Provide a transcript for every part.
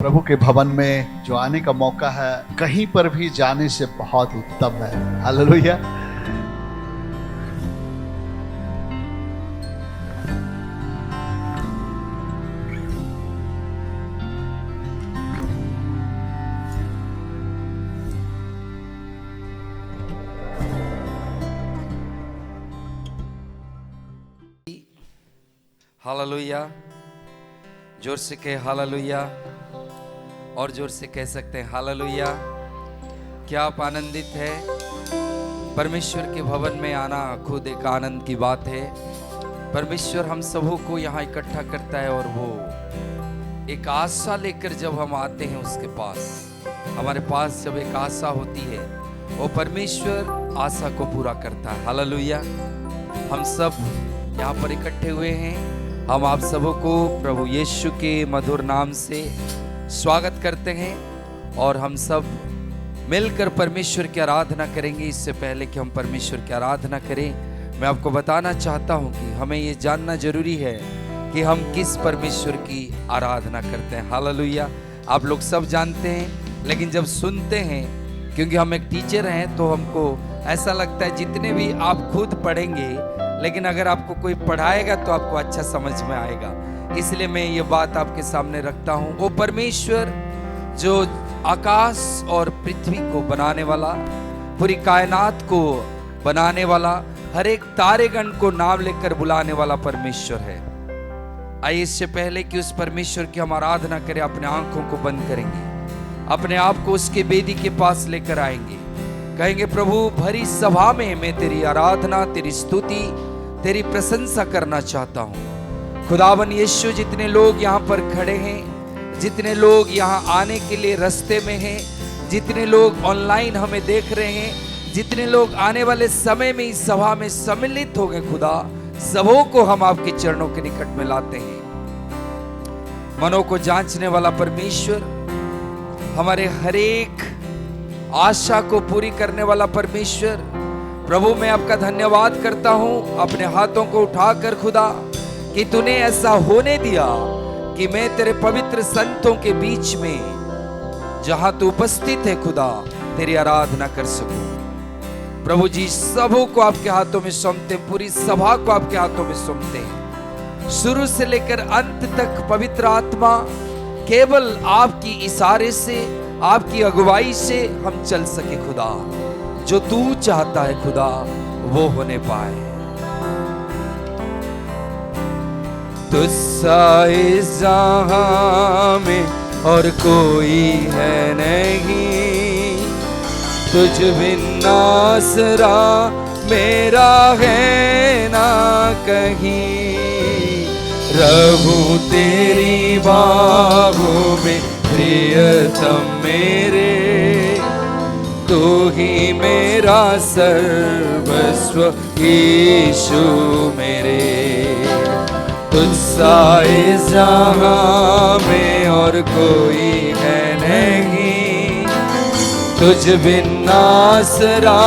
प्रभु के भवन में जो आने का मौका है कहीं पर भी जाने से बहुत उत्तम है। हालेलुया। हालेलुया। जोर से कहे हालेलुया, और जोर से कह सकते हैं हालेलुया। क्या आप आनंदित है? परमेश्वर के भवन में आना खुद एक आनंद की बात है। परमेश्वर हम सबों को यहाँ इकट्ठा करता है और वो एक आशा लेकर जब हम आते हैं उसके पास, हमारे पास जब एक आशा होती है वो परमेश्वर आशा को पूरा करता है। हालेलुया। हम सब यहाँ पर इकट्ठे हुए हैं। हम आप सबों को प्रभु यीशु के मधुर नाम से स्वागत करते हैं और हम सब मिलकर परमेश्वर की आराधना करेंगे। इससे पहले कि हम परमेश्वर की आराधना करें, मैं आपको बताना चाहता हूं कि हमें ये जानना जरूरी है कि हम किस परमेश्वर की आराधना करते हैं। हालेलुया। आप लोग सब जानते हैं, लेकिन जब सुनते हैं, क्योंकि हम एक टीचर हैं, तो हमको ऐसा लगता है जितने भी आप खुद पढ़ेंगे, लेकिन अगर आपको कोई पढ़ाएगा तो आपको अच्छा समझ में आएगा। इसलिए मैं ये बात आपके सामने रखता हूँ। वो परमेश्वर जो आकाश और पृथ्वी को बनाने वाला, पूरी कायनात को बनाने वाला, हर एक तारेगण को नाम लेकर बुलाने वाला परमेश्वर है। आइए इससे पहले कि उस परमेश्वर की हम आराधना करें, अपने आंखों को बंद करेंगे, अपने आप को उसके वेदी के पास लेकर आएंगे, कहेंगे प्रभु भरी सभा में मैं तेरी आराधना, तेरी स्तुति, तेरी प्रशंसा करना चाहता हूँ। खुदावन यीशु, जितने लोग यहाँ पर खड़े हैं, जितने लोग यहाँ आने के लिए रास्ते में हैं, जितने लोग ऑनलाइन हमें देख रहे हैं, जितने लोग आने वाले समय में इस सभा में सम्मिलित हो गए, खुदा सबों को हम आपके चरणों के निकट में लाते हैं। मनों को जांचने वाला परमेश्वर, हमारे हर एक आशा को पूरी करने वाला परमेश्वर, प्रभु मैं आपका धन्यवाद करता हूं अपने हाथों को उठाकर खुदा, कि तूने ऐसा होने दिया कि मैं तेरे पवित्र संतों के बीच में जहां तू उपस्थित है खुदा, तेरी आराधना कर सकूं। प्रभु जी सबों को आपके हाथों में सौंपते, पूरी सभा को आपके हाथों में सौंपते हैं। शुरू से लेकर अंत तक पवित्र आत्मा केवल आपकी इशारे से, आपकी अगुवाई से हम चल सके खुदा। जो तू चाहता है खुदा वो होने पाए। तुझसा इस जहां में और कोई है नहीं, तुझ बिन आसरा मेरा है ना कहीं। रहूं तेरी बाहों में प्रियतम मेरे, तू ही मेरा सर्वस्व यीशु मेरे। तुझसा इस जहां में और कोई है नहीं, तुझ बिन आसरा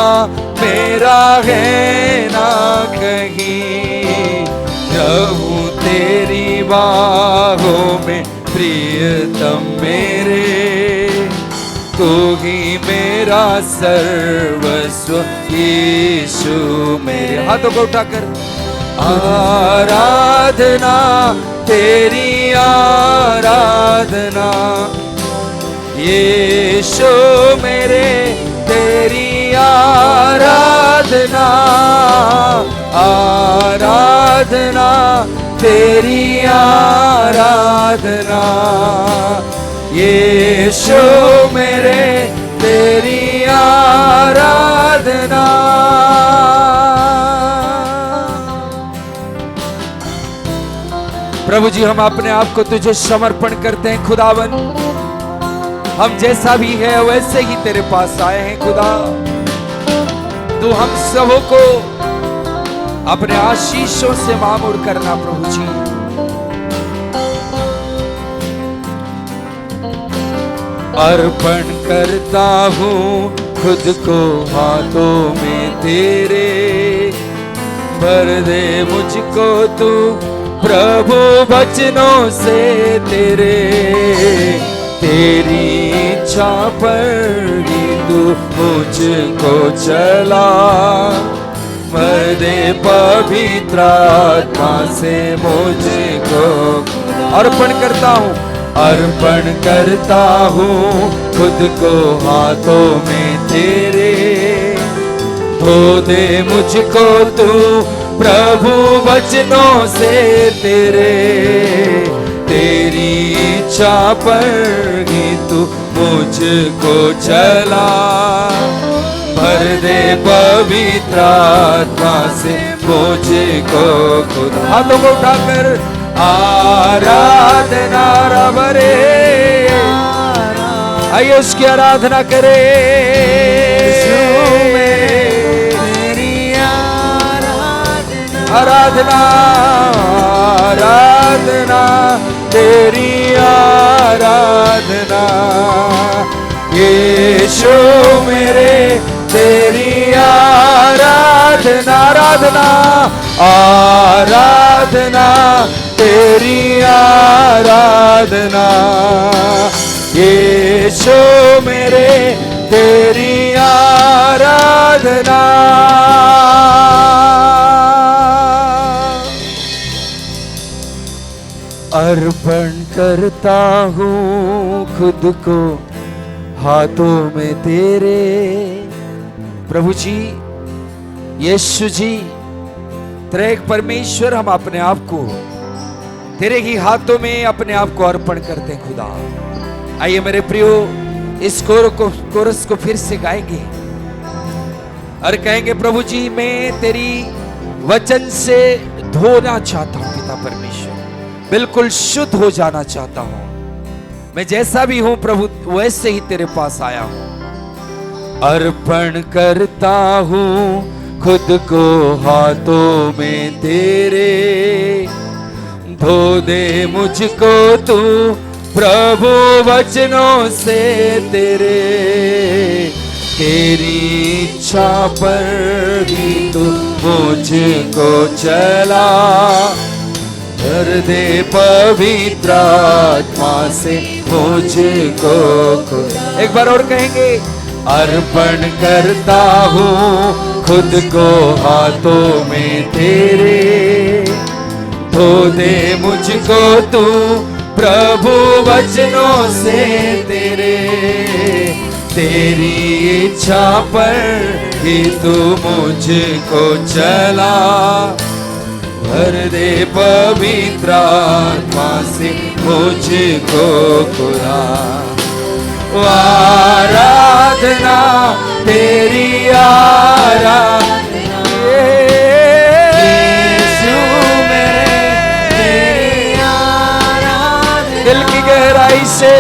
मेरा है ना कहीं। रहूं तेरी बाहों में प्रियतम मेरे, तू ही मेरा सर्वस्व यीशु मेरे। हाथों को उठाकर आराधना तेरी आराधना, यीशु मेरे तेरी आराधना, आराधना तेरी आराधना, यीशु मेरे तेरी आराधना। प्रभु जी हम अपने आप को तुझे समर्पण करते हैं खुदावन। हम जैसा भी है वैसे ही तेरे पास आए हैं खुदा। तू हम सबों को अपने आशीषों से मामूर करना प्रभु जी। अर्पण करता हूँ खुद को हाथों में तेरे, भर दे मुझको तू प्रभु वचनों से तेरे। तेरी इच्छा पर ही तू मुझको चला, भर दे पवित्र आत्मा से मुझको। अर्पण करता हूँ, अर्पण करता हूँ खुद को हाथों में तेरे, धो दे मुझको तू प्रभु वचनों से तेरे, तेरी इच्छा पर ही तू मुझको चला, भर दे पवित्र आत्मा से मुझको खुद। हाथों को उठाकर आराधना रबरे, आइए उसकी आराधना करें। आराधना आराधना तेरी आराधना, यीशु मेरे तेरी आराधना, आराधना आराधना तेरी आराधना, यीशु मेरे तेरी आराधना। अर्पण करता हूँ खुद को हाथों में तेरे। प्रभु जी, यीशु जी, तेरे एक परमेश्वर, हम अपने आप को तेरे ही हाथों में अपने आप को अर्पण करते हैं खुदा। आइए मेरे प्रियो, इस कोरस को फिर से गाएंगे और कहेंगे, प्रभु जी मैं तेरी वचन से धोना चाहता हूँ पिता परमेश्वर, बिल्कुल शुद्ध हो जाना चाहता हूं। मैं जैसा भी हूं प्रभु वैसे ही तेरे पास आया हूं। अर्पण करता हूं खुद को हाथों में तेरे, धो दे मुझको तू प्रभु वचनों से तेरे, तेरी इच्छा पर ही तू मुझको चला, भर दे पवित्र आत्मा से मुझको। एक बार और कहेंगे, अर्पण करता हूँ खुद को हाथों में तेरे, धो दे मुझको तू प्रभु वचनों से तेरे, तेरी इच्छा पर ही तू मुझको चला, भर दे पवित्र आत्मा से मुझको खुदा। आराधना तेरी आराधना, यीशु मेरे तेरी आराधना, दिल की गहराई से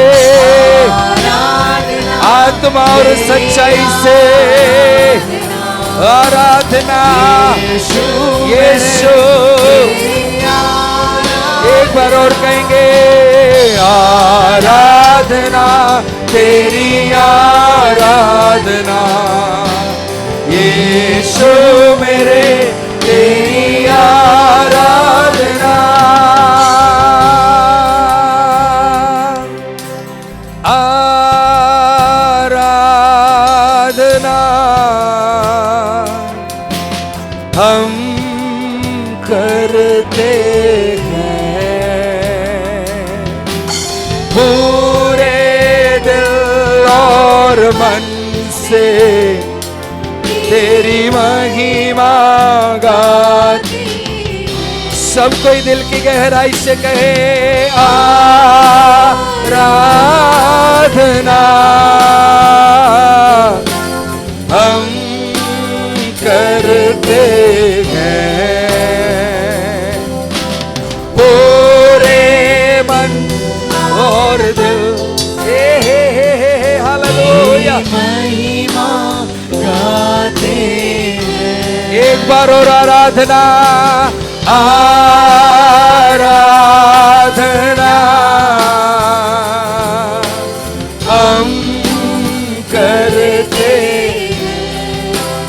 आत्मा और सच्चाई से आराधना। यीशु, एक बार और कहेंगे, आराधना तेरी आराधना, यीशु मेरे तेरी आराधना। हम करते हैं पूरे दिल और मन से, तेरी महिमा गाती। सब कोई दिल की गहराई से कहे, आराधना हम करते हैं पूरे मन और दिल। हालेलुया, महिमा गाते हैं। एक बार और आराधना, आराधना हम करते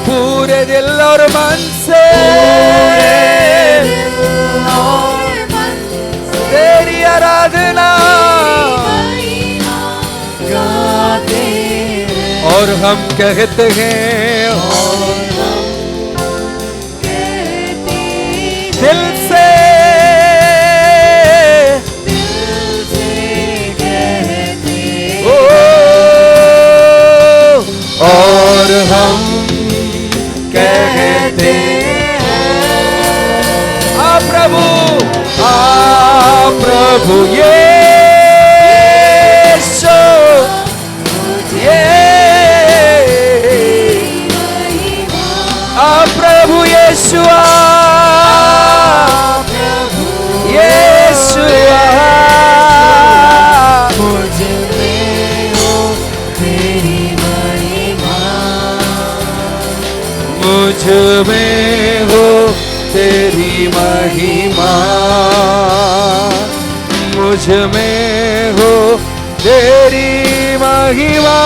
पूरे दिल और मन से, तेरी आराधना और हम कहते हैं दिल से ओ, और हम कहते आ प्रभु यीशु प्रभु यीशुआ यीशुआ मुझ में हो तेरी महिमा, मुझ में हो तेरी महिमा, मुझ में हो तेरी महिमा,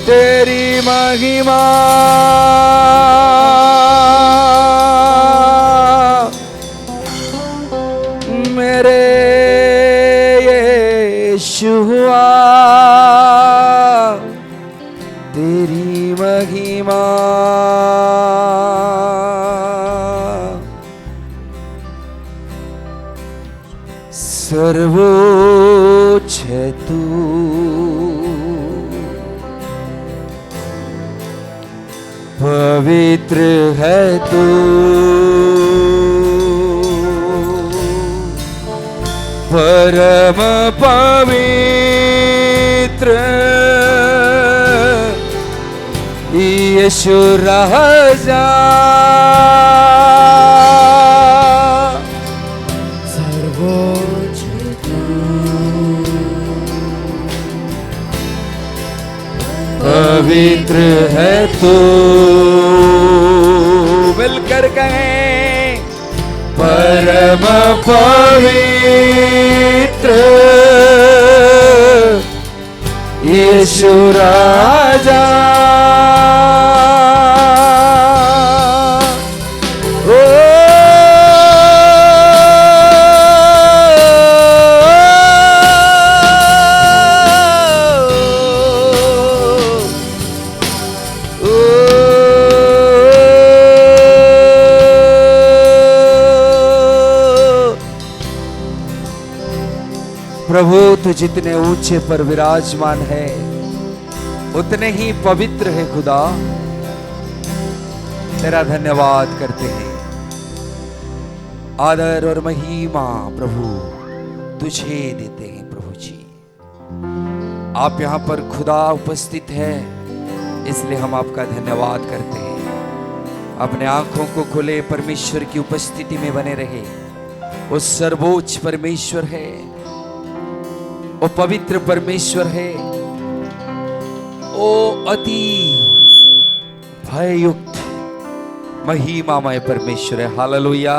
तेरी महिमा, मेरे यीशुआ तेरी महिमा। सर्वोच्च है तू, पवित्र है तू, परम पवित्र यीशु राजा। सर्वोच्च तू, पवित्र है तू, मिलकर कहें परम पवित्र यीशु राजा। प्रभु तू जितने ऊंचे पर विराजमान है उतने ही पवित्र है खुदा, तेरा धन्यवाद करते हैं। आदर और महिमा प्रभु तुझे देते हैं। प्रभु जी आप यहाँ पर खुदा उपस्थित है, इसलिए हम आपका धन्यवाद करते हैं। अपने आंखों को खोले, परमेश्वर की उपस्थिति में बने रहे। वो सर्वोच्च परमेश्वर है, वो पवित्र परमेश्वर है, ओ अति भययुक्त महिमामय परमेश्वर है। हालेलुया।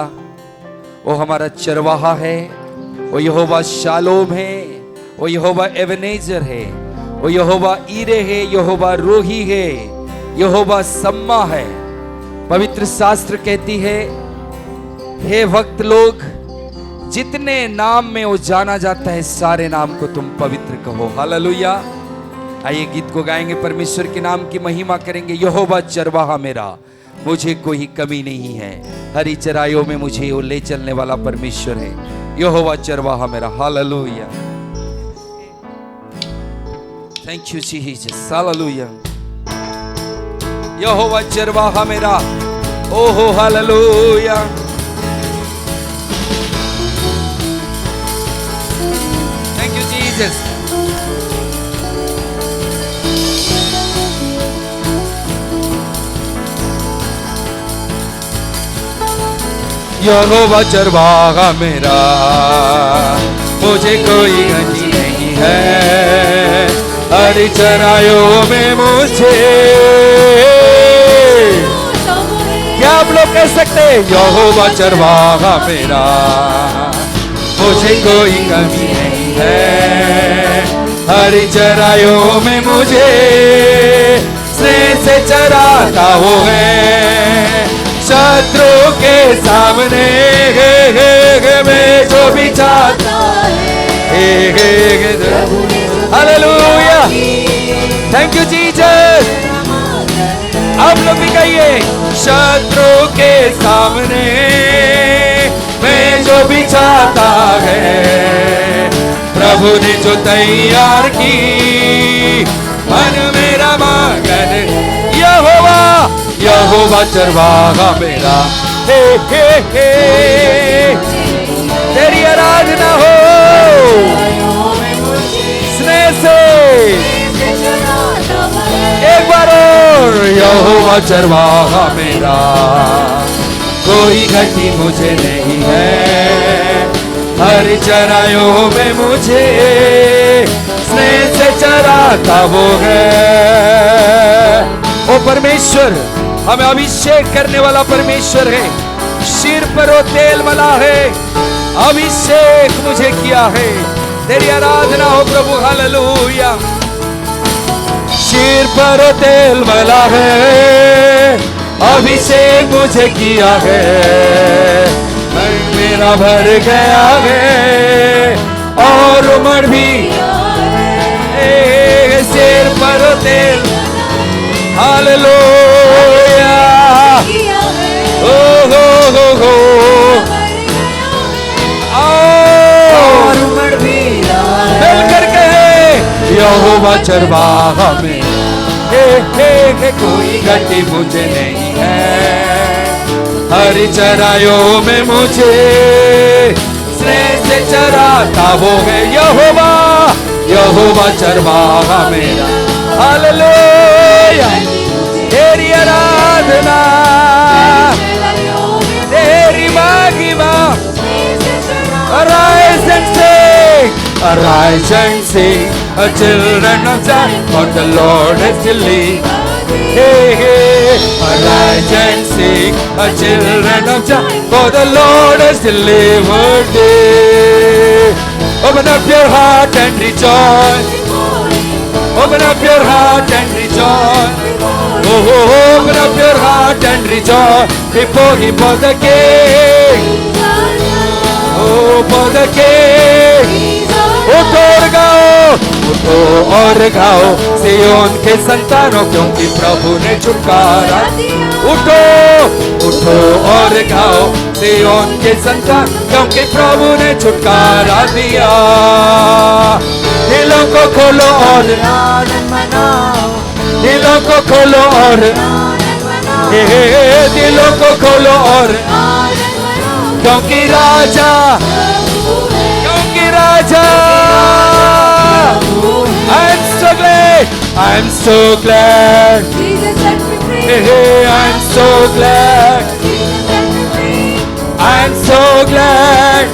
वो हमारा चरवाहा है, वो यहोवा शालोम है, वो यहोवा एबेनेजर है, वो यहोवा ईरे है, यहोवा रोही है, यहोवा सम्मा है। पवित्र शास्त्र कहती है, हे भक्त लोग, जितने नाम में वो जाना जाता है सारे नाम को तुम पवित्र कहो। हालेलुया। आइए गीत को गाएंगे, परमेश्वर के नाम की महिमा करेंगे। यहोवा चरवाहा मेरा, मुझे कोई कमी नहीं है, हरी चराइयों में मुझे वो ले चलने वाला परमेश्वर है। यहोवा चरवाहा मेरा। हालेलुया। Thank you Jesus. हालेलुया। यहोवा चरवाहा मेरा। ओहो हालेलुया। Thank you, Jesus. यहोवा चरवाहा मेरा, मुझे कोई कमी नहीं है, हरी चराइयों में मुझे। क्या आप लोग कह सकते हैं? यहोवा चरवाहा मेरा, मुझे कोई कमी नहीं है, हरी चराइयों में मुझे स्नेह से चराता वो है। शत्रु के सामने मैं जो भी चाहता है, थैंक यू जीसस। आप लोग भी कहिए, शत्रु के सामने मैं जो भी चाहता है, प्रभु ने जो तैयार की, मन मेरा मगन। यहोवा यहोवा चरवाहा मेरा, हे हे हे, तेरी आराधना हो स्नेह से। एक बार और, यहोवा चरवाहा मेरा, कोई घटी मुझे नहीं है, हर चरायों में मुझे स्नेह से चराता वो है। ओ परमेश्वर, हमें अभिषेक करने वाला परमेश्वर है, सिर पर वो तेल मला है, अभिषेक मुझे किया है। तेरी आराधना हो प्रभु, हालेलुया। सिर पर वो तेल मला है, अभिषेक मुझे किया है, मन मेरा भर गया है और उमड़ भी, सिर पर तेल, हालेलुया। ओ हो हो, और उमड़ भी मिल करके यहोवा चरवाहा में, हे कोई घटी मुझे नहीं है, हर चरायों में मुझे स्नेह से चराता वो है। यहोवा यहोवा चरवाहा मेरा, हालेलुया। तेरी आराधना, तेरी महिमा, arise and sing, arise and sing, a children of Zion, for the Lord has delivered. Hey, hey, arise and sing, a children of Zion, for the Lord has delivered thee. Open up your heart and rejoice. Open up your heart and rejoice. Oh, open up your heart and rejoice before Him, for the King. Oh, for the King. उठो और गाओ, उठो और गाओ सियोन के संतानों, क्योंकि प्रभु ने छुटकारा। उठो उठो और गाओ सियोन के संतान, क्योंकि प्रभु ने छुटकारा दिया। दिलों को खोलो और दिलों को खोलो और दिलों को खोलो और, क्योंकि राजा I'm so glad, I'm so glad, I'm so glad, I'm so glad,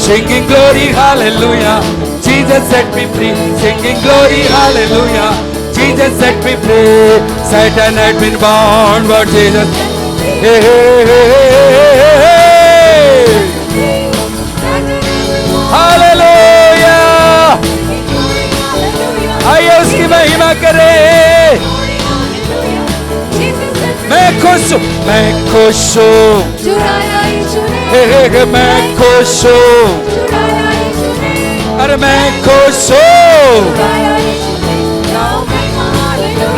singing glory hallelujah, Jesus set me free, singing glory hallelujah, Jesus set me free. Satan had been bound, but Jesus, hey, hey, hey, hey. Hallelujah. आइए उसकी महिमा करें। मैं खुश हूँ, मैं खुश हूँ, मैं खुश हूँ, अरे मैं खुश हूँ।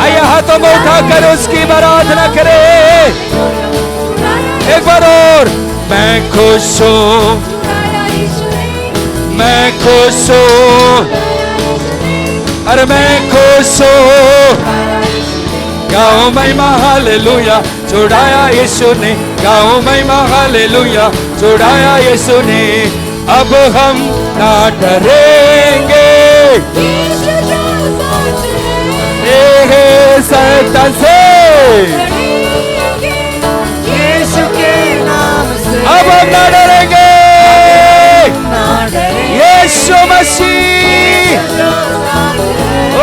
आइए हाथों में उठाकर उसकी आराधना करें एक बार और। मैं खुश हूँ, मैं खुश हूँ, अरे मैं खुश हूँ। गाओ महिमा हालेलुया, छुड़ाया यीशु ने, गाओ महिमा हालेलुया, छुड़ाया यीशु ने। अब हम ना डरेंगे शैतान से, यीशु के नाम से अब हम ना डरेंगे। यीशु मसीह, ओ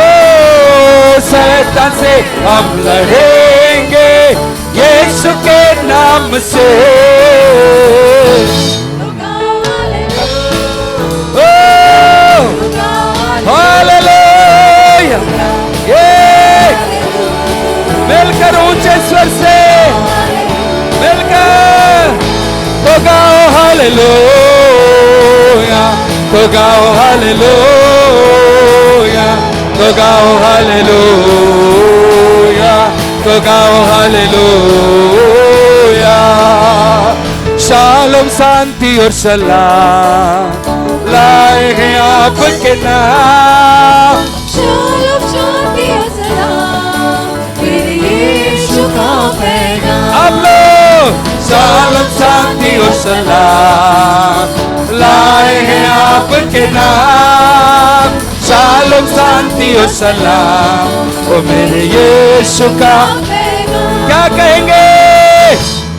शैतान से हम लड़ेंगे यीशु के नाम से। ओ हालेलुया। ये मिलकर ऊंचे स्वर से मिलकर तो गाओ हालेलुया, तो गाओ हालेलुया, तो गाओ हालेलुया, तो गाओ हालेलुया। शालोम शांति और सलाम लाए हैं आपके नाम। शालोम शांति और सलाम मेरे यीशु का पैगाम। आप लोग शालोम शांति और सलाम लाए हैं आपके नाम। शालोम शांति और सलाम ओ मेरे यीशु का पैगाम। क्या कहेंगे?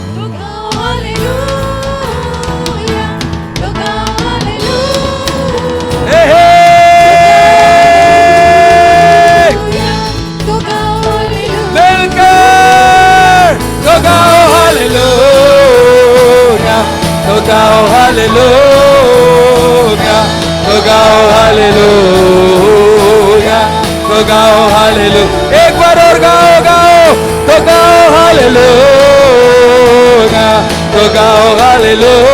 तो गाओ हालेलुया, तो गाओ हालेलुया, हे हे तो गाओ हालेलुया। मिलकर तो गाओ हालेलुया, तो गाओ हालेलुया, तो गाओ हालेलुया, तो गाओ हालेलुया। एक बार और गाओ गाओ, तो गाओ हालेलुया, तो गाओ हालेलुया,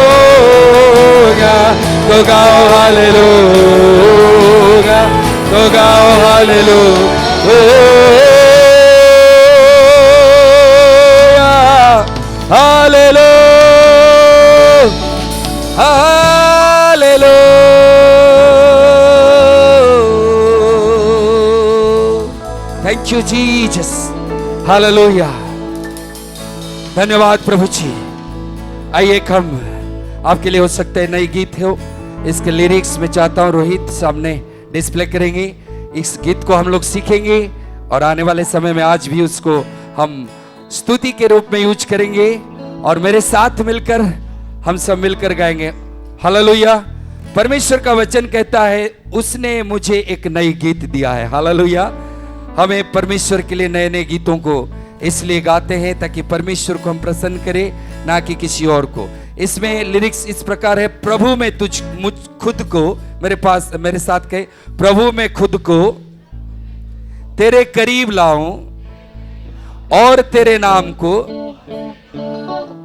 तो गाओ हालेलुया, तो गाओ hallelujah, hallelujah, hallelujah. Thank you Jesus, hallelujah. धन्यवाद प्रभु जी। आइए हम आपके लिए हो सकते हैं नई गीत हो, इसके लिरिक्स में चाहता हूं रोहित सामने डिस्प्ले करेंगे। इस गीत को हम लोग सीखेंगे और आने वाले समय में आज भी उसको हम स्तुति के रूप में यूज करेंगे और मेरे साथ मिलकर हम सब मिलकर गाएंगे हालेलुया। परमेश्वर का वचन कहता है उसने मुझे एक नई गीत दिया है। हालेलुया। हमें परमेश्वर के लिए नए नए गीतों को इसलिए गाते हैं ताकि परमेश्वर को हम प्रसन्न करें, ना कि किसी और को। इसमें लिरिक्स इस प्रकार है, प्रभु में तुझ मुझ खुद को, मेरे साथ कहे, प्रभु में खुद को तेरे करीब लाऊं और तेरे नाम को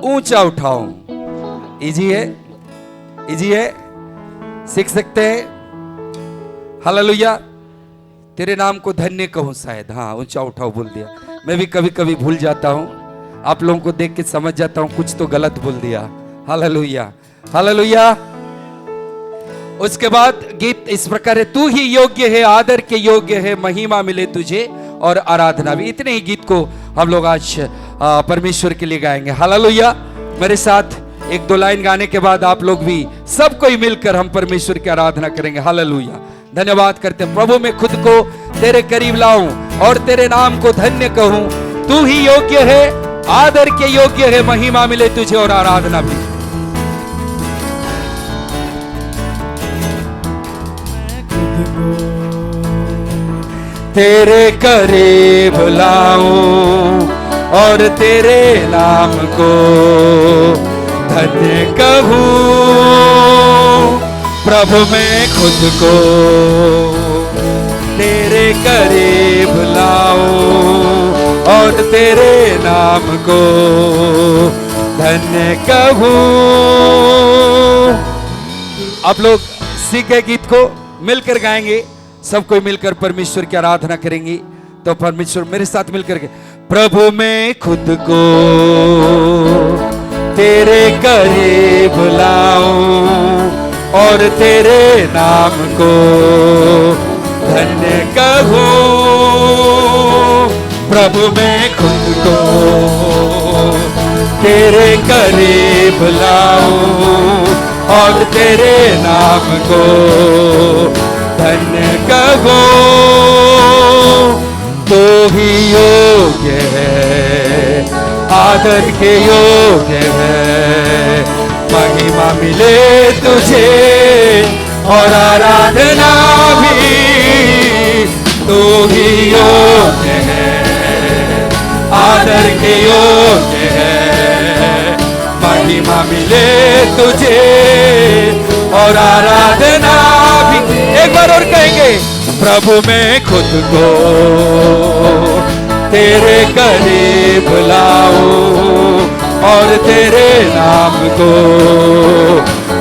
ऊंचा उठाऊं। इजी है, इजी है, सीख सकते हैं। हालेलुया। तेरे नाम को धन्य कहूं, शायद, हाँ, ऊंचा उठाओ बोल दिया। मैं भी कभी कभी भूल जाता हूं, आप लोगों को देख के समझ जाता हूं कुछ तो गलत बोल दिया। Hallelujah, hallelujah. उसके बाद गीत इस प्रकार है, तू ही योग्य है, आदर के योग्य है, महिमा मिले तुझे और आराधना भी। इतने ही गीत को हम लोग आज परमेश्वर के लिए गाएंगे। हालेलुया। मेरे साथ एक दो लाइन गाने के बाद आप लोग भी सब कोई मिलकर हम परमेश्वर की आराधना करेंगे। हालेलुया। धन्यवाद करते हैं। प्रभु मैं खुद को तेरे करीब लाऊं और तेरे नाम को धन्य कहूं। तू ही योग्य है, आदर के योग्य है, महिमा मिले तुझे और आराधना भी। तेरे करीब लाऊं और तेरे नाम को धन्य कहूं। प्रभु मैं खुद को तेरे करीब लाऊं और तेरे नाम को धन्य कहूं। आप लोग सीख गए गीत को, मिलकर गाएंगे, सब कोई मिलकर परमेश्वर की आराधना करेंगे। तो परमेश्वर मेरे साथ मिलकर के, प्रभु मैं खुद को तेरे करीब लाऊं और तेरे नाम को धन्य कहूं। प्रभु मैं खुद को तेरे करीब लाऊं और तेरे नाम को धन्य कहूं। तू ही योग्य है, आदर के योग्य है, महिमा मिले तुझे और आराधना भी। तू ही योग्य है, आदर के योग्य है, महिमा मिले तुझे और आराधना भी। एक बार और कहेंगे, प्रभु मैं खुद को तेरे करीब लाऊं और तेरे नाम को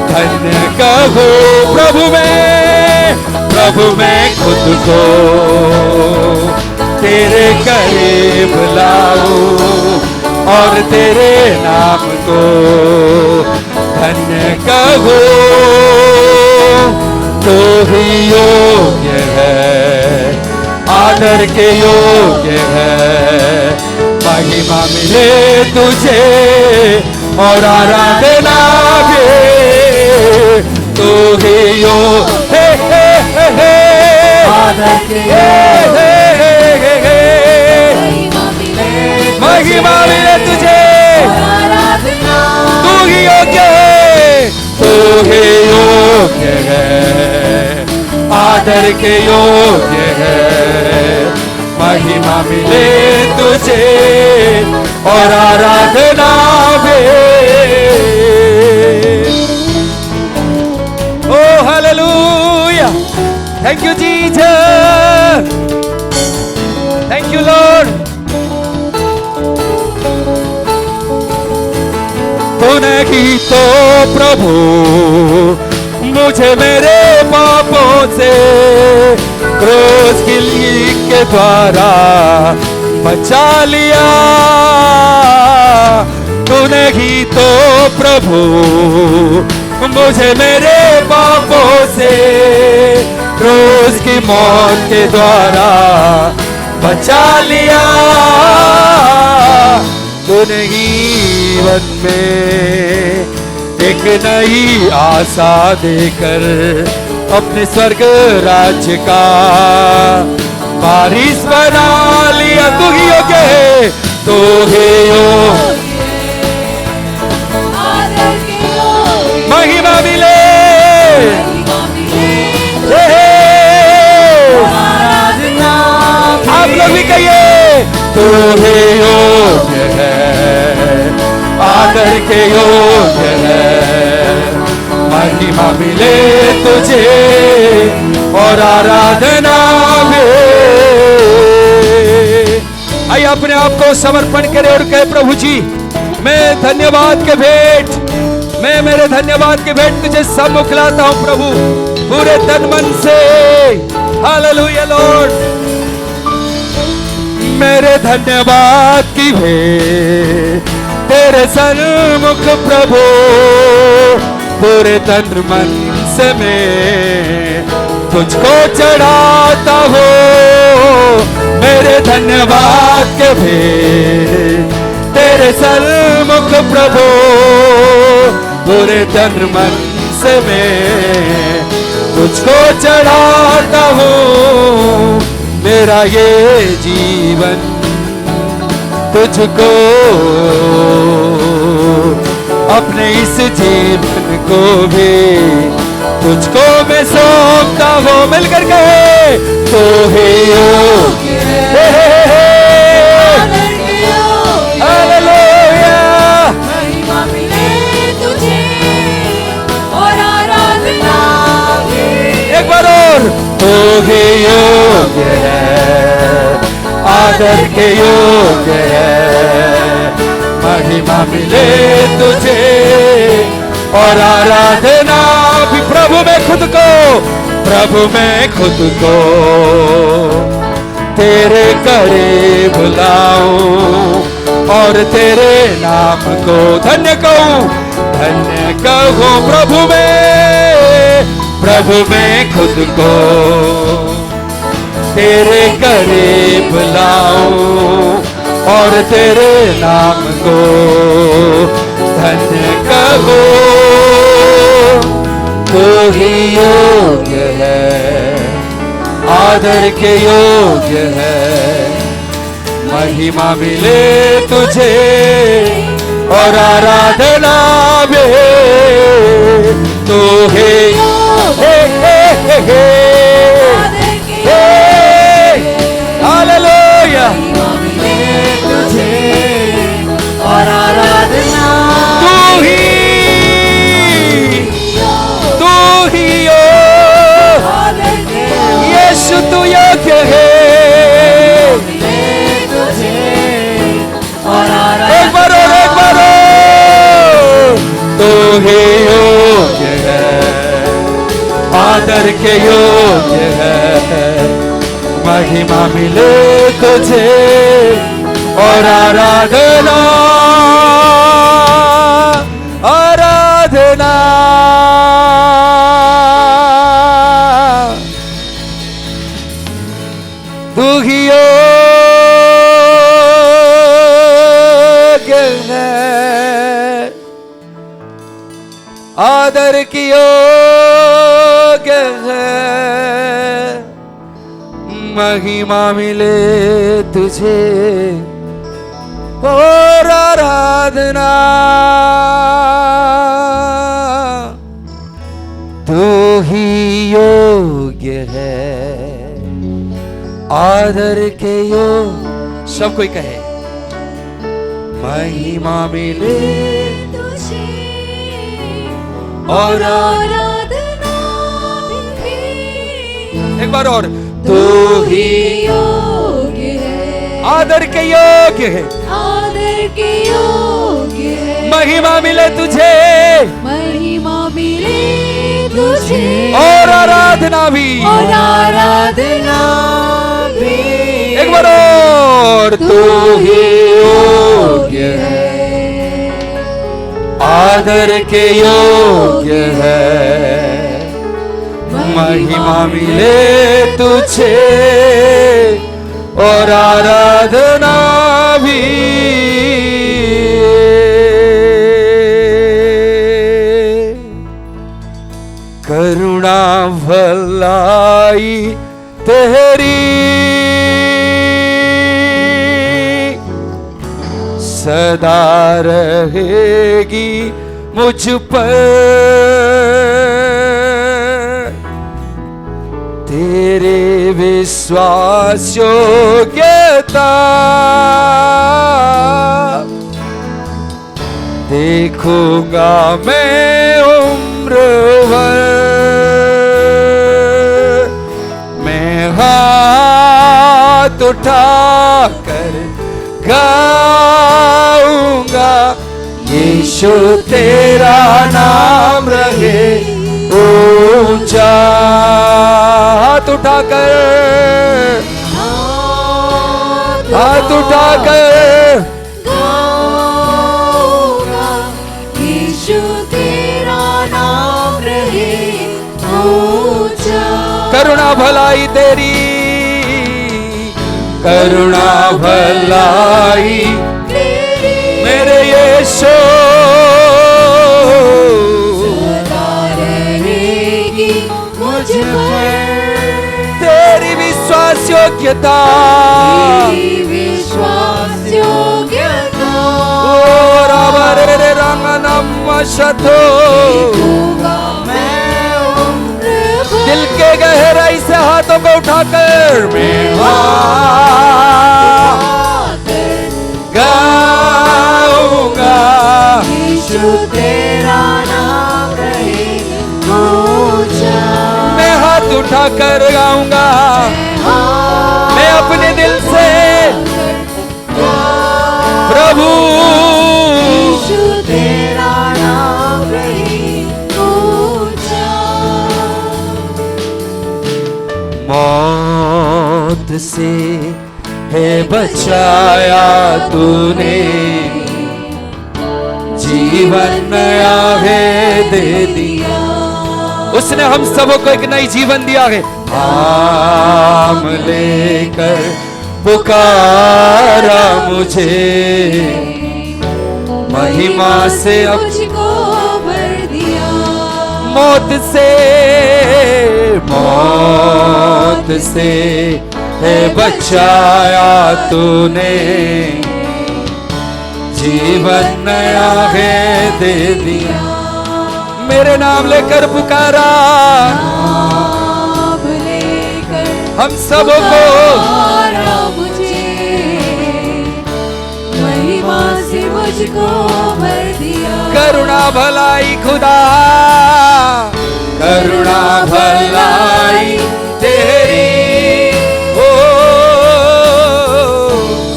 धन्य कहूं। प्रभु मैं खुद प्रभु मैं खुद को तेरे करीब लाऊं और तेरे नाम को धन्य कहूं। तू ही योग्य है, आदर के योग्य है, महिमा मिले तुझे और आराधना भी। तू ही योग्य है, आदर के महिमा मिले तुझे, आराधना तू ही योग्य है, तू ही योग्य है, आदर के योग्य है, महिमा मिले तुझे और आराधना भी। ओ हालेलुया, thank you Jesus, thank you Lord. तूने की तो प्रभु मुझे मेरे पापों से क्रूस के द्वारा बचा लिया। तूने ही तो प्रभु मुझे मेरे पापों से क्रूस की मौत के द्वारा बचा लिया। तूने जीवन में एक नई आशा देकर अपने स्वर्ग राज्य का वारिस बना लिया। तू ही योग्य है, तू ही योग्य, आदर के योग्य, महिमा मिले, महिमा मिले आराधना। आप लोग भी कहिए, तू ही योग्य है, आदर के योग्य है, महिमा मिले तुझे और आराधना भी। आइए अपने आप को समर्पण करें और कहे, प्रभु जी मैं धन्यवाद के भेंट, मैं मेरे धन्यवाद के भेंट तुझे सम्मुख लाता हूं प्रभु, पूरे तन मन से। हालेलुया लॉर्ड, मेरे धन्यवाद की भेंट तेरे सन्मुख प्रभु, पूरे तन मन से मैं तुझको चढ़ाता हूँ। मेरे धन्यवाद के भेंट तेरे सन्मुख प्रभु, पूरे तन मन से मैं तुझको चढ़ाता हूँ। मेरा ये जीवन तुझको, अपने इस जीवन को भी तुझको मैं सौंपता हूँ। मिलकर कहे, तो ही योग्य है, आदर के योग्य, हालेलुया, महिमा मिले तुझे और आराधना भी। एक बार और, तो ही योग्य है, आदर के योग्य है, महिमा मिले तुझे और आराधना भी। प्रभु मैं खुद को, प्रभु मैं खुद को तेरे करीब लाऊं और तेरे नाम को धन्य कहूं, धन्य कहूं। प्रभु मैं खुद को तेरे करीब लाऊं और तेरे नाम को धन्य कहूं। तू ही योग्य है, आदर के योग्य है, महिमा मिले तुझे और आराधना में। तू ही हालेलुया, और आराधना तू ही हो यीशु, तू योग्य है। एक बार और, तू ही योग्य आदर के योग्य है। महिमा मिले तुझे और आराधना आराधना। तू ही योग्य है, आदर की योग्य है। महिमा मिले तुझे और आराधना। तू ही योग्य है, आदर के योग। सब कोई कहे महिमा मिले तुझे और आराधना भी। एक बार और। तू ही योग्य है, आदर के योग्य है, आदर के योग्य है। महिमा मिले तुझे महिमा मिले तुझे और आराधना भी, और आराधना भी। एक बार और। तू ही योग्य है, आदर के योग्य है। महिमा मिले तुझे और आराधना भी। करुणा भलाई तेरी सदा रहेगी मुझ पर। तेरे विश्वास योग्यता देखूंगा मैं उम्र भर। मैं हाथ उठाकर गाऊंगा, यीशु तेरा नाम रहे ऊंचा। हाथ उठाकर, हाथ उठाकर गाऊंगा, यीशु तेरा नाम रहे ऊंचा। करुणा भलाई तेरी, करुणा भलाई मेरे यीशु सदा रहेगी मुझ पर। तेरी विश्वास योग्यता, तेरी विश्वास योग्यता और अवरे रंगनम शतो। देखूंगा मैं उम्र भर। दिल के गहराई से हाथों को उठाकर मैं गाऊंगा, यीशु तेरा नाम रहे ऊंचा। मैं हाथ उठाकर गाऊंगा, मैं अपने दिल से प्रभु यीशु तेरा नाम रहे ऊंचा। मौत से है बचाया तूने, जीवन नया है दे दिया। उसने हम सबों को एक नई जीवन दिया है। नाम लेकर पुकारा मुझे, महिमा से मुझको भर दिया। मौत से है बचाया तूने, जीवन नया है दे दिया। मेरे नाम लेकर पुकारा, नाम लेकर हम सबों को पुकारा मुझे, महिमा से मुझको भर दिया। करुणा भलाई खुदा, करुणा भलाई तेरी ओ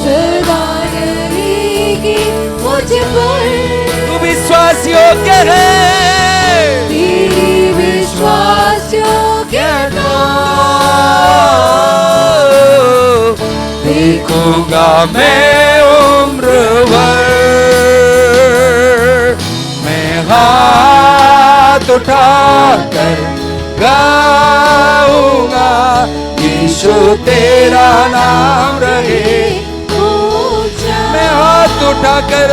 सदा रहेगी मुझ पर। तू विश्वास योग्य है, तेरी विश्वास योग्य रखूंगा मैं उम्र भर, मैं हाथ उठाकर गाऊंगा, यीशु तेरा नाम रहे ऊंचा। मैं हाथ उठाकर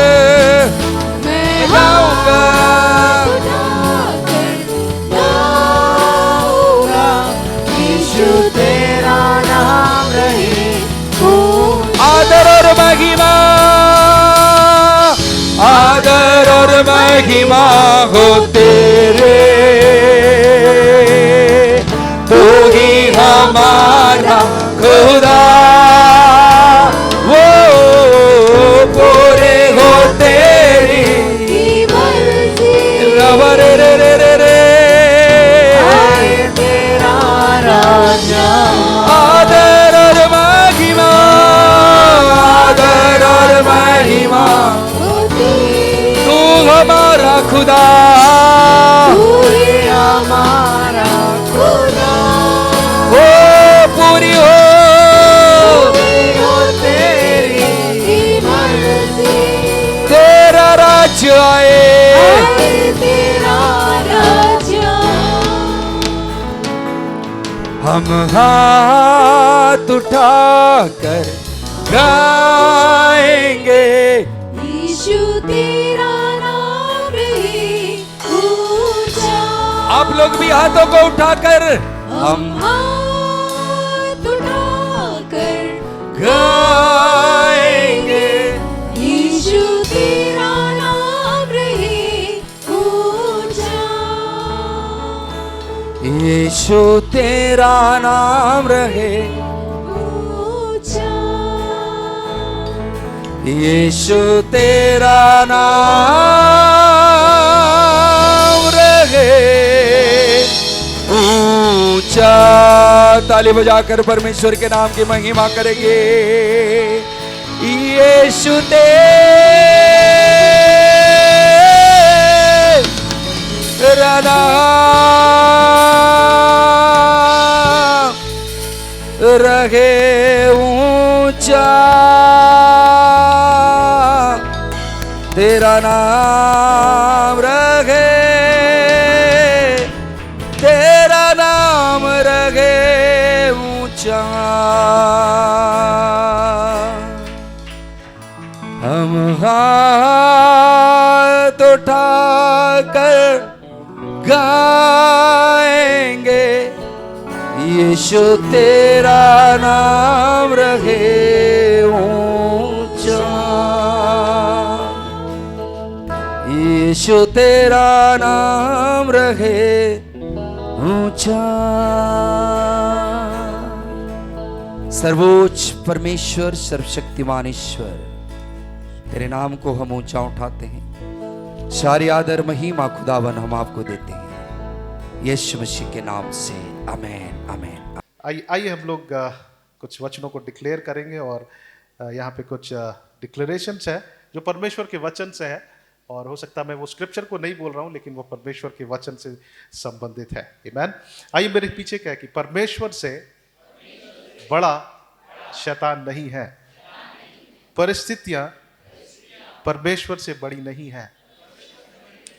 मैं गाऊंगा, हाथ उठाकर गाऊंगा, यीशु तेरा नाम रहे ऊंचा। आदर और महिमा, आदर और महिमा हो तेरे, तू ही हमारा खुदा, वो पूरे हो तेरी मर्जी, रब रे रे रे रे रे, आए तेरा राजा। आदर और महिमा, आदर और महिमा, तू हमारा खुदा, तू ही हमारा खुदा, ओ पूरी हो तेरी मर्जी, तेरा राज्य आए, आए तेरा राजा। हम हाथ उठाकर गाएंगे, यीशु तेरा नाम रहे ऊंचा। आप लोग भी हाथों को उठाकर हम हाथ उठाकर गाएंगे, यीशु तेरा नाम रहे ऊंचा। यीशु तेरा नाम रहे, ऊंचा। यीशु तेरा नाम रहे ऊंचा। ताली बजाकर परमेश्वर के नाम की महिमा करेंगे। यीशु तेरा नाम रहे ऊंचा, तेरा नाम रहे, तेरा नाम रहे ऊंचा। हम हाथ उठाकर गाएंगे, यीशु तेरा नाम रहे ऊंचा, यीशु तेरा नाम रहे ऊंचा। सर्वोच्च परमेश्वर, सर्वशक्तिमान ईश्वर, तेरे नाम को हम ऊंचा उठाते हैं। सारी आदर महिमा खुदावन हम आपको देते हैं, यीशु मसीह के नाम से, आमीन आमीन। आइए हम लोग कुछ वचनों को डिक्लेयर करेंगे और यहाँ पे कुछ डिक्लेरेशंस है जो परमेश्वर के वचन से है, और हो सकता है मैं वो स्क्रिप्चर को नहीं बोल रहा हूँ लेकिन वो परमेश्वर के वचन से संबंधित है। आमीन। आइए मेरे पीछे क्या है कि परमेश्वर से बड़ा शैतान नहीं है, परिस्थितियाँ परमेश्वर से बड़ी नहीं है,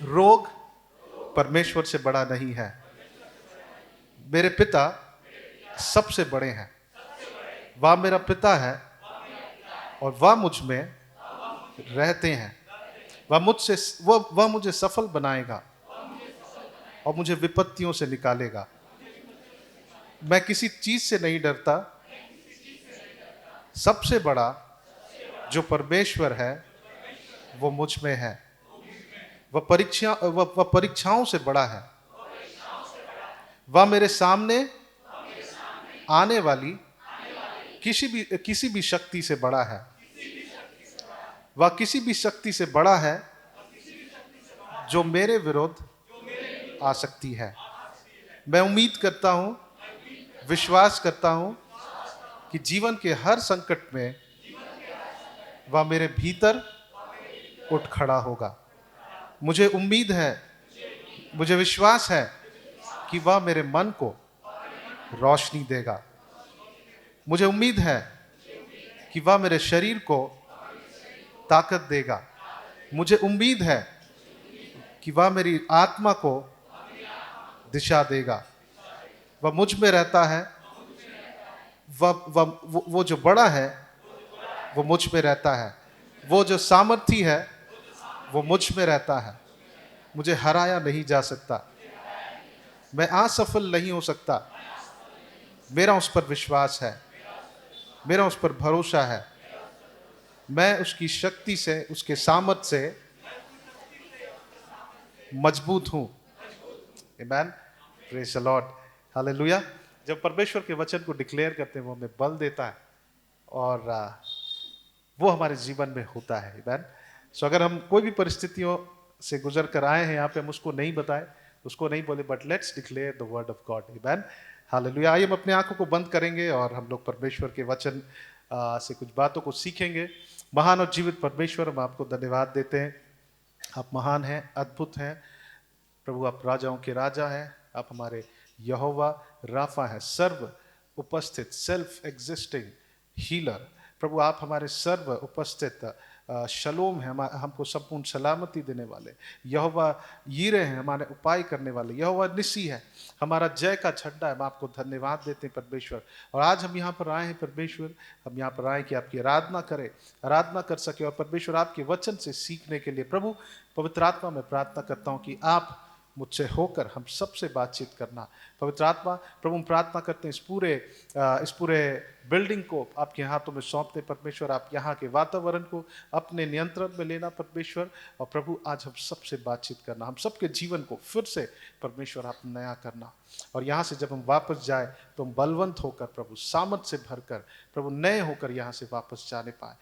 रोग परमेश्वर से बड़ा नहीं है, मेरे पिता सबसे बड़े हैं, वह मेरा पिता है और वह मुझ में रहते हैं, वह मुझे सफल बनाएगा और मुझे विपत्तियों से निकालेगा। मैं किसी चीज से नहीं डरता, सबसे बड़ा जो परमेश्वर है वो मुझ में है, वह परीक्षाओं से बड़ा है, वह मेरे सामने आने वाली किसी भी शक्ति से बड़ा है, वह किसी भी शक्ति से बड़ा है जो मेरे विरुद्ध आ सकती है। मैं उम्मीद करता हूँ, विश्वास करता हूँ कि जीवन के हर संकट में वह मेरे भीतर उठ खड़ा होगा। मुझे उम्मीद है, मुझे विश्वास है कि वह मेरे मन को रोशनी देगा। मुझे उम्मीद है कि वह मेरे शरीर को ताकत देगा। मुझे उम्मीद है कि वह मेरी आत्मा को दिशा देगा। वह मुझ में रहता है, वो जो बड़ा है वो मुझ में रहता है। वो जो सामर्थी है वो मुझ में रहता है। मुझे हराया नहीं जा सकता। मैं असफल नहीं हो सकता। मेरा उस पर विश्वास है, मेरा उस पर भरोसा है। मैं उसकी शक्ति से, उसके सामर्थ्य से मजबूत हूं। आमेन, प्रेज द लॉर्ड, हालेलुया। जब परमेश्वर के वचन को डिक्लेयर करते हैं वो हमें बल देता है और वो हमारे जीवन में होता है। आमेन। सो अगर हम कोई भी परिस्थितियों से गुजर कर आए हैं यहाँ पे, हम उसको नहीं बताएं, उसको नहीं बोले, but let's declare the word of God. Amen, hallelujah. आइए हम अपने आंखों को बंद करेंगे और हम लोग परमेश्वर के वचन से कुछ बातों को सीखेंगे। महान और जीवित परमेश्वर, हम आपको धन्यवाद देते हैं। आप महान हैं, अद्भुत हैं प्रभु। आप राजाओं के राजा हैं। आप हमारे यहोवा राफा हैं, सर्व उपस्थित, सेल्फ एग्जिस्टिंग हीलर। प्रभु आप हमारे सर्व उपस्थित शलोम है, हमको संपूर्ण सलामती देने वाले। यहोवा यीरे हैं, हमारे उपाय करने वाले। यहोवा निसी है, हमारा जय का झंडा है। हम आपको धन्यवाद देते हैं परमेश्वर। और आज हम यहाँ पर आए हैं परमेश्वर, हम यहाँ पर आए कि आपकी आराधना करें, आराधना कर सके। और परमेश्वर आपके वचन से सीखने के लिए प्रभु पवित्र आत्मा में प्रार्थना करता हूँ कि आप मुझसे होकर हम सबसे बातचीत करना। पवित्र आत्मा प्रभु हम प्रार्थना करते हैं इस पूरे बिल्डिंग को आपके हाथों में सौंपते परमेश्वर। आप यहाँ के वातावरण को अपने नियंत्रण में लेना परमेश्वर। और प्रभु आज हम सबसे बातचीत करना, हम सबके जीवन को फिर से परमेश्वर आप नया करना। और यहाँ से जब हम वापस जाए तो हम बलवंत होकर प्रभु, सामर्थ्य से भरकर प्रभु, नए होकर यहाँ से वापस जाने पाए।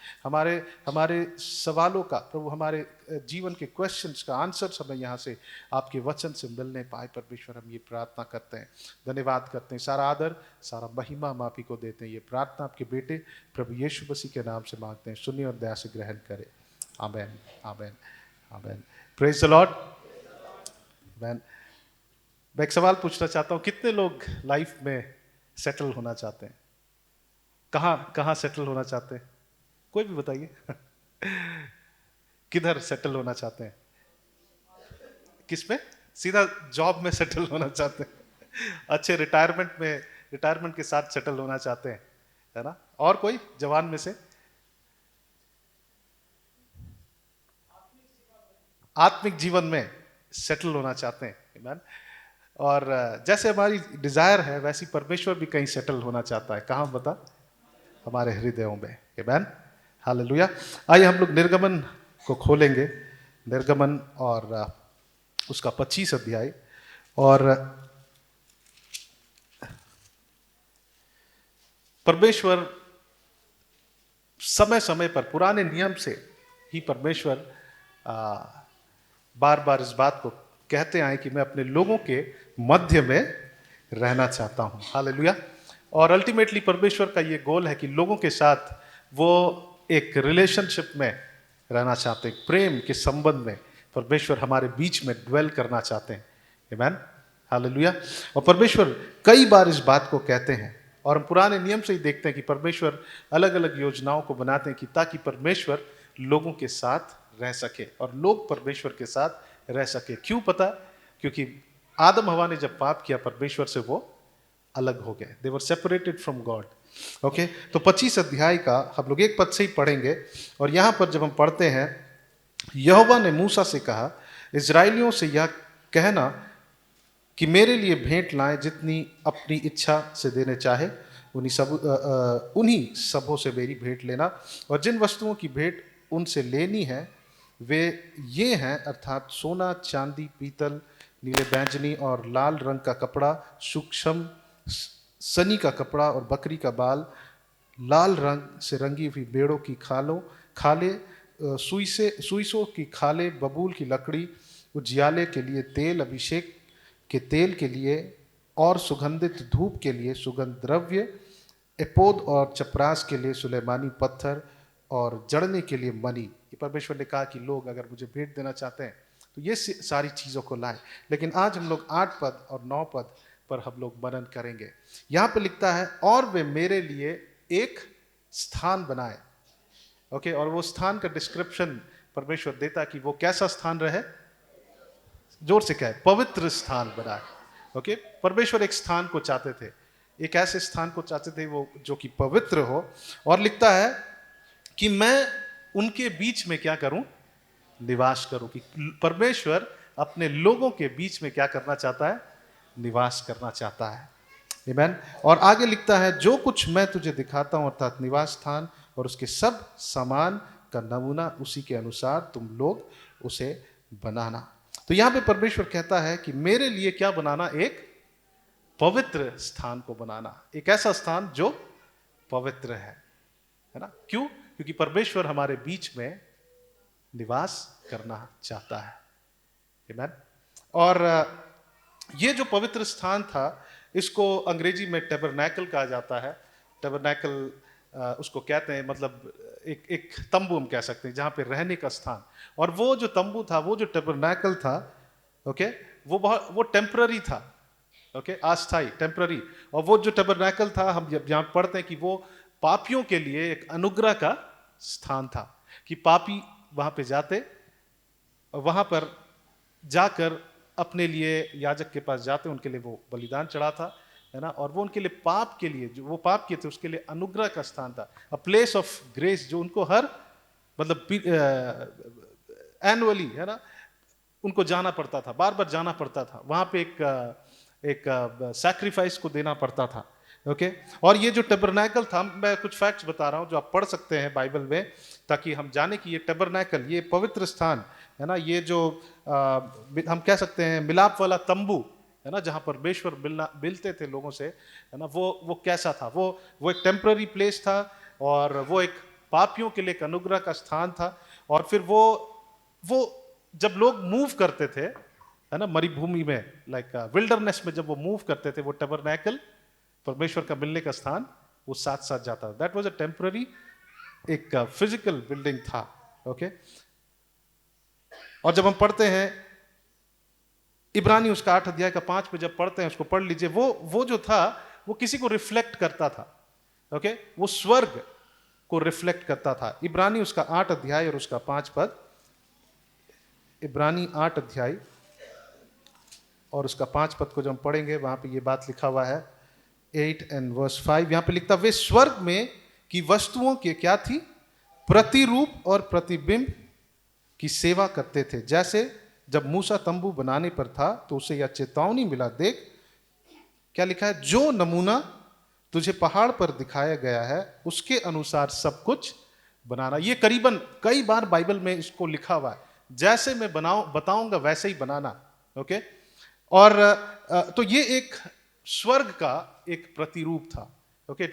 हमारे सवालों का प्रभु, हमारे जीवन के क्वेश्चंस का आंसर हमें यहाँ से आपके वचन से मिलने पाए परमेश्वर। हम ये प्रार्थना करते हैं, धन्यवाद करते हैं। सारा आदर, सारा महिमा हम आप ही को देते हैं। ये प्रार्थना आपके बेटे प्रभु यीशु मसीह के नाम से मांगते हैं। सुनिए और दया से ग्रहण करें। आमेन, आमेन, आमेन। Praise the Lord. आमेन। मैं एक सवाल पूछना चाहता हूँ, कितने लोग लाइफ में सेटल होना चाहते हैं? कहाँ सेटल होना चाहते हैं? कोई भी बताइए। किधर सेटल होना चाहते हैं? किस में? सीधा जॉब में सेटल होना चाहते हैं? अच्छे रिटायरमेंट के साथ सेटल होना चाहते हैं, है ना? और कोई जवान में से? आत्मिक जीवन में सेटल होना चाहते हैं। आमीन। और जैसे हमारी डिजायर है वैसी परमेश्वर भी कहीं सेटल होना चाहता है। कहाँ बता? हमारे हृदयों में। आमीन, हालेलुया। आइए हम लोग निर्गमन को खोलेंगे, निर्गमन और उसका 25 अध्याय। और परमेश्वर समय समय पर, पुराने नियम से ही परमेश्वर बार बार इस बात को कहते आए कि मैं अपने लोगों के मध्य में रहना चाहता हूं। हालेलुया। और अल्टीमेटली परमेश्वर का ये गोल है कि लोगों के साथ वो एक रिलेशनशिप में रहना चाहते हैं, प्रेम के संबंध में परमेश्वर हमारे बीच में ड्वेल करना चाहते हैं। आमीन, हालेलुया। और परमेश्वर कई बार इस बात को कहते हैं, और हम पुराने नियम से ही देखते हैं कि परमेश्वर अलग अलग योजनाओं को बनाते हैं कि ताकि परमेश्वर लोगों के साथ रह सके और लोग परमेश्वर के साथ रह सके। क्यों पता? क्योंकि आदम हवा ने जब पाप किया परमेश्वर से वो अलग हो गए। दे वर सेपरेटेड फ्रॉम गॉड। ओके, तो 25 अध्याय का हम लोग एक पद से ही पढ़ेंगे। और यहाँ पर जब हम पढ़ते हैं, यहोवा ने मूसा से कहा, इजराइलियों से यह कहना कि मेरे लिए भेंट लाएं, जितनी अपनी इच्छा से देने चाहे उन्हीं सबों से मेरी भेंट लेना। और जिन वस्तुओं की भेंट उनसे लेनी है वे ये हैं, अर्थात सोना, चांदी, पीतल, नीले, बैंगनी और लाल रंग का कपड़ा, सूक्ष्म सनी का कपड़ा और बकरी का बाल, लाल रंग से रंगी हुई भेड़ों की खाले, सुइसों की खाले, बबूल की लकड़ी, उजियाले के लिए तेल, अभिषेक के तेल के लिए और सुगंधित धूप के लिए सुगंध द्रव्य, एपोद और चपरास के लिए सुलेमानी पत्थर और जड़ने के लिए मणि। ये परमेश्वर ने कहा कि लोग अगर मुझे भेंट देना चाहते हैं तो ये सारी चीज़ों को लाएं। लेकिन आज हम लोग 8 पद और 9 पद पर हम लोग मनन करेंगे। यहाँ पे लिखता है, और वे मेरे लिए एक स्थान बनाए। ओके, और वो स्थान का डिस्क्रिप्शन परमेश्वर देता कि वो कैसा स्थान रहे, जोर से कहे, पवित्र स्थान बनाए। ओके, परमेश्वर एक स्थान को चाहते थे, एक ऐसे स्थान को चाहते थे वो जो कि पवित्र हो। और लिखता है कि मैं उनके बीच में क्या करूं, निवास करूं। कि परमेश्वर अपने लोगों के बीच में क्या करना चाहता है, निवास करना चाहता है। आमीन। और आगे लिखता है, जो कुछ मैं तुझे दिखाता हूं, अर्थात निवास स्थान और उसके सब सामान का नमूना, उसी के अनुसार तुम लोग उसे बनाना। तो यहां पे परमेश्वर कहता है कि मेरे लिए क्या बनाना, एक पवित्र स्थान को बनाना, एक ऐसा स्थान जो पवित्र है ना। क्यों? क्योंकि परमेश्वर हमारे बीच में निवास करना चाहता है। आमीन। और ये जो पवित्र स्थान था, इसको अंग्रेजी में टैबरनैकल कहा जाता है। टैबरनैकल उसको कहते हैं, मतलब एक तंबू हम कह सकते हैं, जहाँ पे रहने का स्थान। और वो जो तंबू था, वो जो टैबरनैकल था, ओके, वो टेम्पररी था। ओके, अस्थाई, टेम्पररी। और वो जो टैबरनैकल था, हम जब यहाँ पढ़ते हैं कि वो पापियों के लिए एक अनुग्रह का स्थान था, कि पापी वहां पे जाते और वहां पर जाकर अपने लिए याजक के पास जाते, उनके लिए वो बलिदान चढ़ाता, है ना। और वो उनके लिए पाप के लिए, जो वो पाप किए थे उसके लिए अनुग्रह का स्थान था, अ प्लेस ऑफ ग्रेस, जो उनको हर मतलब एनुअली, है ना, उनको जाना पड़ता था, बार बार जाना पड़ता था वहां पे, एक सैक्रिफाइस को देना पड़ता था। ओके, और ये जो टैबरनैकल था, मैं कुछ फैक्ट्स बता रहा हूं जो आप पढ़ सकते हैं बाइबल में, ताकि हम जाने कि ये टैबरनैकल, ये पवित्र स्थान है ना, ये जो हम कह सकते हैं मिलाप वाला तंबू है ना, जहां परमेश्वर मिलते थे लोगों से, है ना, वो कैसा था, वो एक टेम्पररी प्लेस था, और वो एक पापियों के लिए एक अनुग्रह का स्थान था। और फिर वो जब लोग मूव करते थे, है ना, मरुभूमि में, लाइक विल्डरनेस में, जब वो मूव करते थे, वो टैबरनैकल, परमेश्वर का मिलने का स्थान, वो साथ साथ जाता था। दैट वाज अ टेम्पररी, एक फिजिकल बिल्डिंग था। ओके, और जब हम पढ़ते हैं इब्रानी उसका 8 अध्याय का 5 पे जब पढ़ते हैं, उसको पढ़ लीजिए, वो जो था वो किसी को रिफ्लेक्ट करता था। ओके, वो स्वर्ग को रिफ्लेक्ट करता था। इब्रानी उसका 8 अध्याय और उसका 5 पद, इब्रानी 8 अध्याय और उसका 5 पद को जब हम पढ़ेंगे, वहां पे ये बात लिखा हुआ है, 8 and verse 5, यहां पे लिखता, वे स्वर्ग में की वस्तुओं के क्या थी, प्रतिरूप और प्रतिबिंब की सेवा करते थे। जैसे जब मूसा तंबू बनाने पर था तो उसे यह चेतावनी मिला, देख क्या लिखा है, जो नमूना तुझे पहाड़ पर दिखाया गया है उसके अनुसार सब कुछ बनाना। ये करीबन कई बार बाइबल में इसको लिखा हुआ है, जैसे मैं बताऊंगा वैसे ही बनाना। ओके, और तो ये एक स्वर्ग का एक प्रतिरूप था। ओके,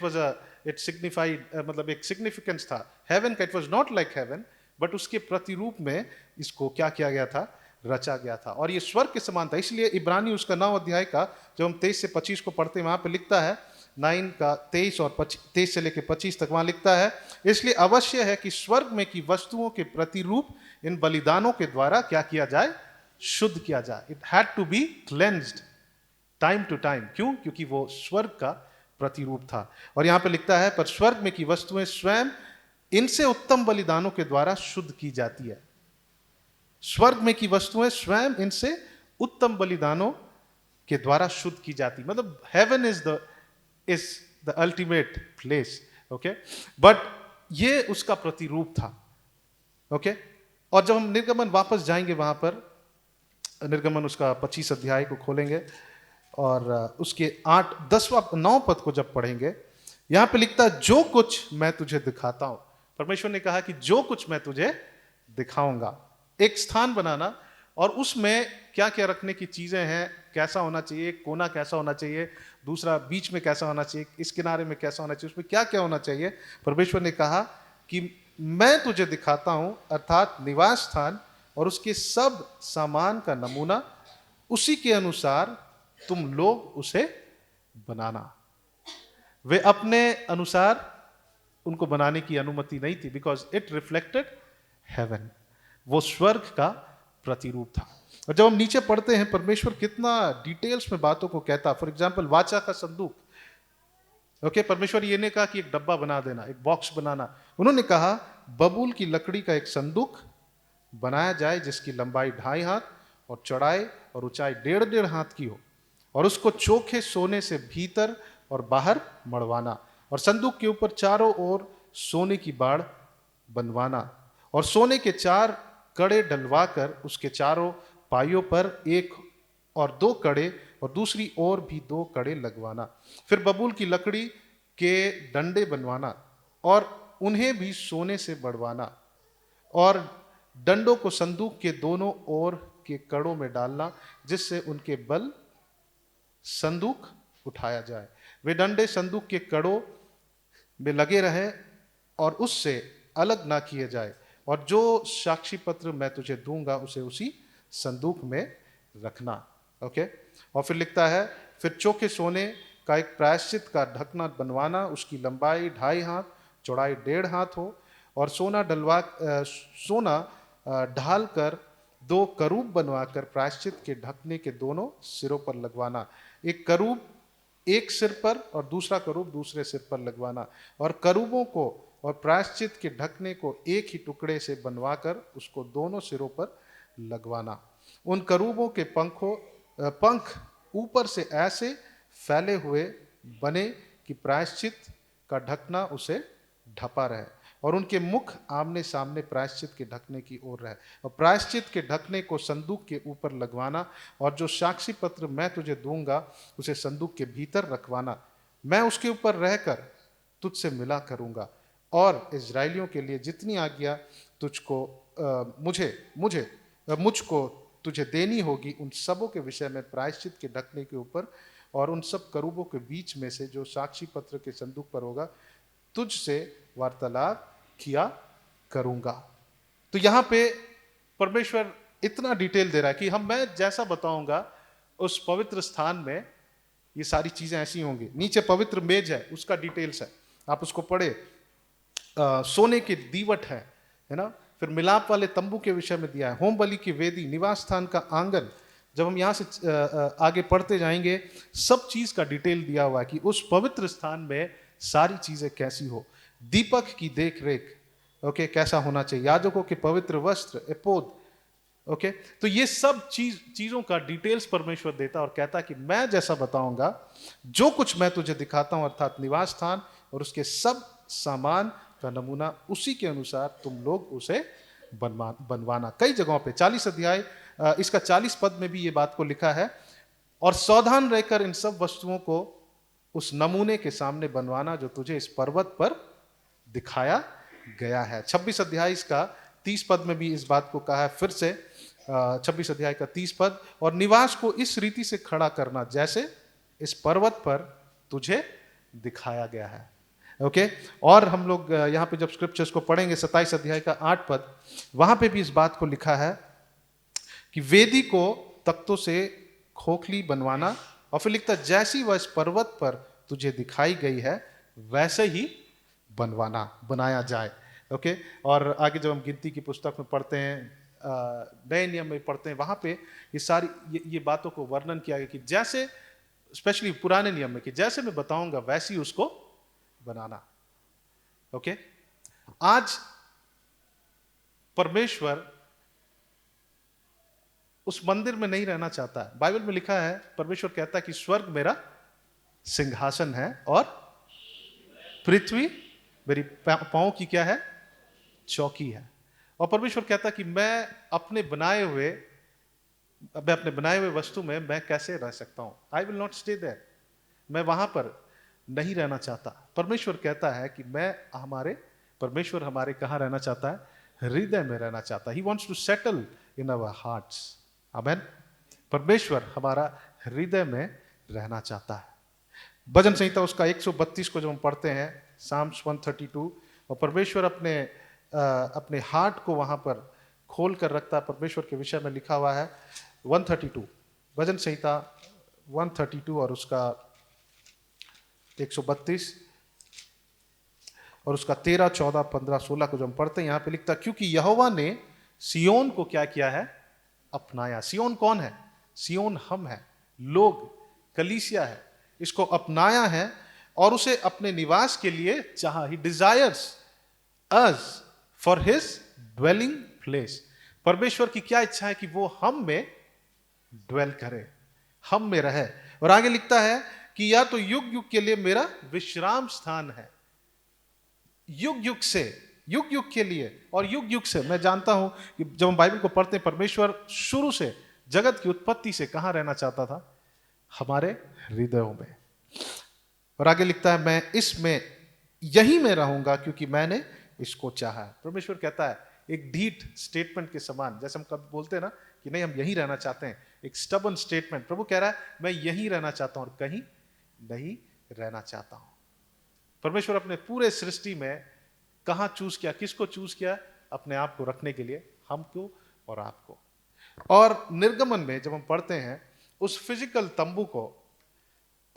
इट सिग्निफाइड, मतलब एक सिग्निफिकेंस था हेवन का। It was not like heaven, but उसके प्रतिरूप में इसको क्या किया गया था, रचा गया था, और ये स्वर्ग के समान था। इसलिए इब्रानी उसका 9 अध्याय का जब हम 23 से 25 को पढ़ते हैं, वहां पे लिखता है, 9 का 23 और 23 से लेकर 25 तक, वहां लिखता है, इसलिए अवश्य है कि स्वर्ग में की वस्तुओं के प्रतिरूप इन बलिदानों के द्वारा क्या किया जाए, शुद्ध किया जाए। It had to be cleansed time to time. क्यों? क्योंकि वो स्वर्ग का प्रतिरूप था। और यहां पे लिखता है, पर स्वर्ग में की वस्तुएं स्वयं इनसे उत्तम बलिदानों के द्वारा शुद्ध की जाती है। स्वर्ग में की वस्तुएं स्वयं इनसे उत्तम बलिदानों के द्वारा शुद्ध की जाती, मतलब heaven is the ultimate place. Okay, but ये उसका प्रतिरूप था। ओके, और जब हम निर्गमन वापस जाएंगे, वहां पर निर्गमन उसका 25 अध्याय को खोलेंगे और उसके 8, 10वां 9 पद को जब पढ़ेंगे, यहां पे लिखता है, जो कुछ मैं तुझे दिखाता हूं। परमेश्वर ने कहा कि जो कुछ मैं तुझे दिखाऊंगा, एक स्थान बनाना, और उसमें क्या क्या रखने की चीजें हैं, कैसा होना चाहिए, कोना कैसा होना चाहिए, दूसरा बीच में कैसा होना चाहिए, इस किनारे में कैसा होना चाहिए, उसमें क्या क्या होना चाहिए। परमेश्वर ने कहा कि मैं तुझे दिखाता हूं, अर्थात निवास स्थान और उसके सब सामान का नमूना, उसी के अनुसार तुम लोग उसे बनाना। वे अपने अनुसार उनको बनाने की अनुमति नहीं थी, बिकॉज इट रिफ्लेक्टेड हेवन, वो स्वर्ग का प्रतिरूप था। और जब हम नीचे पढ़ते हैं, परमेश्वर कितना डिटेल्स में बातों को कहता। फॉर एग्जाम्पल, वाचा का संदूक, ओके, परमेश्वर ये नहीं कहा कि एक डब्बा बना देना, एक बॉक्स बनाना। उन्होंने कहा बबूल की लकड़ी का एक संदूक बनाया जाए जिसकी लंबाई 2.5 हाथ और चौड़ाई और ऊंचाई 1.5 हाथ की हो, और उसको चोखे सोने से भीतर और बाहर मड़वाना, और संदूक के ऊपर चारों ओर सोने की बाड़ बनवाना, और सोने के 4 कड़े डलवाकर उसके चारों पाइयों पर 1 और 2 कड़े और दूसरी ओर भी 2 कड़े लगवाना। फिर बबूल की लकड़ी के डंडे बनवाना और उन्हें भी सोने से बढ़वाना, और डंडों को संदूक के दोनों ओर के कड़ों में डालना जिससे उनके बल संदूक उठाया जाए। वे डंडे संदूक के कड़ों में लगे रहे और उससे अलग ना किए जाए, और जो साक्षी पत्र मैं तुझे दूंगा उसे उसी संदूक में रखना। ओके, और फिर लिखता है, फिर चोखे सोने का एक प्रायश्चित का ढकना बनवाना, उसकी लंबाई 2.5 हाथ चौड़ाई 1.5 हाथ हो, और सोना ढाल कर 2 करूब बनवाकर प्रायश्चित के ढकने के दोनों सिरों पर लगवाना, एक करूब एक सिर पर और दूसरा करूब दूसरे सिर पर लगवाना, और करूबों को और प्रायश्चित के ढकने को एक ही टुकड़े से बनवाकर उसको दोनों सिरों पर लगवाना। उन करूबों के पंख ऊपर से ऐसे फैले हुए बने कि प्रायश्चित का ढकना उसे ढपा रहे, और उनके मुख आमने सामने प्रायश्चित के ढकने की ओर रहे, और प्रायश्चित के ढकने को संदूक के ऊपर लगवाना, और जो साक्षी पत्र मैं तुझे दूंगा उसे संदूक के भीतर रखवाना। मैं उसके ऊपर रहकर तुझसे मिला करूंगा, और इजराइलियों के लिए जितनी आज्ञा मुझको तुझे देनी होगी उन सबों के विषय में प्रायश्चित के ढकने के ऊपर और उन सब करूबों के बीच में से जो साक्षी पत्र के संदूक पर होगा तुझसे वार्तालाप किया करूंगा। तो यहां पे परमेश्वर इतना डिटेल दे रहा है कि मैं जैसा बताऊंगा उस पवित्र स्थान में ये सारी चीजें ऐसी होंगी। नीचे पवित्र मेज है, उसका डिटेल्स है, आप उसको पढ़े। सोने के दीवट है ना। फिर मिलाप वाले तंबू के विषय में दिया है, होम बलि की वेदी, निवास स्थान का आंगन। जब हम यहाँ से आगे पढ़ते जाएंगे सब चीज का डिटेल दिया हुआ है कि उस पवित्र स्थान में सारी चीजें कैसी हो। दीपक की देख रेख, ओके, कैसा होना चाहिए, याजकों के पवित्र वस्त्र, एपोद, ओके। तो ये सब चीजों का डिटेल्स परमेश्वर देता और कहता कि मैं जैसा बताऊंगा, जो कुछ मैं तुझे दिखाता हूं अर्थात निवास स्थान और उसके सब सामान का नमूना, उसी के अनुसार तुम लोग उसे बनवाना। कई जगहों पे 40 अध्याय इसका 40 पद में भी ये बात को लिखा है, और सावधान रहकर इन सब वस्तुओं को उस नमूने के सामने बनवाना जो तुझे इस पर्वत पर दिखाया गया है। 26 अध्याय इसका 30 पद में भी इस बात को कहा है, फिर से 26 अध्याय का 30 पद, और निवास को इस रीति से खड़ा करना जैसे इस पर्वत पर तुझे दिखाया गया है। ओके, और हम लोग यहाँ पे जब स्क्रिप्चर्स को पढ़ेंगे 27 अध्याय का 8 पद, वहां पे भी इस बात को लिखा है कि वेदी को तख्तों से खोखली बनवाना, और फिर लिखता जैसी वह इस पर्वत पर तुझे दिखाई गई है वैसे ही बनाया जाए। ओके, और आगे जब हम गिनती की पुस्तक में पढ़ते हैं, नए नियम में पढ़ते हैं, वहां पे ये सारी ये बातों को वर्णन किया गया कि जैसे, स्पेशली पुराने नियम में, कि जैसे मैं बताऊंगा वैसे ही उसको बनाना। ओके, आज परमेश्वर उस मंदिर में नहीं रहना चाहता है। बाइबल में लिखा है, परमेश्वर कहता है कि स्वर्ग मेरा सिंहासन है और पृथ्वी मेरी पांव की क्या है, चौकी है। और परमेश्वर कहता है कि मैं अपने बनाए हुए वस्तु में मैं कैसे रह सकता हूं। I will not stay there, मैं वहां पर नहीं रहना चाहता। परमेश्वर कहता है कि परमेश्वर हमारे कहां रहना चाहता है, हृदय में रहना चाहता है। He wants to settle in our hearts. आमेन। परमेश्वर हमारा हृदय में रहना चाहता है। भजन संहिता उसका 132 को जब हम पढ़ते हैं, साम्स 132, और परमेश्वर अपने हार्ट को वहां पर खोल कर रखता है। परमेश्वर के विषय में लिखा हुआ है 132, भजन संहिता 132 और उसका 132 और उसका 13, 14, 15, 16 को जब हम पढ़ते हैं, यहां पे लिखता, क्योंकि यहोवा ने सियोन को क्या किया है, अपनाया। सियोन कौन है? सियोन हम है, लोग, कलीसिया है। इसको अपनाया है और उसे अपने निवास के लिए चाहा। He desires us for his dwelling place. परमेश्वर की क्या इच्छा है कि वो हम में ड्वेल करे, हम में रहे। और आगे लिखता है कि या तो युग युग के लिए मेरा विश्राम स्थान है। युग युग से, युग युग के लिए और युग युग से। मैं जानता हूं कि जब हम बाइबल को पढ़ते हैं, परमेश्वर शुरू से जगत की उत्पत्ति से कहां रहना चाहता था? हमारे हृदयों में। और आगे लिखता है मैं इसमें यही में रहूंगा क्योंकि मैंने इसको चाहा। परमेश्वर कहता है एक ढीठ स्टेटमेंट के समान, जैसे हम कभी बोलते हैं ना कि नहीं हम यहीं रहना चाहते हैं, एक स्टबन स्टेटमेंट। प्रभु कह रहा है मैं यहीं रहना चाहता हूं और कहीं नहीं रहना चाहता हूं। परमेश्वर अपने पूरे सृष्टि में कहां चूज किया, किसको चूज किया? अपने आप को रखने के लिए, हमको और आपको। और निर्गमन में जब हम पढ़ते हैं, उस फिजिकल तंबू को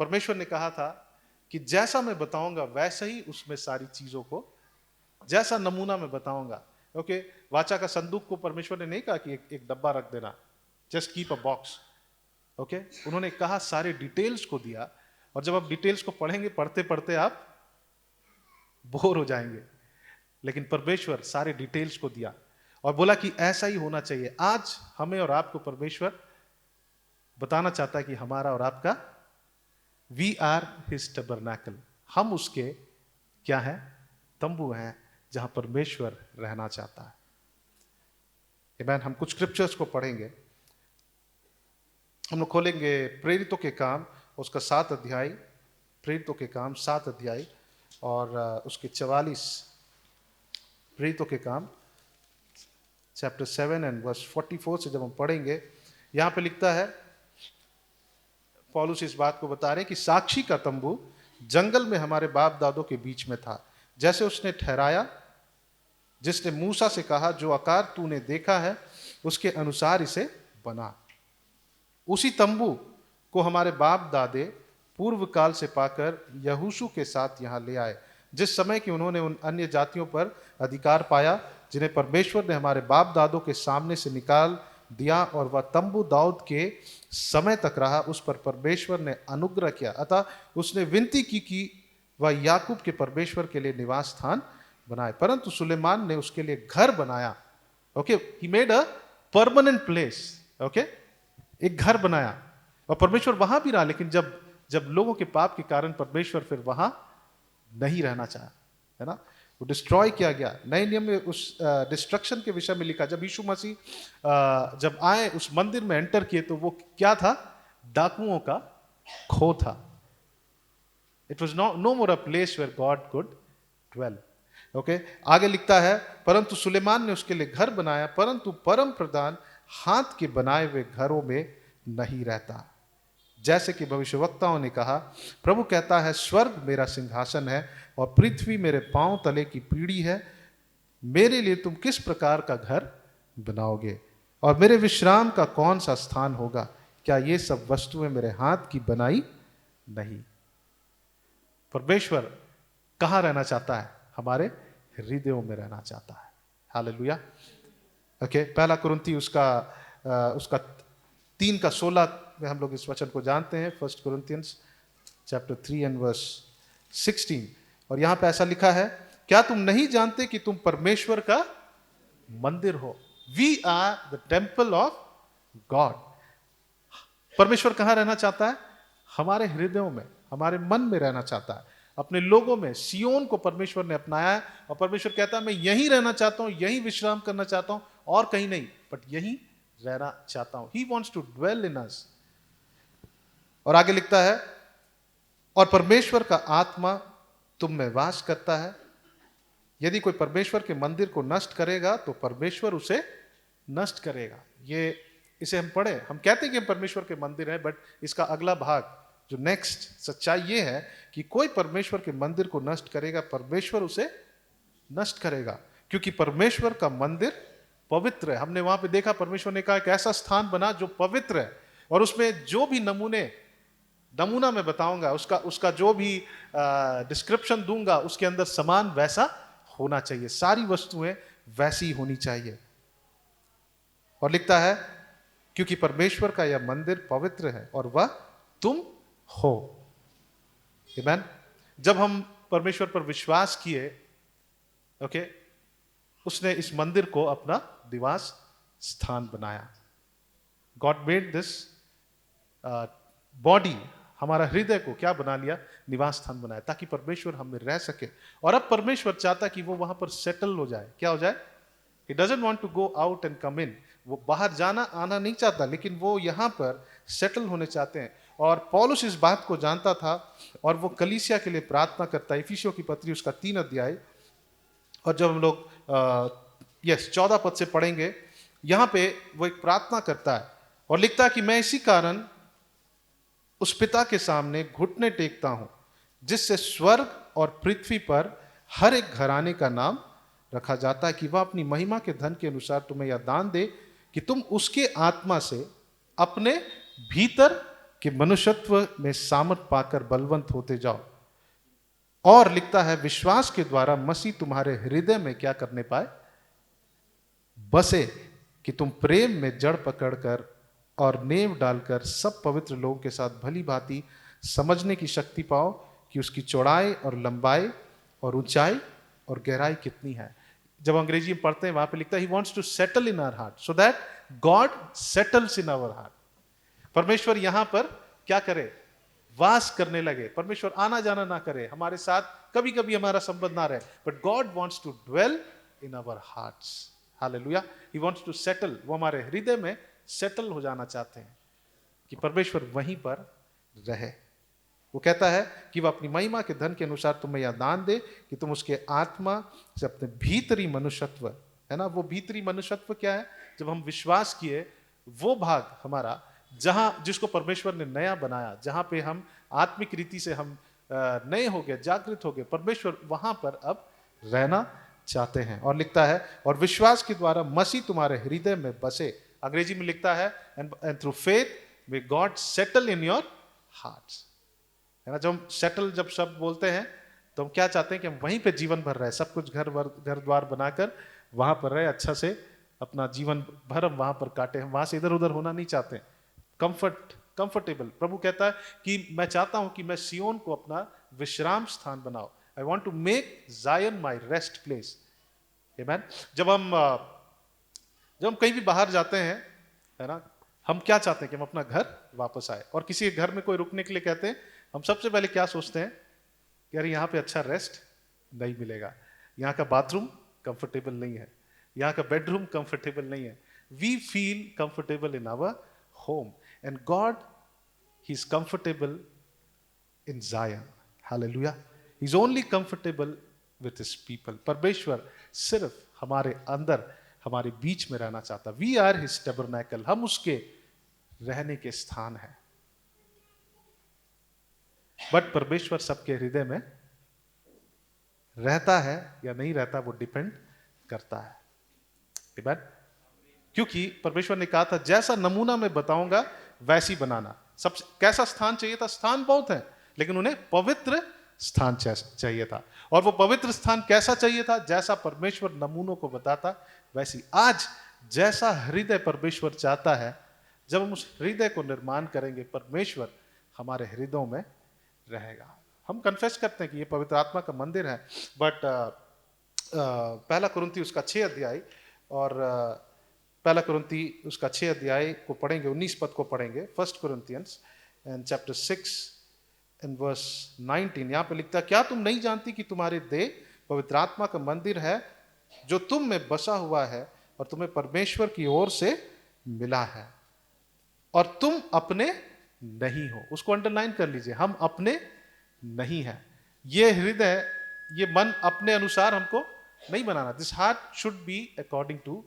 परमेश्वर ने कहा था कि जैसा मैं बताऊंगा वैसे ही उसमें सारी चीजों को, जैसा नमूना मैं बताऊंगा। ओके, वाचा का संदूक को परमेश्वर ने नहीं कहा कि एक डब्बा रख देना, just keep a box. Okay, उन्होंने कहा सारे डिटेल्स को दिया। और जब आप डिटेल्स को पढ़ेंगे, पढ़ते पढ़ते आप बोर हो जाएंगे, लेकिन परमेश्वर सारे डिटेल्स को दिया और बोला कि ऐसा ही होना चाहिए। आज हमें और आपको परमेश्वर बताना चाहता है कि हमारा और आपका, वी आर हिज टबरनैकल, हम उसके क्या है? तंबू हैं जहां परमेश्वर रहना चाहता है। आमीन। हम कुछ स्क्रिप्चर्स को पढ़ेंगे। हम लोग खोलेंगे प्रेरितों के काम, उसका 7 अध्याय, प्रेरितों के काम 7 अध्याय और उसके 44। प्रेरितों के काम चैप्टर 7 एंड वर्स 44 से जब हम पढ़ेंगे, यहां पे लिखता है, पौलुस इस बात को बता रहे हैं कि साक्षी का तंबू जंगल में हमारे बाप दादों के बीच में था, जैसे उसने ठहराया, जिसने मूसा से कहा जो आकार तूने देखा है उसके अनुसार इसे बना। उसी तंबू को हमारे बाप दादे पूर्व काल से पाकर यहोशू के साथ यहाँ ले आए, जिस समय कि उन्होंने उन अन्य जातियों पर अधिकार पाया जिन्हें परमेश्वर ने हमारे बाप दादों के सामने से निकाल दिया। और वह तंबू दाऊद के समय तक रहा, उस पर परमेश्वर ने अनुग्रह किया। अतः उसने विनती की कि वह याकूब के परमेश्वर के लिए निवास स्थान बनाए, परंतु सुलेमान ने उसके लिए घर बनाया। Okay, he made a permanent place. Okay, एक घर बनाया और परमेश्वर वहां भी रहा, लेकिन जब लोगों के पाप के कारण परमेश्वर फिर वहां नहीं रहना चाहा, है ना, वो डिस्ट्रॉय किया गया। नए नियम में उस डिस्ट्रक्शन के विषय में लिखा, जब यीशु मसीह जब आए उस मंदिर में एंटर किए तो वो क्या था? डाकुओं का खो था। It was no more a place where God could dwell. Okay, आगे लिखता है परंतु सुलेमान ने उसके लिए घर बनाया, परंतु परम प्रधान हाथ के बनाए हुए घरों में नहीं रहता, जैसे कि भविष्यवक्ताओं ने कहा, प्रभु कहता है स्वर्ग मेरा सिंहासन है और पृथ्वी मेरे पांव तले की पीढ़ी है। मेरे लिए तुम किस प्रकार का घर बनाओगे और मेरे विश्राम का कौन सा स्थान होगा? क्या ये सब वस्तुएं मेरे हाथ की बनाई नहीं? परमेश्वर कहां रहना चाहता है? हमारे हृदयों में रहना चाहता है। हालेलुया। ओके, पहला कुरिन्थी उसका 3 का 16 में हम लोग इस वचन को जानते हैं। 1 Corinthians चैप्टर 3 एंड वर्स 16। और यहां पे ऐसा लिखा है, क्या तुम नहीं जानते कि तुम परमेश्वर का मंदिर हो? We are the temple of God. परमेश्वर कहां रहना चाहता है? हमारे हृदयों में, हमारे मन में रहना चाहता है, अपने लोगों में। सियोन को परमेश्वर ने अपनाया है और परमेश्वर कहता है मैं यहीं रहना चाहता हूं, यहीं विश्राम करना चाहता हूं और कहीं नहीं, बट यहीं रहना चाहता हूं। He wants to dwell in us। और आगे लिखता है, और परमेश्वर का आत्मा तुम में वास करता है। यदि कोई परमेश्वर के मंदिर को नष्ट करेगा तो परमेश्वर उसे नष्ट करेगा। इसे हम पढ़े, हम कहते हैं कि हम परमेश्वर के मंदिर हैं, बट इसका अगला भाग जो नेक्स्ट सच्चाई ये है कि कोई परमेश्वर के मंदिर को नष्ट करेगा, परमेश्वर उसे नष्ट करेगा, क्योंकि परमेश्वर का मंदिर पवित्र है। हमने वहां पे देखा परमेश्वर ने कहा एक ऐसा स्थान बना जो पवित्र है, और उसमें जो भी नमूना मैं बताऊंगा, उसका जो भी डिस्क्रिप्शन दूंगा, उसके अंदर समान वैसा होना चाहिए, सारी वस्तुएं वैसी होनी चाहिए। और लिखता है क्योंकि परमेश्वर का यह मंदिर पवित्र है और वह तुम हो। आमीन। जब हम परमेश्वर पर विश्वास किए, ओके, उसने इस मंदिर को अपना निवास स्थान बनाया। गॉड मेड दिस बॉडी, हमारा हृदय को क्या बना लिया? निवास स्थान बनाया, ताकि परमेश्वर हम में रह सके। और अब परमेश्वर चाहता कि वो वहां पर सेटल हो जाए। क्या हो जाए? He doesn't want to go out and come in. वो बाहर जाना आना नहीं चाहता, लेकिन वो यहां पर सेटल होने चाहते हैं। और पौलुस इस बात को जानता था और वो कलीसिया के लिए प्रार्थना करता है। इफिसियों की पत्री उसका 3 अध्याय, और जब हम लोग 14 पद से पढ़ेंगे, यहां पे वो एक प्रार्थना करता है और लिखता है कि मैं इसी कारण उस पिता के सामने घुटने टेकता हूं, जिससे स्वर्ग और पृथ्वी पर हर एक घराने का नाम रखा जाता है, कि वह अपनी महिमा के धन के अनुसार तुम्हें यह दान दे कि तुम उसके आत्मा से अपने भीतर के मनुष्यत्व में सामर्थ पाकर बलवंत होते जाओ। और लिखता है, विश्वास के द्वारा मसीह तुम्हारे हृदय में क्या करने पाए? बसे, कि तुम प्रेम में जड़ पकड़कर और नेव डालकर सब पवित्र लोगों के साथ भली भांति समझने की शक्ति पाओ कि उसकी चौड़ाई और लंबाई और ऊंचाई और गहराई कितनी है। जब अंग्रेजी में पढ़ते हैं वहां पे लिखता है, he wants to settle in our heart so that God settles in our heart. परमेश्वर यहां पर क्या करे? वास करने लगे। परमेश्वर आना जाना ना करे हमारे साथ, कभी कभी हमारा संबंध ना रहे, but God wants to dwell in our hearts. Hallelujah. He wants to settle, वो हमारे हृदय में सेटल हो जाना चाहते हैं कि परमेश्वर वहीं पर रहे। वो कहता है कि वह अपनी महिमा के धन के अनुसार तुम्हें यह दान दे कि तुम उसके आत्मा से अपने भीतरी मनुष्यत्व, है ना, वो भीतरी मनुष्यत्व क्या है? जब हम विश्वास किए, वो भाग हमारा जहां, जिसको परमेश्वर ने नया बनाया, जहां पे हम आत्मिक रीति से हम नए हो गए, जागृत हो गए, परमेश्वर वहां पर अब रहना चाहते हैं। और लिखता है, और विश्वास के द्वारा मसीह तुम्हारे हृदय में बसे। अंग्रेजी में लिखता है, and through faith may God settle in your hearts, है ना। जब हम सेटल, जब शब्द बोलते हैं, तो हम क्या चाहते हैं कि हम वहीं पे जीवन भर रहे, सब कुछ घर द्वार बनाकर वहां पर रहे, अच्छा से अपना जीवन भर हम वहां पर काटे। हम वहां से इधर उधर होना नहीं चाहते। कंफर्टेबल। प्रभु कहता है कि मैं चाहता हूं कि मैं सियोन को अपना विश्राम स्थान बनाऊं। आई वॉन्ट टू मेक जायन माई रेस्ट प्लेस। आमेन। जब हम कहीं भी बाहर जाते हैं, है ना, हम क्या चाहते हैं कि हम अपना घर वापस आए। और किसी घर में कोई रुकने के लिए कहते हैं, हम सबसे पहले क्या सोचते हैं कि अरे यहाँ पे अच्छा रेस्ट नहीं मिलेगा, यहाँ का बाथरूम कंफर्टेबल नहीं है, यहाँ का बेडरूम कंफर्टेबल नहीं है। We feel comfortable in our home and God, he is comfortable in Zion. हालेलुया। He is only comfortable with his people. परमेश्वर सिर्फ हमारे अंदर, हमारे बीच में रहना चाहता। वी आर हिज टैबरनैकल, हम उसके रहने के स्थान हैं। बट परमेश्वर सबके हृदय में रहता है या नहीं रहता, वो डिपेंड करता है। आमीन। क्योंकि परमेश्वर ने कहा था, जैसा नमूना मैं बताऊंगा वैसी बनाना। सब कैसा स्थान चाहिए था? स्थान बहुत है, लेकिन उन्हें पवित्र स्थान चाहिए था। और वो पवित्र स्थान कैसा चाहिए था? जैसा परमेश्वर नमूनों को बताता वैसी। आज जैसा हृदय परमेश्वर चाहता है, जब हम उस हृदय को निर्माण करेंगे, परमेश्वर हमारे हृदयों में रहेगा। हम कन्फेस करते हैं कि ये पवित्र आत्मा का मंदिर है, बट पहला कुरिन्थी उसका 6 अध्याय और पहला कुरिन्थी उसका 6 अध्याय को पढ़ेंगे, 19 पद को पढ़ेंगे। 1 Corinthians and chapter 6 and verse 19। यहाँ पे लिखता है, क्या तुम नहीं जानती कि तुम्हारे देह पवित्र आत्मा का मंदिर है, जो तुम में बसा हुआ है और तुम्हें परमेश्वर की ओर से मिला है, और तुम अपने नहीं हो। उसको अंडरलाइन कर लीजिए, हम अपने नहीं हैं। ये हृदय, ये मन अपने अनुसार हमको नहीं बनाना। This heart should be according to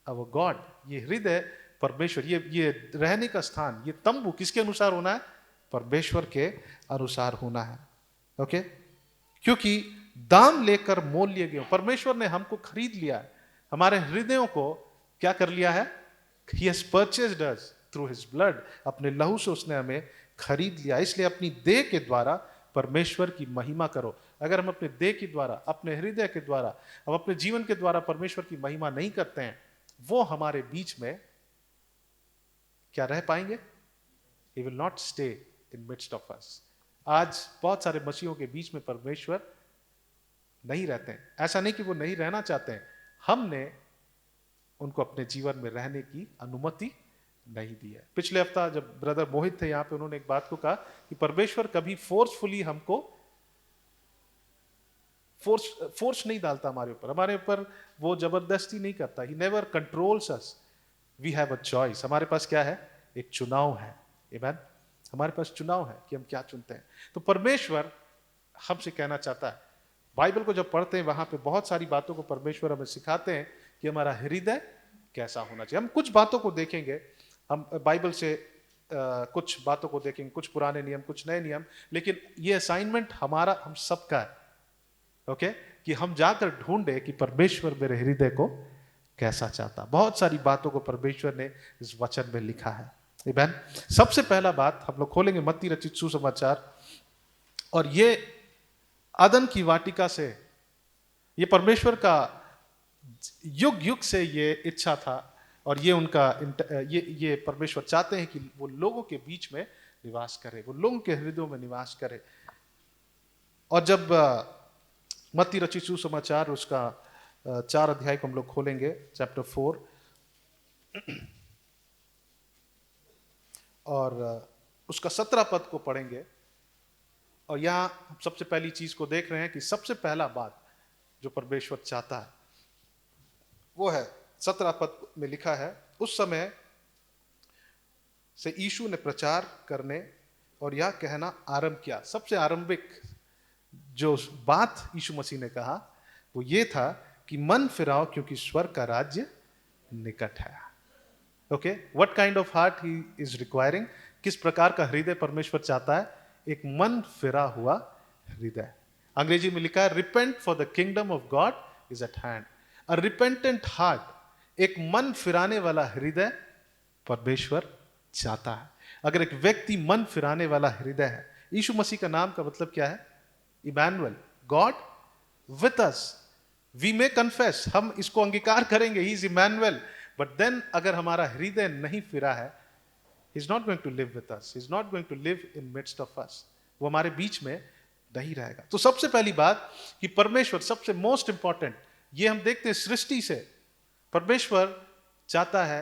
our God. ये हृदय परमेश्वर, ये रहने का स्थान, ये तंबू किसके अनुसार होना है? परमेश्वर के अनुसार होना है। ओके। क्योंकि दाम लेकर मोल लिए गए। परमेश्वर ने हमको खरीद लिया है, हमारे हृदयों को क्या कर लिया है? He has purchased us through his blood। अपने लहू से उसने हमें खरीद लिया। इसलिए अपनी देह के द्वारा परमेश्वर की महिमा करो। अगर हम अपने देह के द्वारा, अपने हृदय के द्वारा, हम अपने जीवन के द्वारा परमेश्वर की महिमा नहीं करते हैं, वो हमारे बीच में क्या रह पाएंगे? He will not stay in midst of us। आज बहुत सारे मसीहों के बीच में परमेश्वर नहीं रहते हैं। ऐसा नहीं कि वो नहीं रहना चाहते हैं, हमने उनको अपने जीवन में रहने की अनुमति नहीं दी है। पिछले हफ्ता जब ब्रदर मोहित थे यहाँ पे, उन्होंने एक बात को कहा कि परमेश्वर कभी फोर्सफुली हमको फोर्स नहीं डालता हमारे ऊपर वो जबरदस्ती नहीं करता। He never controls us, we have a choice. हमारे पास क्या है? एक चुनाव है। आमीन। हमारे पास चुनाव है कि हम क्या चुनते हैं। तो परमेश्वर हमसे कहना चाहता है, बाइबल को जब पढ़ते हैं वहां पे बहुत सारी बातों को परमेश्वर हमें सिखाते हैं कि हमारा हृदय कैसा होना चाहिए। हम कुछ बातों को देखेंगे, हम बाइबल से कुछ बातों को देखेंगे, कुछ पुराने नियम, कुछ नए नियम, लेकिन ये असाइनमेंट हमारा, हम सबका है, ओके, कि हम जाकर ढूंढे कि परमेश्वर मेरे हृदय को कैसा चाहता। बहुत सारी बातों को परमेश्वर ने इस वचन में लिखा है। आमीन। सबसे पहला बात हम लोग खोलेंगे मत्ती रचित सुसमाचार, और ये अदन की वाटिका से, ये परमेश्वर का युग युग से ये इच्छा था, और ये उनका ये परमेश्वर चाहते हैं कि वो लोगों के बीच में निवास करे, वो लोगों के हृदयों में निवास करे। और जब मत्ती रचित सुसमाचार उसका 4 अध्याय को हम लोग खोलेंगे, चैप्टर 4, और उसका 17 पद को पढ़ेंगे। और यहां हम सबसे पहली चीज को देख रहे हैं कि सबसे पहला बात जो परमेश्वर चाहता है वो है 17 पद में लिखा है, उस समय से यीशु ने प्रचार करने और यह कहना आरंभ किया। सबसे आरंभिक जो बात यीशु मसीह ने कहा वो ये था कि मन फिराओ क्योंकि स्वर्ग का राज्य निकट है। Okay, what kind of heart he is requiring? किस प्रकार का हृदय परमेश्वर चाहता है? एक मन फिरा हुआ हृदय। अंग्रेजी में लिखा है, repent for the kingdom of God is eight hand. A repentant heart, एक मन फिराने वाला हृदय परमेश्वर चाहता है। अगर एक व्यक्ति मन फिराने वाला हृदय है, यीशु मसीह का नाम का मतलब क्या है? Emmanuel, God with us. We may confess, हम इसको अंगीकार करेंगे, he is Emmanuel, but then अगर हमारा हृदय नहीं फिरा है, he is not going to live with us, he is not going to live in midst of us, वो हमारे बीच में नहीं रहेगा। तो सबसे पहली बात कि परमेश्वर, सबसे मोस्ट इंपॉर्टेंट, ये हम देखते हैं सृष्टि से, परमेश्वर चाहता है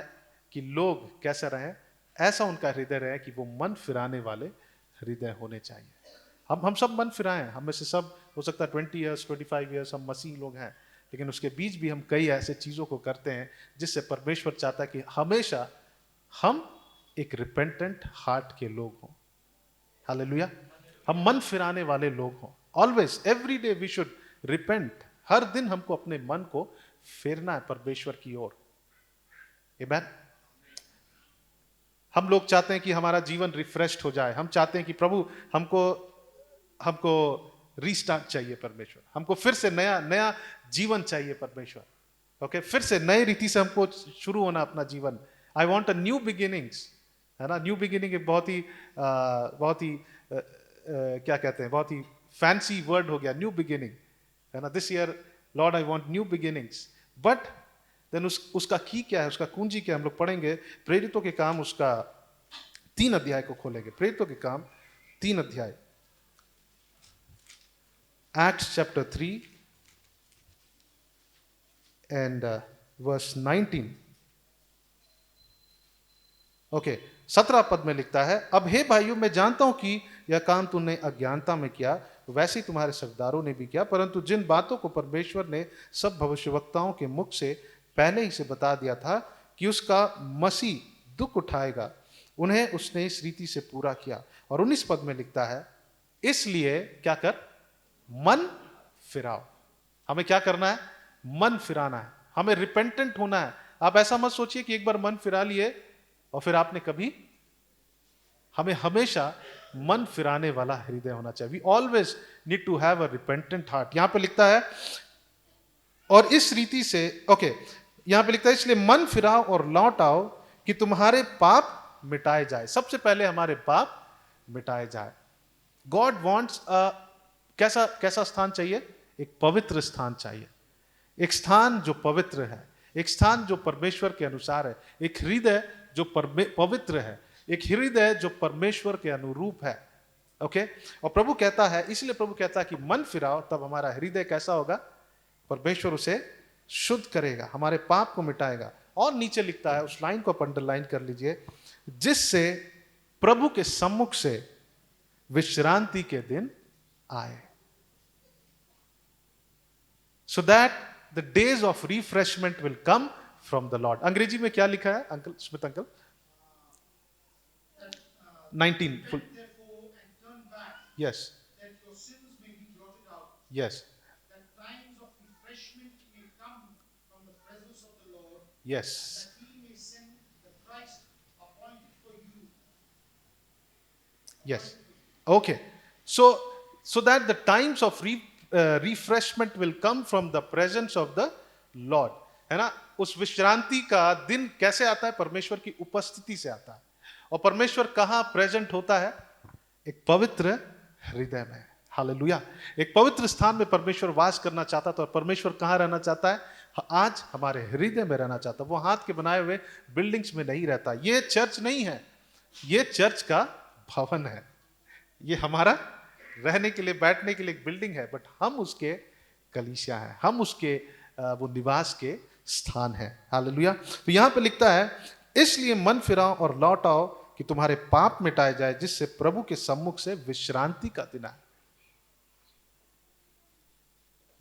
कि लोग कैसे रहें, ऐसा उनका हृदय रहे कि वो मन फिराने वाले हृदय होने चाहिए। हम सब मन फिराए हैं, हम में से सब, हो सकता है 20 ईयर्स 25 ईयर्स हम मसीह लोग हैं, लेकिन उसके बीच भी हम कई ऐसे चीजों को करते हैं जिससे परमेश्वर चाहता है कि हमेशा हम एक रिपेंटेंट हार्ट के लोग हों। हालेलुया। हम मन फिराने वाले लोग हों। Always, every day we should repent. हर दिन हमको अपने मन को फेरना है परमेश्वर की ओर। आमीन। हम लोग चाहते हैं कि हमारा जीवन रिफ्रेश्ड हो जाए। हम चाहते हैं कि प्रभु हमको रीस्टार्ट चाहिए परमेश्वर, हमको फिर से नया जीवन चाहिए परमेश्वर। ओके, फिर से नए रीति से हमको शुरू होना अपना जीवन। I want a new beginnings, है ना। न्यू बिगिनिंग एक बहुत ही क्या कहते हैं, बहुत ही फैंसी वर्ड हो गया, न्यू बिगिनिंग, है ना। This year Lord I want new beginnings, but then उसका की क्या है, उसका कुंजी क्या? हम लोग पढ़ेंगे प्रेरितों के काम उसका 3 अध्याय को खोलेंगे। प्रेरितों के काम 3 अध्याय, Acts chapter 3 and verse 19। Okay, 17 पद में लिखता है, अब हे भाइयों, मैं जानता हूं कि यह काम तुमने अज्ञानता में किया, वैसे ही तुम्हारे सरदारों ने भी किया, परंतु जिन बातों को परमेश्वर ने सब भविष्यवक्ताओं के मुख से पहले ही से बता दिया था कि उसका मसीह दुख उठाएगा, उन्हें उसने इस रीति से पूरा किया। और 19 पद में लिखता है, इसलिए क्या कर? मन फिराओ। हमें क्या करना है? मन फिराना है, हमें रिपेंटेंट होना है। आप ऐसा मत सोचिए कि एक बार मन फिरा लिए और फिर आपने कभी, हमें हमेशा मन फिराने वाला हृदय होना चाहिए। We always need to have a repentant heart. यहां पे लिखता है, और इस रीति से, ओके, यहां पे लिखता है, इसलिए मन फिराओ और लौट आओ कि तुम्हारे पाप मिटाए जाए। सबसे पहले हमारे पाप मिटाए जाए। गॉड वॉन्ट्स कैसा स्थान चाहिए? एक पवित्र स्थान चाहिए, एक स्थान जो पवित्र है, एक स्थान जो परमेश्वर के अनुसार है, एक हृदय जो पवित्र है, एक हृदय जो परमेश्वर के अनुरूप है। ओके और प्रभु कहता है, इसलिए प्रभु कहता है कि मन फिराओ, तब हमारा हृदय कैसा होगा? परमेश्वर उसे शुद्ध करेगा, हमारे पाप को मिटाएगा। और नीचे लिखता है, उस लाइन को आप अंडरलाइन कर लीजिए, जिससे प्रभु के सम्मुख से विश्रांति के दिन आए। So that the days of refreshment will come from the Lord. अंग्रेजी में क्या लिखा है uncle Smith uncle? 19 full. Therefore, and turn back, Yes, that your sins may be blotted out, yes, that times of refreshment may come from the presence of the Lord, yes, that he may send the Christ appointed for you. yes. Okay. So that the times of refreshment will come from the presence of the Lord. है ना? उस विश्रांति का दिन कैसे आता है? परमेश्वर की उपस्थिति से आता है। और परमेश्वर कहाँ प्रेजेंट होता है? एक पवित्र हृदय में। हालेलुया। एक पवित्र स्थान में परमेश्वर वास करना चाहता था। और परमेश्वर कहाँ रहना चाहता है? आज हमारे हृदय में रहना चाहता है। वो हाथ के बनाए हुए बिल्डिंग्स में नहीं रहता। ये चर्च नहीं है, ये चर्च का भवन है। ये हमारा रहने के लिए, बैठने के लिए एक बिल्डिंग है, बट हम उसके कलीसिया हैं, हम उसके वो निवास के स्थान है। हालेलुया। तो यहां पे लिखता है, इसलिए मन फिराओ और लौट आओ कि तुम्हारे पाप मिटाए जाए, जिससे प्रभु के सम्मुख से विश्रांति का दिन आए।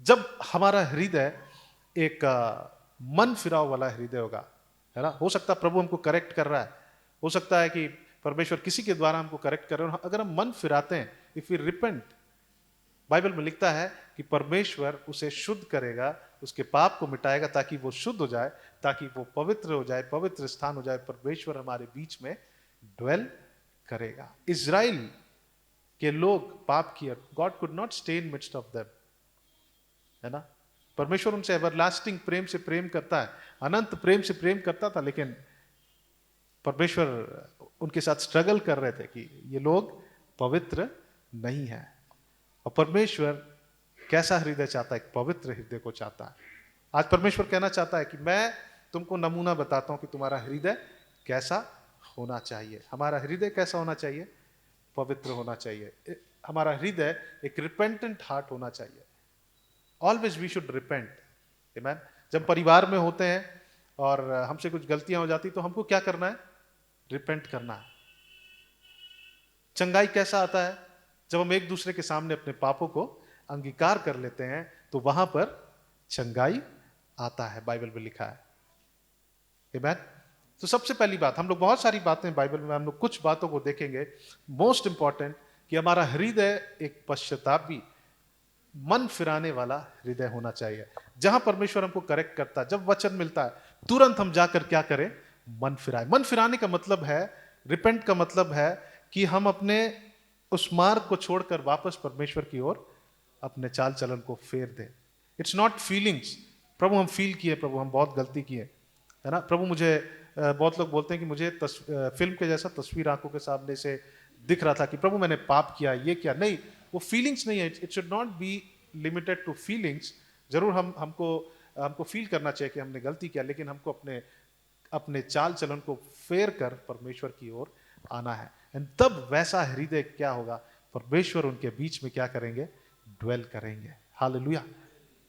जब हमारा हृदय एक मन फिराव वाला हृदय होगा, है ना, हो सकता है प्रभु हमको करेक्ट कर रहा है, हो सकता है कि परमेश्वर किसी के द्वारा हमको करेक्ट कर रहे हैं। अगर हम मन फिराते हैं, इफ वी रिपेंट, बाइबल में लिखता है कि परमेश्वर उसे शुद्ध करेगा, उसके पाप को मिटाएगा, ताकि वो शुद्ध हो जाए, ताकि वो पवित्र हो जाए, पवित्र स्थान हो जाए। परमेश्वर हमारे बीच में ड्वेल करेगा। इज़राइल के लोग पाप किए, God could not stay in midst of them, है ना। परमेश्वर उनसे एवरलास्टिंग प्रेम से प्रेम करता है, अनंत प्रेम से प्रेम करता था, लेकिन परमेश्वर उनके साथ स्ट्रगल कर रहे थे कि ये लोग पवित्र नहीं है। और परमेश्वर कैसा हृदय चाहता है? एक पवित्र हृदय को चाहता है। आज परमेश्वर कहना चाहता है कि मैं तुमको नमूना बताता हूं कि तुम्हारा हृदय कैसा होना चाहिए। हमारा हृदय कैसा होना चाहिए? पवित्र होना चाहिए। हमारा हृदय एक रिपेंटेंट हार्ट होना चाहिए। Always we should repent. Amen. जब परिवार में होते हैं और हमसे कुछ गलतियां हो जाती तो हमको क्या करना है? रिपेंट करना है। चंगाई कैसा आता है? जब हम एक दूसरे के सामने अपने पापों को अंगीकार कर लेते हैं तो वहां पर चंगाई आता है, बाइबल में लिखा है। आमीन। तो सबसे पहली बात, हम लोग बहुत सारी बातें बाइबल में, हम लोग कुछ बातों को देखेंगे। मोस्ट इंपॉर्टेंट कि हमारा हृदय एक पश्चातापी, मन फिराने वाला हृदय होना चाहिए। जहां परमेश्वर हमको करेक्ट करता है, जब वचन मिलता है, तुरंत हम जाकर क्या करें? मन फिराए। मन फिराने का मतलब है, रिपेंट का मतलब है कि हम अपने उस मार्ग को छोड़कर वापस परमेश्वर की ओर अपने चाल चलन को फेर दें। It's not feelings. प्रभु हम फील किए, प्रभु हम बहुत गलती किए, है ना। प्रभु मुझे, बहुत लोग बोलते हैं कि मुझे फिल्म के जैसा तस्वीर आंखों के सामने से दिख रहा था कि प्रभु मैंने पाप किया, ये किया। नहीं, वो फीलिंग्स नहीं है। It should not be limited to feelings. जरूर हमको फील करना चाहिए कि हमने गलती किया, लेकिन हमको अपने चाल चलन को फेर कर परमेश्वर की ओर आना है। एंड तब वैसा हृदय क्या होगा? परमेश्वर उनके बीच में क्या करेंगे? ड्वेल करेंगे। हालेलुया।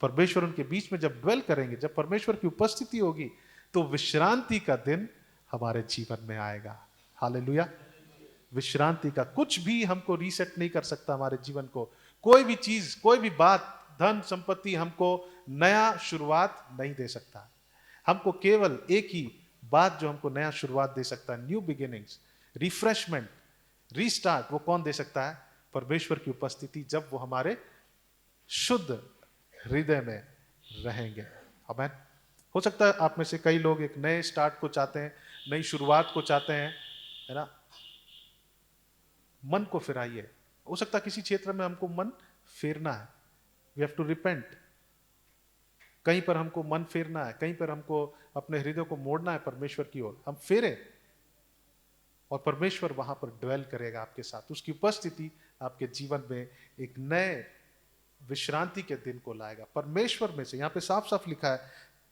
परमेश्वर उनके बीच में जब ड्वेल करेंगे, जब परमेश्वर की उपस्थिति होगी, तो विश्रांति का दिन हमारे जीवन में आएगा। हालेलुया। विश्रांति का कुछ भी हमको रीसेट नहीं कर सकता हमारे जीवन को। कोई भी चीज, कोई भी बात, धन संपत्ति हमको नया शुरुआत नहीं दे सकता। हमको केवल एक ही बात जो हमको नया शुरुआत दे सकता है, न्यू बिगिनिंग्स, रिफ्रेशमेंट, रीस्टार्ट, वो कौन दे सकता है? परमेश्वर की उपस्थिति, जब वो हमारे शुद्ध हृदय में रहेंगे। आमीन। हो सकता है आप में से कई लोग एक नए स्टार्ट को चाहते हैं, नई शुरुआत को चाहते हैं, है ना। मन को फिराइए। हो सकता है किसी क्षेत्र में हमको मन फेरना है, वी हैव टू रिपेंट। कहीं पर हमको मन फेरना है, कहीं पर हमको अपने हृदय को मोड़ना है परमेश्वर की ओर। हम फेरे और परमेश्वर वहां पर ड्वेल करेगा आपके साथ। उसकी उपस्थिति आपके जीवन में एक नए विश्रांति के दिन को लाएगा। परमेश्वर में से, यहां पे साफ साफ लिखा है,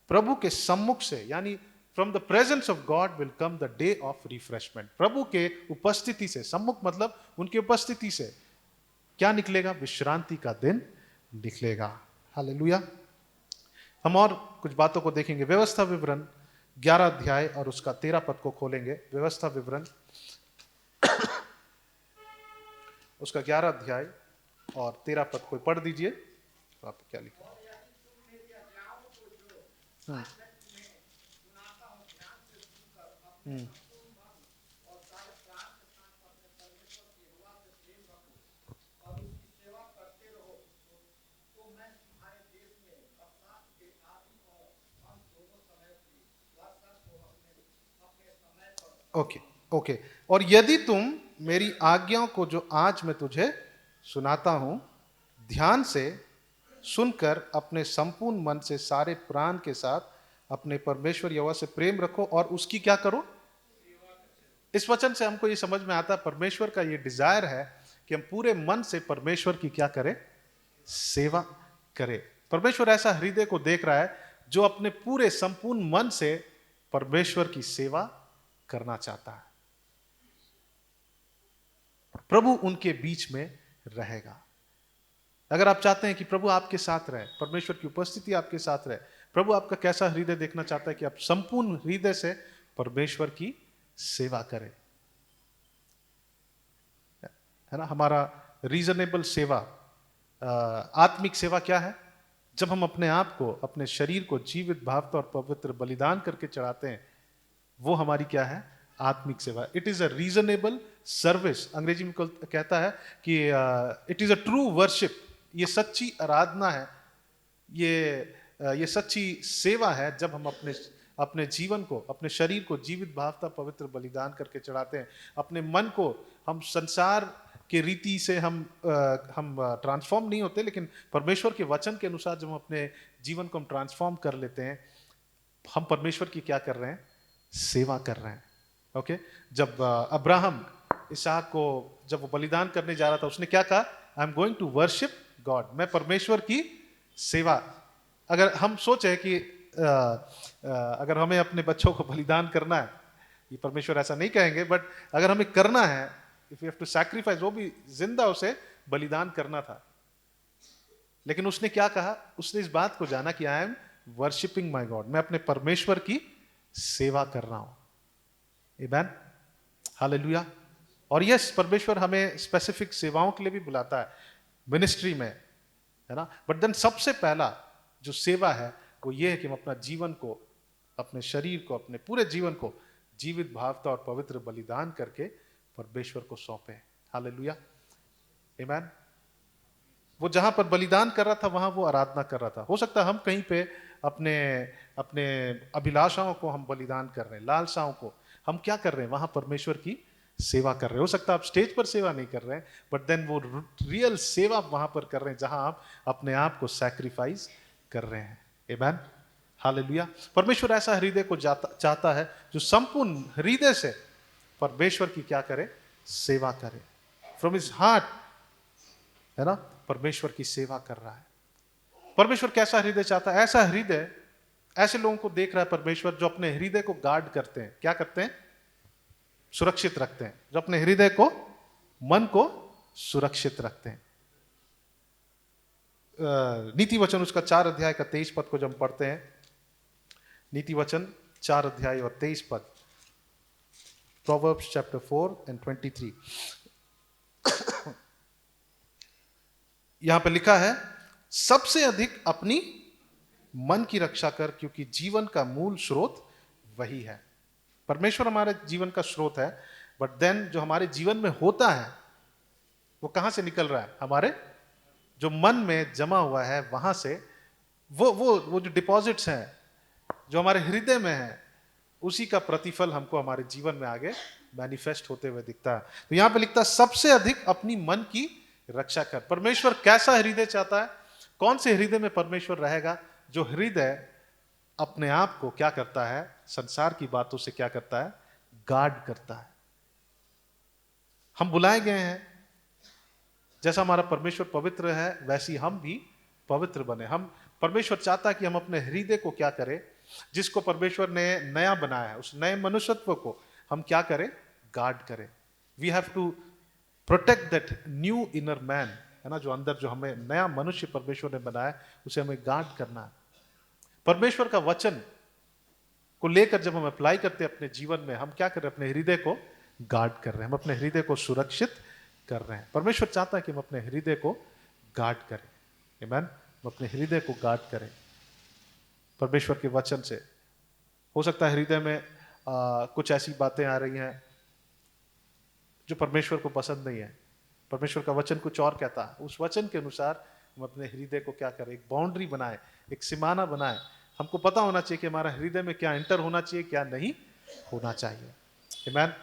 प्रभु के सम्मुख से, यानी from the presence of God will come the day of refreshment. प्रभु के उपस्थिति से, सम्मुख मतलब उनकी उपस्थिति से, क्या निकलेगा? विश्रांति का दिन निकलेगा। हालेलुया। हम और कुछ बातों को देखेंगे। व्यवस्था विवरण 11 अध्याय और उसका 13 पद को खोलेंगे। व्यवस्था विवरण उसका 11 अध्याय और 13 पद को पढ़ दीजिए। तो आप क्या लिखा? Okay okay. और यदि तुम मेरी आज्ञाओं को जो आज मैं तुझे सुनाता हूं ध्यान से सुनकर अपने संपूर्ण मन से सारे प्राण के साथ अपने परमेश्वर यहोवा से प्रेम रखो और उसकी क्या करो? इस वचन से हमको ये समझ में आता है परमेश्वर का ये डिजायर है कि हम पूरे मन से परमेश्वर की क्या करें? सेवा करें। परमेश्वर ऐसा हृदय को देख रहा है जो अपने पूरे संपूर्ण मन से परमेश्वर की सेवा करना चाहता है। प्रभु उनके बीच में रहेगा। अगर आप चाहते हैं कि प्रभु आपके साथ रहे, परमेश्वर की उपस्थिति आपके साथ रहे, प्रभु आपका कैसा हृदय देखना चाहता है कि आप संपूर्ण हृदय से परमेश्वर की सेवा करें, है ना। हमारा रीजनेबल सेवा, आत्मिक सेवा क्या है? जब हम अपने आप को, अपने शरीर को जीवित भावता और पवित्र बलिदान करके चढ़ाते हैं, वो हमारी क्या है? आत्मिक सेवा। It is a reasonable service. अंग्रेजी में कहता है कि it is a true worship. ये सच्ची आराधना है, ये सच्ची सेवा है जब हम अपने जीवन को, अपने शरीर को जीवित भावता पवित्र बलिदान करके चढ़ाते हैं। अपने मन को हम संसार के रीति से हम ट्रांसफॉर्म नहीं होते, लेकिन परमेश्वर के वचन के अनुसार जब हम अपने जीवन को हम ट्रांसफॉर्म कर लेते हैं, हम परमेश्वर की क्या कर रहे हैं? सेवा कर रहे हैं। ओके। जब अब्राहम इसहाक को जब वो बलिदान करने जा रहा था, उसने क्या कहा? I am going to worship God. मैं परमेश्वर की सेवा। अगर हम सोचे कि अगर हमें अपने बच्चों को बलिदान करना है, ये परमेश्वर ऐसा नहीं कहेंगे, बट अगर हमें करना है, if you have to sacrifice, वो भी जिंदा उसे बलिदान करना था। लेकिन उसने क्या कहा? उसने इस बात को जाना कि I am worshipping my God. मैं अपने परमेश्वर की सेवा कर रहा हूं। आमीन, हालेलुया। और यस, परमेश्वर हमें स्पेसिफिक सेवाओं के लिए भी बुलाता है मिनिस्ट्री में, है ना। बट देन सबसे पहला जो सेवा है वो ये है कि हम अपना जीवन को, अपने शरीर को, अपने पूरे जीवन को जीवित भावता और पवित्र बलिदान करके परमेश्वर को सौंपे। हालेलुया, आमीन। वो जहां पर बलिदान कर रहा था वहां वो आराधना कर रहा था। हो सकता है हम कहीं पे अपने अभिलाषाओं को हम बलिदान कर रहे हैं, लालसाओं को हम क्या कर रहे हैं? वहां परमेश्वर की सेवा कर रहे हैं। हो सकता है आप स्टेज पर सेवा नहीं कर रहे हैं, बट देन वो रियल सेवा वहां पर कर रहे हैं जहां आप अपने आप को सैक्रिफाइस कर रहे हैं। आमीन, हालेलुया। परमेश्वर ऐसा हृदय को चाहता है जो संपूर्ण हृदय से परमेश्वर की क्या करे? सेवा करे। फ्रॉम हिज हार्ट, है ना, परमेश्वर की सेवा कर रहा है। परमेश्वर कैसा हृदय चाहता है? ऐसा हृदय, ऐसे लोगों को देख रहा है परमेश्वर जो अपने हृदय को गार्ड करते हैं। क्या करते हैं? सुरक्षित रखते हैं। जो अपने हृदय को, मन को सुरक्षित रखते हैं। नीति वचन उसका 4 अध्याय का 23 पद को जब हम पढ़ते हैं, नीति वचन 4 अध्याय और 23 पद, Proverbs chapter 4 and 23, यहां पर लिखा है, सबसे अधिक अपनी मन की रक्षा कर, क्योंकि जीवन का मूल स्रोत वही है। परमेश्वर हमारे जीवन का स्रोत है, बट देन जो हमारे जीवन में होता है वो कहां से निकल रहा है? हमारे जो मन में जमा हुआ है वहां से। वो जो डिपॉजिट्स हैं जो हमारे हृदय में है, उसी का प्रतिफल हमको हमारे जीवन में आगे मैनिफेस्ट होते हुए दिखता है। तो यहां पे लिखता है सबसे अधिक अपनी मन की रक्षा कर। परमेश्वर कैसा हृदय चाहता है? कौन से हृदय में परमेश्वर रहेगा? जो हृदय अपने आप को क्या करता है? संसार की बातों से क्या करता है? गार्ड करता है। हम बुलाए गए हैं, जैसा हमारा परमेश्वर पवित्र है वैसी हम भी पवित्र बने। हम, परमेश्वर चाहता है कि हम अपने हृदय को क्या करें? जिसको परमेश्वर ने नया बनाया है, उस नए मनुष्यत्व को हम क्या करें? गार्ड करें। We have to protect that new inner man है ना, जो अंदर जो हमें नया मनुष्य परमेश्वर ने बनाया उसे हमें गार्ड करना है। परमेश्वर का वचन को लेकर जब हम अप्लाई करते हैं अपने जीवन में, हम क्या कर रहे हैं, अपने हृदय को गार्ड कर रहे हैं, हम अपने हृदय को सुरक्षित कर रहे हैं। परमेश्वर चाहता है कि हम अपने हृदय को गार्ड करें। आमीन। हम अपने हृदय को गार्ड करें परमेश्वर के वचन से। हो सकता है हृदय में कुछ ऐसी बातें आ रही हैं जो परमेश्वर को पसंद नहीं है। परमेश्वर का वचन कुछ और कहता है, उस वचन के अनुसार हम अपने हृदय को क्या करें, एक बाउंड्री बनाए, एक सीमाना बनाए। हमको पता होना चाहिए कि हमारा हृदय में क्या एंटर होना चाहिए, क्या नहीं होना चाहिए। आमीन।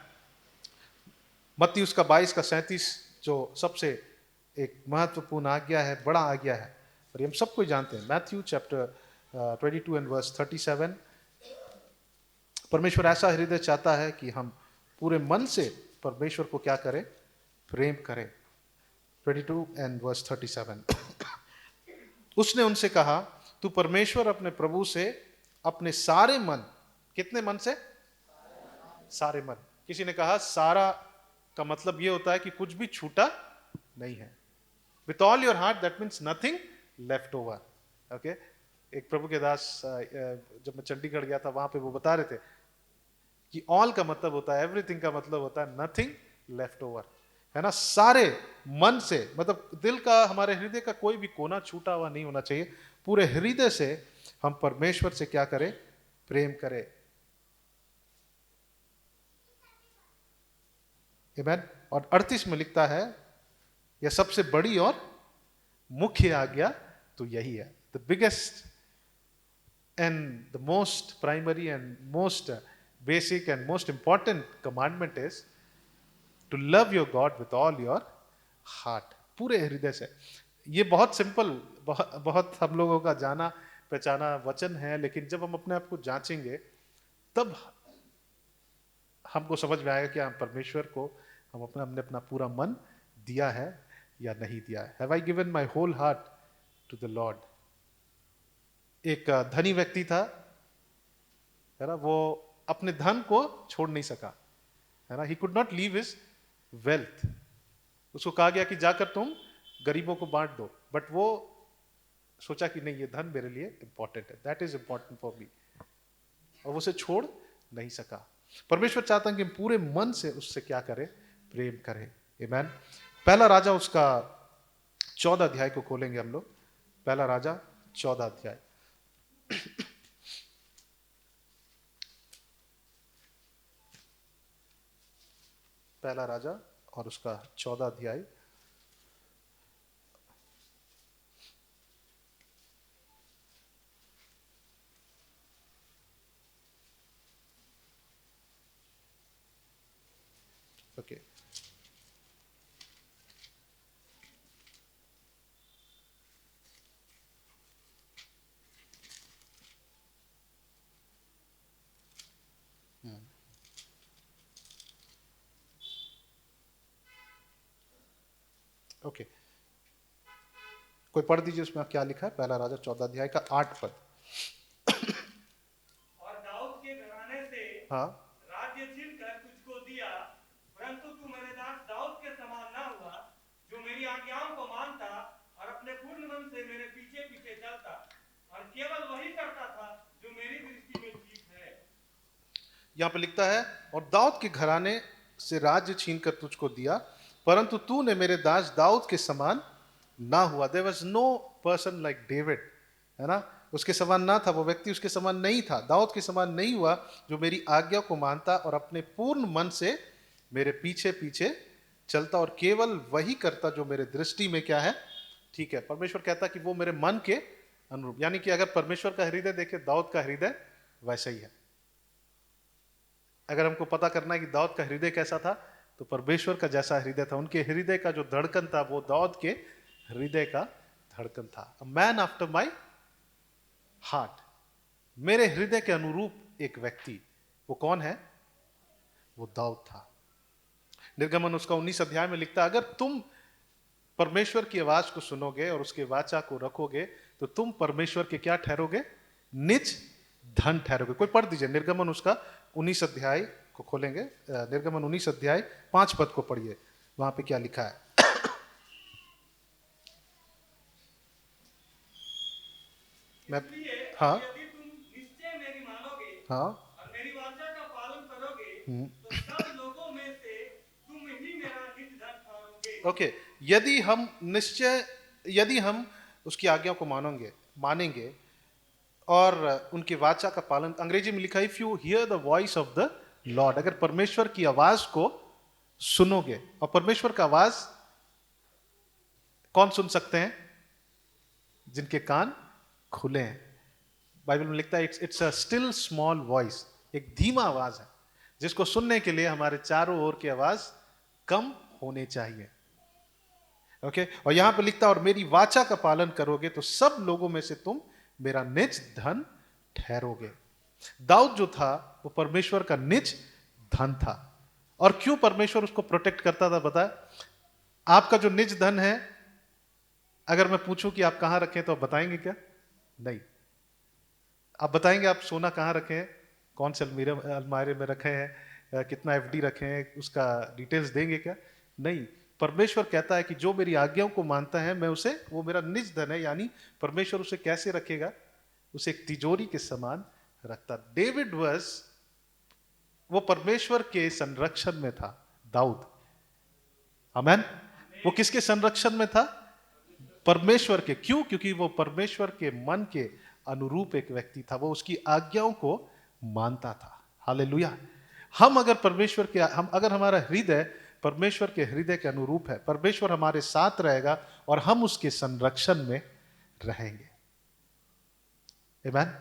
मत्ती उसका 22 का 37 जो सबसे एक महत्वपूर्ण आज्ञा है, बड़ा आज्ञा है, और हम सबको जानते हैं। Matthew chapter 22 and verse 37। परमेश्वर ऐसा हृदय चाहता है कि हम पूरे मन से परमेश्वर को क्या करें, प्रेम करें। 22 एंड वर्स 37। उसने उनसे कहा, तू परमेश्वर अपने प्रभु से अपने सारे मन, कितने मन से, सारे मन। किसी ने कहा सारा का मतलब यह होता है कि कुछ भी छूटा नहीं है। With all your heart, that means nothing left over. Okay, एक प्रभु के दास जब मैं चंडीगढ़ गया था, वहां पे वो बता रहे थे कि ऑल का मतलब होता है, एवरीथिंग का मतलब होता है नथिंग लेफ्ट ओवर, है ना। सारे मन से, मतलब दिल का, हमारे हृदय का कोई भी कोना छूटा हुआ नहीं होना चाहिए। पूरे हृदय से हम परमेश्वर से क्या करें, प्रेम करें। आमीन। और 38 में लिखता है, यह सबसे बड़ी और मुख्य आज्ञा तो यही है। The biggest and the most primary and most basic and most important commandment is to love your God with all your heart, पूरे हृदय से। ये बहुत सिंपल, बहुत हम लोगों का जाना पहचाना वचन है, लेकिन जब हम अपने आप को जांचेंगे तब हमको समझ में आएगा कि हम परमेश्वर को हमने अपना पूरा मन दिया है या नहीं दिया है। Have I given my whole heart to the Lord. एक धनी व्यक्ति था, है ना, वो अपने धन को छोड़ नहीं सका, है ना। He could not leave his wealth. उसको कहा गया कि जाकर तुम गरीबों को बांट दो, बट वो सोचा कि नहीं, ये धन मेरे लिए इंपॉर्टेंट है, that is important for me, और वो उसे छोड़ नहीं सका। परमेश्वर चाहता है कि हम पूरे मन से उससे क्या करें, प्रेम करें। आमीन। पहला राजा उसका 14 अध्याय को खोलेंगे हम लोग। पहला राजा 14 अध्याय। पहला राजा और उसका 14 अध्याय। ओके, ओके, कोई पढ़ दीजिए उसमें क्या लिखा है। पहला राजा 14 अध्याय का 8 पद। और दाऊद के घराने से हाँ, राज्य छीनकर तुझको दिया, परंतु तू मेरे दास दाऊद के समान ना हुआ, जो मेरी आज्ञाओं को मानता और अपने पूर्ण मन से मेरे पीछे पीछे चलता, और केवल वही करता था जो मेरी दृष्टि में ठीक है। यहां पे लिखता है, और दाऊद के घराने से राज्य छीनकर तुझको दिया, परंतु तूने मेरे दास दाऊद के समान ना हुआ। There was no person like David, है ना, उसके समान ना था, वो व्यक्ति उसके समान नहीं था, दाऊद के समान नहीं हुआ, जो मेरी आज्ञा को मानता और अपने पूर्ण मन से मेरे पीछे पीछे चलता, और केवल वही करता जो मेरे दृष्टि में क्या है, ठीक है। परमेश्वर कहता कि वो मेरे मन के अनुरूप, यानी कि अगर परमेश्वर का हृदय देखे, दाऊद का हृदय वैसा ही है। अगर हमको पता करना है कि दाऊद का हृदय कैसा था, तो परमेश्वर का जैसा हृदय था, उनके हृदय का जो धड़कन था वो दाऊद के हृदय का धड़कन था। A man after my heart, मेरे हृदय के अनुरूप एक व्यक्ति, वो कौन है, वो दाऊद था। निर्गमन उसका 19 अध्याय में लिखता है, अगर तुम परमेश्वर की आवाज को सुनोगे और उसके वाचा को रखोगे, तो तुम परमेश्वर के क्या ठहरोगे, निज धन ठहरोगे। कोई पढ़ दीजिए निर्गमन उसका 19 अध्याय को खोलेंगे। निर्गमन 19 अध्याय 5 पद को पढ़िए, वहां पे क्या लिखा है। मैं इसलिए हाँ यदि तुम निश्चय मेरी मानोगे हाँ और मेरी वाचा का पालन करोगे तो सब लोगों में से तुम ही मेरा निज धन ठहरोगे। ओके, यदि हम उसकी आज्ञा को मानेंगे और उनकी वाचा का पालन, अंग्रेजी में लिखा है if you here the voice of the Lord, अगर परमेश्वर की आवाज को सुनोगे, और परमेश्वर का आवाज कौन सुन सकते हैं? जिनके कान खुले हैं। बाइबल में लिखता है it's a still small voice, एक धीमा आवाज है जिसको सुनने के लिए हमारे चारों ओर की आवाज कम होने चाहिए। ओके, और यहां पे लिखता है और मेरी वाचा का पालन करोगे तो सब लोगों में से तुम मेरा निज धन ठहरोगे। दाऊद जो था वो परमेश्वर का निज धन था। और क्यों परमेश्वर उसको प्रोटेक्ट करता था पता है? आपका जो निज धन है, अगर मैं पूछूं कि आप कहां रखे तो आप बताएंगे क्या? नहीं। आप बताएंगे आप सोना कहां रखे हैं, कौन से अलमारे में रखे हैं, कितना एफडी रखे हैं, उसका डिटेल्स देंगे क्या? नहीं। परमेश्वर कहता है कि जो मेरी आज्ञाओं को मानता है मैं उसे, वो मेरा निज धन है, यानी परमेश्वर उसे कैसे रखेगा? उसे एक तिजोरी के समान रखता। डेविड वो परमेश्वर के संरक्षण में था। दाऊद, आमेन। वो किसके संरक्षण में था? परमेश्वर के। क्यों? क्योंकि वो परमेश्वर के मन के अनुरूप एक व्यक्ति था, वो उसकी आज्ञाओं को मानता था। हालेलुया। अगर हमारा हृदय परमेश्वर के हृदय के अनुरूप है, परमेश्वर हमारे साथ रहेगा और हम उसके संरक्षण में रहेंगे। आमेन।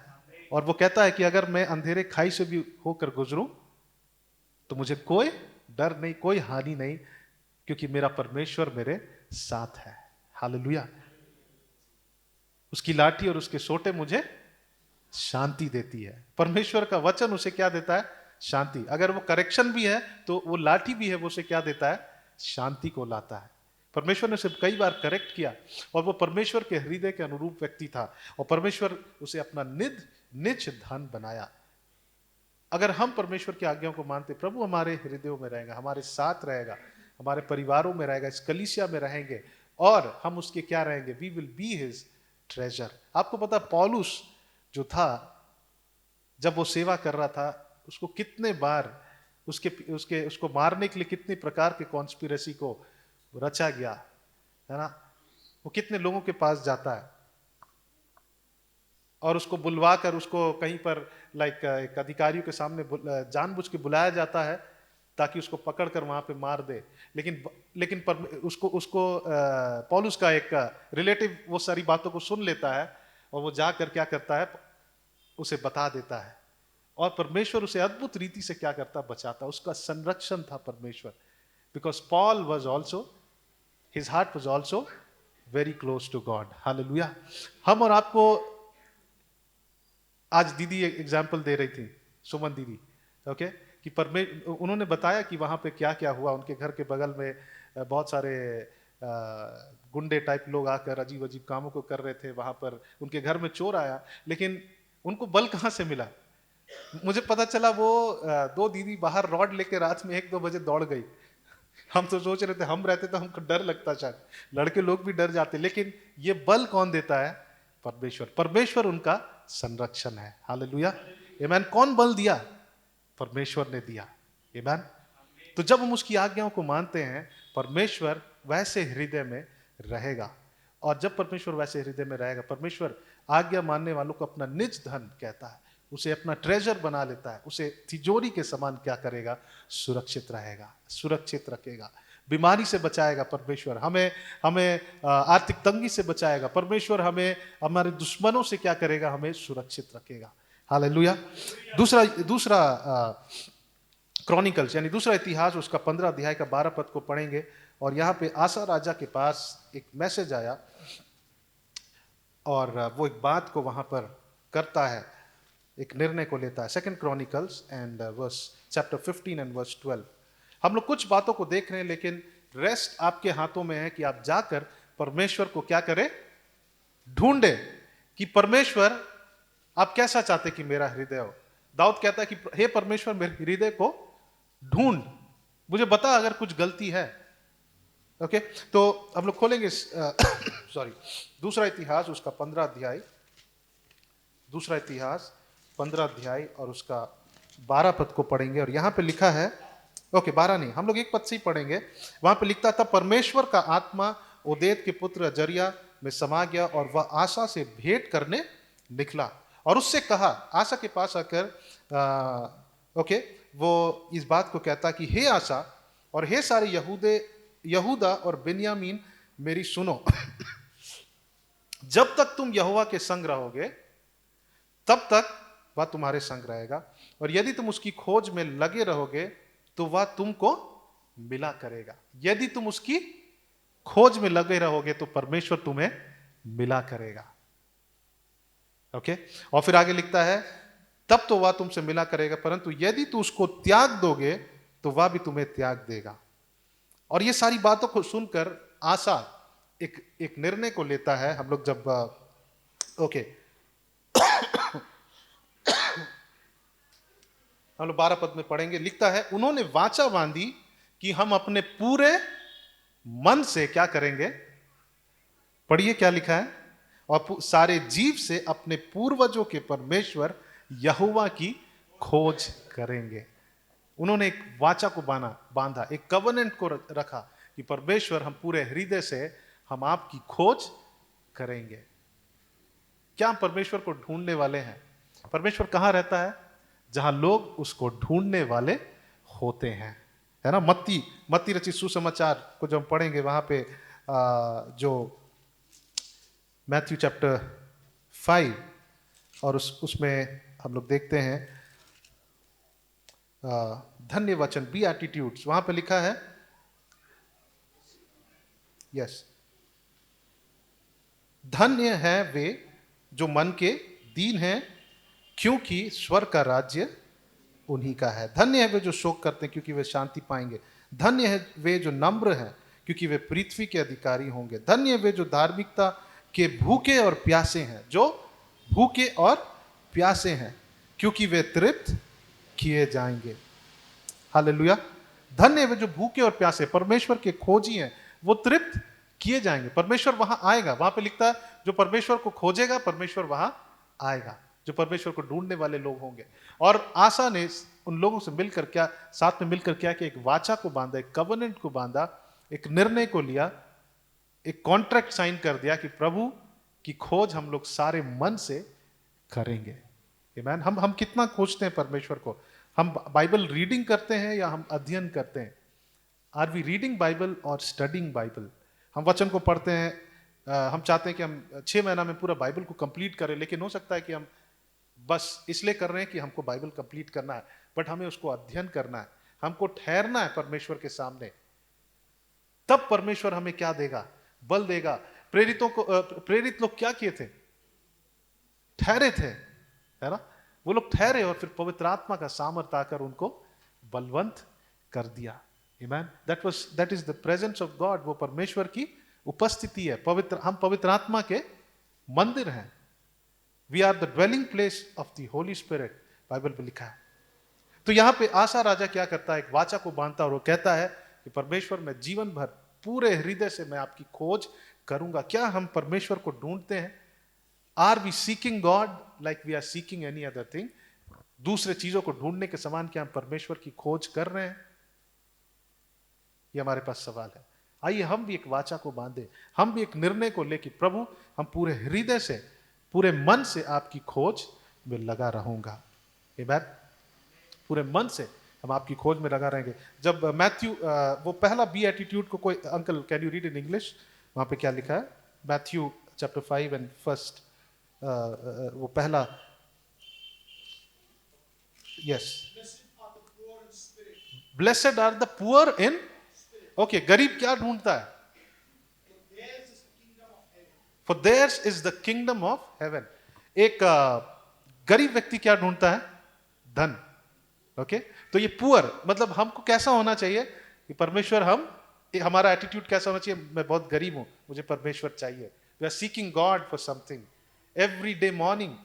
और वो कहता है कि अगर मैं अंधेरे खाई से भी होकर गुजरूं तो मुझे कोई डर नहीं, कोई हानि नहीं, क्योंकि मेरा परमेश्वर मेरे साथ है। हालेलुया। उसकी लाठी और उसके सोटे मुझे शांति देती है। परमेश्वर का वचन उसे क्या देता है? शांति। अगर वो करेक्शन भी है तो वो लाठी भी है, वो उसे क्या देता है? शांति को लाता है। परमेश्वर ने उसे कई बार करेक्ट किया और वो परमेश्वर के हृदय के अनुरूप व्यक्ति था और परमेश्वर उसे अपना निज धन बनाया। अगर हम परमेश्वर की आज्ञाओं को मानते, प्रभु हमारे हृदयों में रहेगा, हमारे साथ रहेगा, हमारे परिवारों में रहेगा, इस कलीसिया में रहेंगे और हम उसके क्या रहेंगे? We will be his treasure. आपको पता पौलुस जो था, जब वो सेवा कर रहा था, उसको कितने बार उसको मारने के लिए कितनी प्रकार के कॉन्स्पिरेसी को रचा गया है ना। वो कितने लोगों के पास जाता है और उसको बुलवा कर उसको कहीं पर एक अधिकारियों के सामने जानबूझ के बुलाया जाता है ताकि उसको पकड़कर वहां पे मार दे। लेकिन उसको पौलुस का एक रिलेटिव वो सारी बातों को सुन लेता है और वो जाकर क्या करता है? उसे बता देता है और परमेश्वर उसे अद्भुत रीति से क्या करता? बचाता। उसका संरक्षण था परमेश्वर। Because Paul was also, his heart was also very close to God. Hallelujah. हम और आपको, आज दीदी एग्जाम्पल दे रही थी, सुमन दीदी, ओके, कि उन्होंने बताया कि वहां पे क्या क्या हुआ। उनके घर के बगल में बहुत सारे गुंडे टाइप लोग आकर अजीब अजीब कामों को कर रहे थे। वहां पर उनके घर में चोर आया, लेकिन उनको बल कहां से मिला? मुझे पता चला वो दो दीदी बाहर रॉड लेके रात में 1-2 बजे दौड़ गई। हम तो सोच रहे थे, हम रहते तो हमको डर लगता, शायद लड़के लोग भी डर जाते। लेकिन ये बल कौन देता है? परमेश्वर उनका संरक्षण है। हालेलुया। आमेन। कौन बल दिया? परमेश्वर ने दिया। आमेन। तो जब हम उसकी आज्ञाओं को मानते हैं, परमेश्वर वैसे हृदय में रहेगा। और जब परमेश्वर वैसे हृदय में रहेगा, परमेश्वर आज्ञा मानने वालों को अपना निज धन कहता है, उसे अपना ट्रेजर बना लेता है, उसे तिजोरी के समान क्या करेगा? सुरक्षित रहेगा, सुरक्षित रखेगा। बीमारी से बचाएगा परमेश्वर, हमें आर्थिक तंगी से बचाएगा परमेश्वर, हमें हमारे दुश्मनों से क्या करेगा? हमें सुरक्षित रखेगा। हालेलुया। दूसरा क्रॉनिकल्स यानी दूसरा इतिहास, उसका 15 अध्याय का 12 पद को पढ़ेंगे। और यहाँ पे आसा राजा के पास एक मैसेज आया और वो एक बात को वहां पर करता है, एक निर्णय को लेता है। 2 Chronicles and verse chapter 15 and verse 12। हम लोग कुछ बातों को देख रहे हैं, लेकिन रेस्ट आपके हाथों में है कि आप जाकर परमेश्वर को क्या करें? ढूंढे कि परमेश्वर आप कैसा चाहते कि मेरा हृदय हो। दाऊद कहता है कि हे परमेश्वर, मेरे हृदय को ढूंढ, मुझे बता अगर कुछ गलती है। ओके, तो हम लोग खोलेंगे सॉरी, दूसरा इतिहास उसका 15 अध्याय दूसरा इतिहास 15 अध्याय और उसका 12 पद को पढ़ेंगे। और यहाँ पे लिखा है, ओके 12 नहीं, हम लोग एक पद से ही पढ़ेंगे। वहां पे लिखता था, परमेश्वर का आत्मा ओदेद के पुत्र अजरिया में समा गया और वह आशा से भेंट करने निकला और उससे कहा, आशा के पास आकर वो इस बात को कहता कि हे आशा और हे सारे यहूदा और बिन्यामीन मेरी सुनो। जब तक तुम यहोवा के संग रहोगे तब तक वह तुम्हारे संग रहेगा, और यदि तुम उसकी खोज में लगे रहोगे तो वह तुमको मिला करेगा। यदि तुम उसकी खोज में लगे रहोगे तो परमेश्वर तुम्हें मिला करेगा। ओके, और फिर आगे लिखता है, तब तो वह तुमसे मिला करेगा, परंतु यदि तू उसको त्याग दोगे तो वह भी तुम्हें त्याग देगा। और ये सारी बातों को सुनकर आशा एक निर्णय को लेता है। हम लोग जब हम लोग 12 पद में पढ़ेंगे, लिखता है, उन्होंने वाचा बांधी कि हम अपने पूरे मन से क्या करेंगे, पढ़िए क्या लिखा है, और सारे जीव से अपने पूर्वजों के परमेश्वर यहोवा की खोज करेंगे। उन्होंने एक वाचा को बांधा, एक कवनेंट को रखा कि परमेश्वर हम पूरे हृदय से हम आपकी खोज करेंगे। क्या हम परमेश्वर को ढूंढने वाले हैं? परमेश्वर कहां रहता है? जहां लोग उसको ढूंढने वाले होते हैं, है ना। मत्ती रचित सुसमाचार को जब हम पढ़ेंगे, वहां पे जो मैथ्यू चैप्टर 5 और उसमें हम लोग देखते हैं धन्य वचन, बी एटीट्यूड्स, वहां पे लिखा है, यस, धन्य है वे जो मन के दीन हैं, क्योंकि स्वर्ग का राज्य उन्हीं का है। धन्य है वे जो शोक करते हैं, क्योंकि वे शांति पाएंगे। धन्य है वे जो नम्र हैं, क्योंकि वे पृथ्वी के अधिकारी होंगे। धन्य है वे जो धार्मिकता के भूखे और प्यासे हैं, जो भूखे और प्यासे हैं, क्योंकि वे तृप्त किए जाएंगे। हालेलुया। धन्य है वे जो भूखे और प्यासे, परमेश्वर के खोजी हैं, वो तृप्त किए जाएंगे। परमेश्वर वहां आएगा। वहां पे लिखता है, जो परमेश्वर को खोजेगा परमेश्वर वहां आएगा, जो परमेश्वर को ढूंढने वाले लोग होंगे। और आशा ने उन लोगों से मिलकर क्या, साथ में मिलकर क्या कि एक वाचा को बांधा, एक कवनेंट को बांधा, एक निर्णय को लिया, एक कॉन्ट्रैक्ट साइन कर दिया कि प्रभु की खोज हम लोग सारे मन से करेंगे। आमीन। हम कितना खोजते हैं परमेश्वर को? हम बाइबल रीडिंग करते हैं या हम अध्ययन करते हैं? आर वी रीडिंग बाइबल और स्टडिंग बाइबल? हम वचन को पढ़ते हैं, हम चाहते हैं कि हम 6 महीना में पूरा बाइबल को कंप्लीट करें, लेकिन हो सकता है कि हम बस इसलिए कर रहे हैं कि हमको बाइबल कंप्लीट करना है, बट हमें उसको अध्ययन करना है, हमको ठहरना है परमेश्वर के सामने। तब परमेश्वर हमें क्या देगा? बल देगा। प्रेरित लोग क्या किए थे? ठहरे थे, है ना। वो लोग ठहरे और फिर पवित्र आत्मा का सामर्थ आकर उनको बलवंत कर दिया। आमीन। That is the presence of God. वो परमेश्वर की उपस्थिति है। हम पवित्र आत्मा के मंदिर हैं। We are the dwelling place of the Holy Spirit, Bible में लिखा है। तो यहां पे आशा राजा क्या करता है? एक वाचा को बांधता और वो कहता है कि परमेश्वर, मैं जीवन भर पूरे हृदय से मैं आपकी खोज करूंगा। क्या हम परमेश्वर को ढूंढते हैं? Are we seeking God like we are seeking any other thing? दूसरे चीजों को ढूंढने के समान क्या हम परमेश्वर की खोज कर रहे हैं? ये हमारे पास सवाल है। आइए हम भी एक वाचा को बांधे, हम भी एक निर्णय को ले कि प्रभु, हम पूरे हृदय से, पूरे मन से आपकी खोज में लगा रहूंगा। आमीन। पूरे मन से हम आपकी खोज में लगा रहेंगे। जब मैथ्यू वो पहला बी एटीट्यूड को, कोई uncle can you read in English? वहां पे क्या लिखा है? मैथ्यू चैप्टर 5 एंड फर्स्ट, वो पहला, yes, blessed are the poor in, okay, गरीब क्या ढूंढता है? For theirs is the kingdom of heaven. एक गरीब व्यक्ति क्या ढूंढता है? धन। ओके, तो ये पुअर मतलब हमको कैसा होना चाहिए कि परमेश्वर, हमारा एटीट्यूड कैसा होना चाहिए? मैं बहुत गरीब हूं, मुझे परमेश्वर चाहिए। We are seeking God for something every day morning,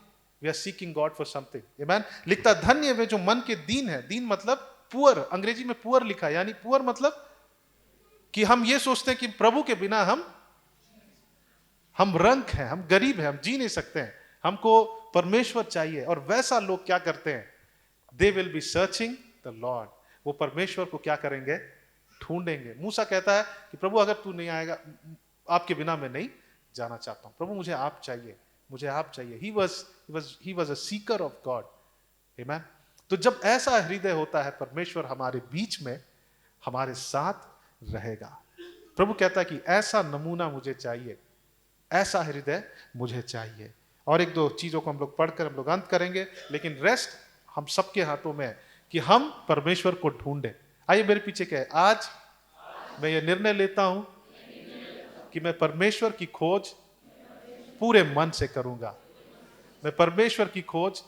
we are seeking God for something. Amen. लिखता, धन्य वे जो मन के दीन है। दीन मतलब पुअर, अंग्रेजी में पुअर लिखा है, यानी पुअर मतलब कि हम ये सोचते हैं कि प्रभु के बिना हम रंक हैं, हम गरीब हैं, हम जी नहीं सकते हैं, हमको परमेश्वर चाहिए। और वैसा लोग क्या करते हैं? They will be searching the Lord. वो परमेश्वर को क्या करेंगे? ढूंढेंगे। मूसा कहता है कि प्रभु अगर तू नहीं आएगा, आपके बिना मैं नहीं जाना चाहता हूं। प्रभु मुझे आप चाहिए, मुझे आप चाहिए। He was a Sikar of God. आमीन। तो जब ऐसा हृदय होता है, परमेश्वर हमारे बीच में हमारे साथ रहेगा। प्रभु कहता है कि ऐसा नमूना मुझे चाहिए, ऐसा हृदय मुझे चाहिए। और एक दो चीजों को हम लोग पढ़कर हम लोग अंत करेंगे, लेकिन रेस्ट हम सबके हाथों में है कि हम परमेश्वर को ढूंढें। आइए मेरे पीछे क्या है, आज मैं ये निर्णय लेता हूं कि मैं परमेश्वर की खोज पूरे मन से करूंगा। मैं परमेश्वर की खोज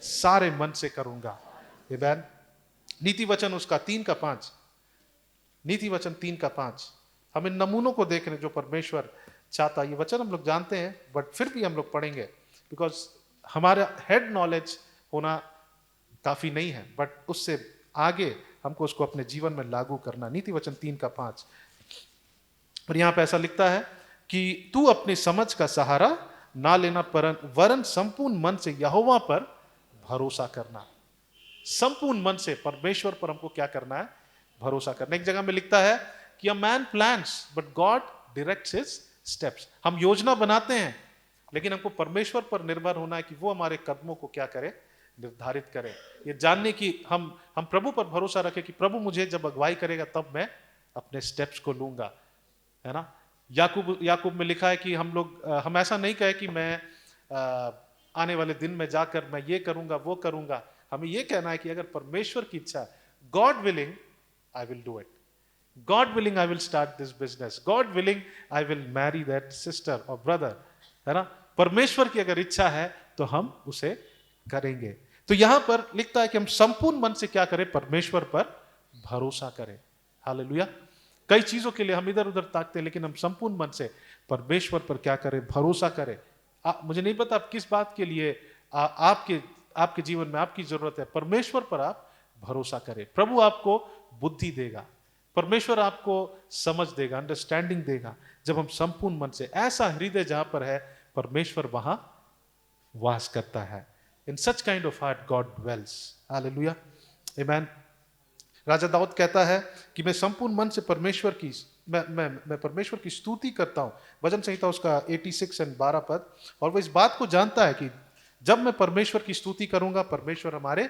सारे मन से करूंगा। आमीन। नीति वचन उसका 3:5, नीति वचन 3:5। हम इन नमूनों को देख रहे हैं जो परमेश्वर चाहता है। ये वचन हम लोग जानते हैं, बट फिर भी हम लोग पढ़ेंगे, बिकॉज हमारा हेड नॉलेज होना काफी नहीं है, बट उससे आगे हमको उसको अपने जीवन में लागू करना। नीति वचन 3:5। और यहां पे ऐसा लिखता है कि तू अपनी समझ का सहारा ना लेना, वरन संपूर्ण मन से यहोवा पर भरोसा करना। संपूर्ण मन से परमेश्वर पर हमको क्या करना है? भरोसा करना। एक जगह में लिखता है कि a man plans but God directs his steps. हम योजना बनाते हैं, लेकिन हमको परमेश्वर पर निर्भर होना है कि वो हमारे कदमों को क्या करे? निर्धारित करे। ये जानने की हम प्रभु पर भरोसा रखें कि प्रभु मुझे जब अगुवाई करेगा तब मैं अपने स्टेप्स को लूंगा, है ना। याकूब में लिखा है कि हम ऐसा नहीं कहे कि मैं आने वाले दिन में जाकर मैं ये करूंगा वो करूंगा। हमें ये कहना है कि अगर परमेश्वर की इच्छा, God willing I will do it, God willing I will start this business, God willing I will marry that sister और ब्रदर, है ना। परमेश्वर की अगर इच्छा है तो हम उसे करेंगे। तो यहां पर लिखता है कि हम संपूर्ण मन से क्या करें? परमेश्वर पर भरोसा करें। हालेलुया। कई चीजों के लिए हम इधर उधर ताकते हैं, लेकिन हम संपूर्ण मन से परमेश्वर पर क्या करें? भरोसा करें। मुझे नहीं पता आप किस बात के लिए आपके जीवन में आपकी जरूरत है, परमेश्वर पर आप भरोसा करें। प्रभु आपको बुद्धि देगा, परमेश्वर आपको समझ देगा, अंडरस्टैंडिंग देगा, जब हम संपूर्ण मन से। ऐसा हृदय जहां पर है, परमेश्वर वहां वास करता है। In such kind of heart God dwells। हालेलुया। आमीन। राजा दाऊद कहता है कि मैं संपूर्ण मन से परमेश्वर की मैं परमेश्वर की स्तुति करता हूं। भजन संहिता उसका 86 और 12 पद। और वो इस बात को जानता है कि जब मैं परमेश्वर की स्तुति करूंगा, परमेश्वर हमारे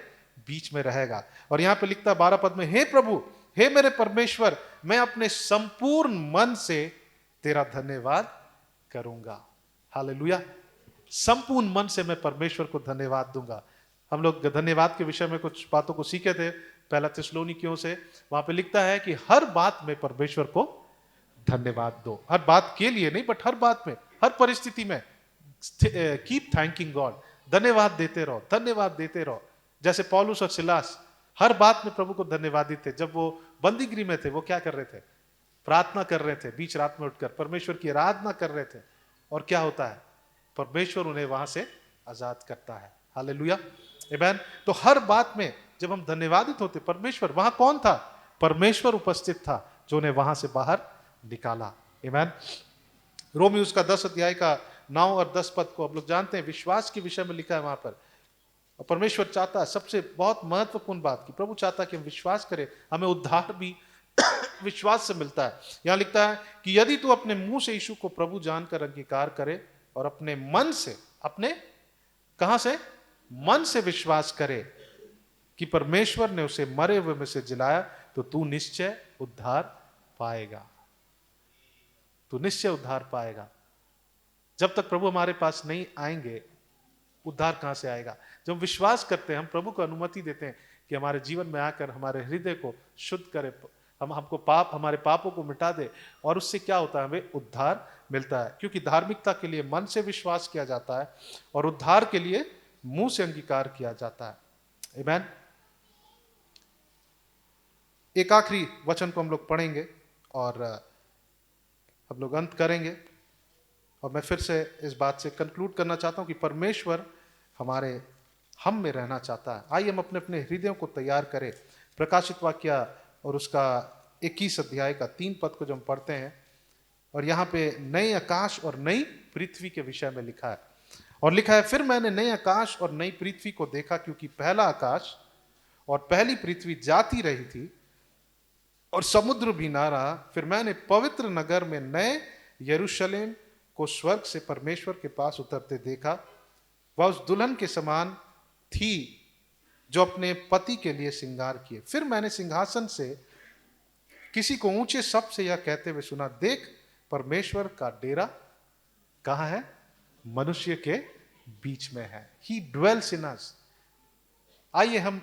बीच में रहेगा। और यहां पे लिखता है 12 पद में, हे प्रभु, हे मेरे परमेश्वर, मैं अपने संपूर्ण मन से तेरा धन्यवाद करूंगा। हालेलुया। संपूर्ण मन से मैं परमेश्वर को धन्यवाद दूंगा। हम लोग धन्यवाद के विषय में कुछ बातों को सीखे थे पहला थिस्सलुनीकियों से। वहां पे लिखता है कि हर बात में परमेश्वर को धन्यवाद दो। हर बात के लिए नहीं, बट हर बात में, हर परिस्थिति में कीप थैंकिंग गॉड। धन्यवाद देते रहो, धन्यवाद देते रहो। जैसे पौलुस और सिलास हर बात में प्रभु को धन्यवादित थे। जब वो बंदीगृह में थे, वो क्या कर रहे थे? प्रार्थना कर रहे थे, बीच रात में उठकर परमेश्वर की आराधना कर रहे थे। और क्या होता है? परमेश्वर उन्हें वहां से आजाद करता है। हालेलुया। आमीन। तो हर बात में जब हम धन्यवादित होते, परमेश्वर वहां कौन था? परमेश्वर उपस्थित था जो उन्हें वहां से बाहर निकाला। आमीन। रोमी उसका 10 अध्याय का 9 और 10 पद को हम लोग जानते हैं, विश्वास के विषय में लिखा है वहां पर। और परमेश्वर चाहता है, सबसे बहुत महत्वपूर्ण बात कि प्रभु चाहता है कि हम विश्वास करें। हमें उद्धार भी विश्वास से मिलता है। यहां लिखता है कि यदि तू अपने मुंह से यीशु को प्रभु जानकर अंगीकार करे और अपने मन से, अपने कहां से? मन से विश्वास करे कि परमेश्वर ने उसे मरे हुए में से जिलाया, तो तू निश्चय उद्धार पाएगा। तू निश्चय उद्धार पाएगा। जब तक प्रभु हमारे पास नहीं आएंगे, उद्धार कहां से आएगा? जब विश्वास करते हैं, हम प्रभु को अनुमति देते हैं कि हमारे जीवन में आकर हमारे हृदय को शुद्ध करे, हमारे पापों को मिटा दे, और उससे क्या होता है? हमें उद्धार मिलता है। क्योंकि धार्मिकता के लिए मन से विश्वास किया जाता है और उद्धार के लिए मुंह से अंगीकार किया जाता है। आमीन। एक आखिरी वचन को हम लोग पढ़ेंगे और हम लोग अंत करेंगे। और मैं फिर से इस बात से कंक्लूड करना चाहता हूं कि परमेश्वर हम में रहना चाहता है। आइए हम अपने अपने हृदयों को तैयार करें। प्रकाशित वाक्य और उसका 21 अध्याय का 3 पद को जो हम पढ़ते हैं, और यहाँ पे नए आकाश और नई पृथ्वी के विषय में लिखा है। और लिखा है, फिर मैंने नए आकाश और नई पृथ्वी को देखा, क्योंकि पहला आकाश और पहली पृथ्वी जाती रही थी और समुद्र भी ना रहा। फिर मैंने पवित्र नगर में नए यरूशलेम को स्वर्ग से परमेश्वर के पास उतरते देखा। वह उस दुल्हन के समान थी जो अपने पति के लिए श्रृंगार किए। फिर मैंने सिंहासन से किसी को ऊंचे शब्द से यह कहते हुए सुना, देख परमेश्वर का डेरा कहाँ है? मनुष्य के बीच में है। He dwells in us। आइए हम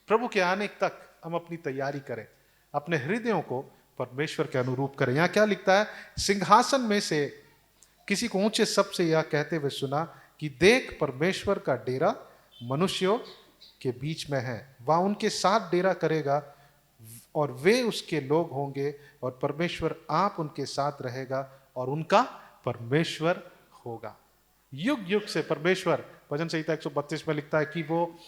प्रभु के आने तक हम अपनी तैयारी करें, अपने हृदयों को परमेश्वर के अनुरूप करें। यहाँ क्या लिखता है? सिंहासन में से किसी को ऊंचे शब्द से यह कहते हुए सुना कि देख परमेश्वर का डेरा मनुष्यों के बीच में है। वह उनके साथ डेरा करेगा और वे उसके लोग होंगे, और परमेश्वर आप उनके साथ रहेगा और उनका परमेश्वर होगा। युग युग से परमेश्वर, भजन संहिता 132 में लिखता है कि वो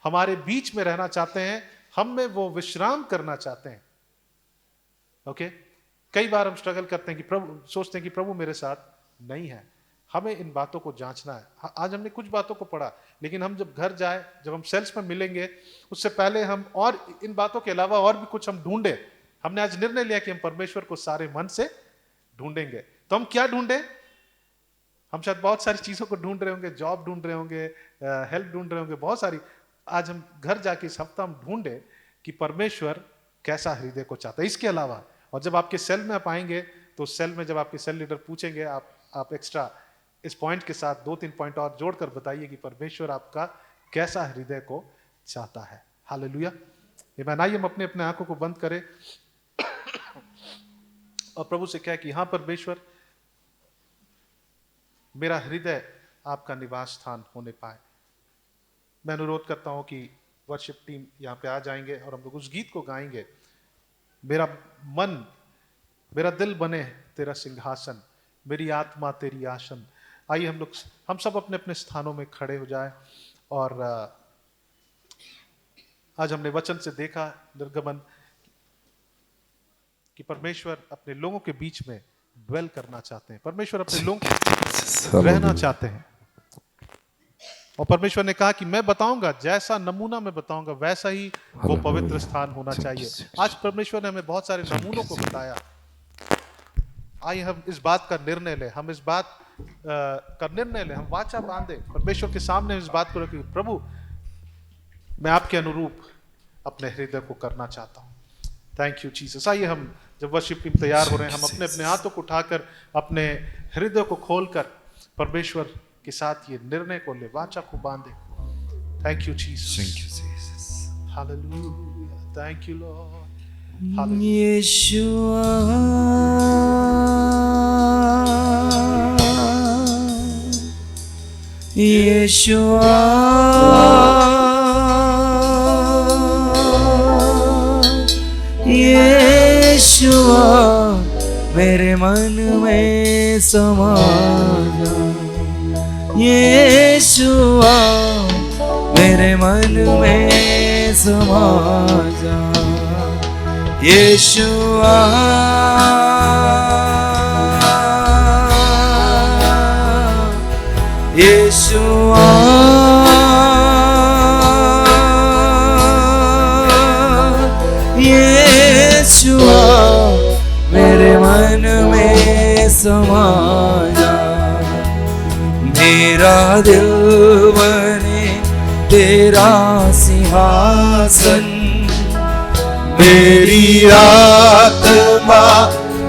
हमारे बीच में रहना चाहते हैं, हम में वो विश्राम करना चाहते हैं। ओके, कई बार हम स्ट्रगल करते हैं कि प्रभु, सोचते हैं कि प्रभु मेरे साथ नहीं है। हमें इन बातों को जांचना है। आज हमने कुछ बातों को पढ़ा, लेकिन हम जब घर जाए, जब हम सेल्स में मिलेंगे, उससे पहले हम और इन बातों के अलावा और भी कुछ हम ढूंढे। हमने आज निर्णय लिया कि हम परमेश्वर को सारे मन से ढूंढेंगे। तो हम क्या ढूंढे? हम शायद बहुत सारी चीजों को ढूंढ रहे होंगे, जॉब ढूंढ रहे होंगे, हेल्प ढूंढ रहे होंगे, बहुत सारी। आज हम घर जाके इस हफ्ता हम ढूंढे कि परमेश्वर कैसा हृदय को चाहता है। इसके अलावा, और जब आपके सेल में आप आएंगे, तो सेल में जब आपके सेल लीडर पूछेंगे, आप एक्स्ट्रा इस पॉइंट के साथ 2-3 पॉइंट और जोड़कर बताइए कि परमेश्वर आपका कैसा हृदय को चाहता है। हालेलुया। आमीन। आइए हम अपने अपने आंखों को बंद करें और प्रभु से कहें कि हाँ परमेश्वर, मेरा हृदय आपका निवास स्थान होने पाए। मैं अनुरोध करता हूं कि वर्शिप टीम यहाँ पे आ जाएंगे और हम लोग उस गीत को गाएंगे, मेरा मन, मेरा दिल बने तेरा सिंहासन, मेरी आत्मा तेरी आसन। आइए हम सब अपने अपने स्थानों में खड़े हो जाएं। और आज हमने वचन से देखा निर्गमन कि परमेश्वर अपने लोगों के बीच में ड्वेल करना चाहते हैं। परमेश्वर अपने लोगों के बीच में रहना चाहते हैं। और परमेश्वर ने कहा कि मैं बताऊंगा, जैसा नमूना मैं बताऊंगा वैसा ही वो पवित्र स्थान होना चाहिए। आज परमेश्वर ने हमें बहुत सारे नमूनों को बताया। आइए हम इस बात का निर्णय लें, हम इस बात का निर्णय लें, हम वाचा बांधे परमेश्वर के सामने इस बात को रखें, प्रभु मैं आपके अनुरूप अपने हृदय को करना चाहता हूँ। Thank you Jesus. आइए हम जब वर्शिप टीम तैयार हो रहे हैं, हम अपने अपने हाथों को उठाकर अपने हृदय को खोलकर परमेश्वर के साथ ये निर्णय को ले, वाचा को बांधे। Thank you Jesus. Thank you, Jesus. हालेलुया। Thank you Lord. यीशुआ, यीशुआ, यीशुआ, मेरे मन में समा जा। यीशुआ, मेरे मन में समा जा। यीशुआ, यीशुआ, यीशुआ, मेरे मन में समा जा। मेरा दिल बने तेरा सिंहासन, मेरी आत्मा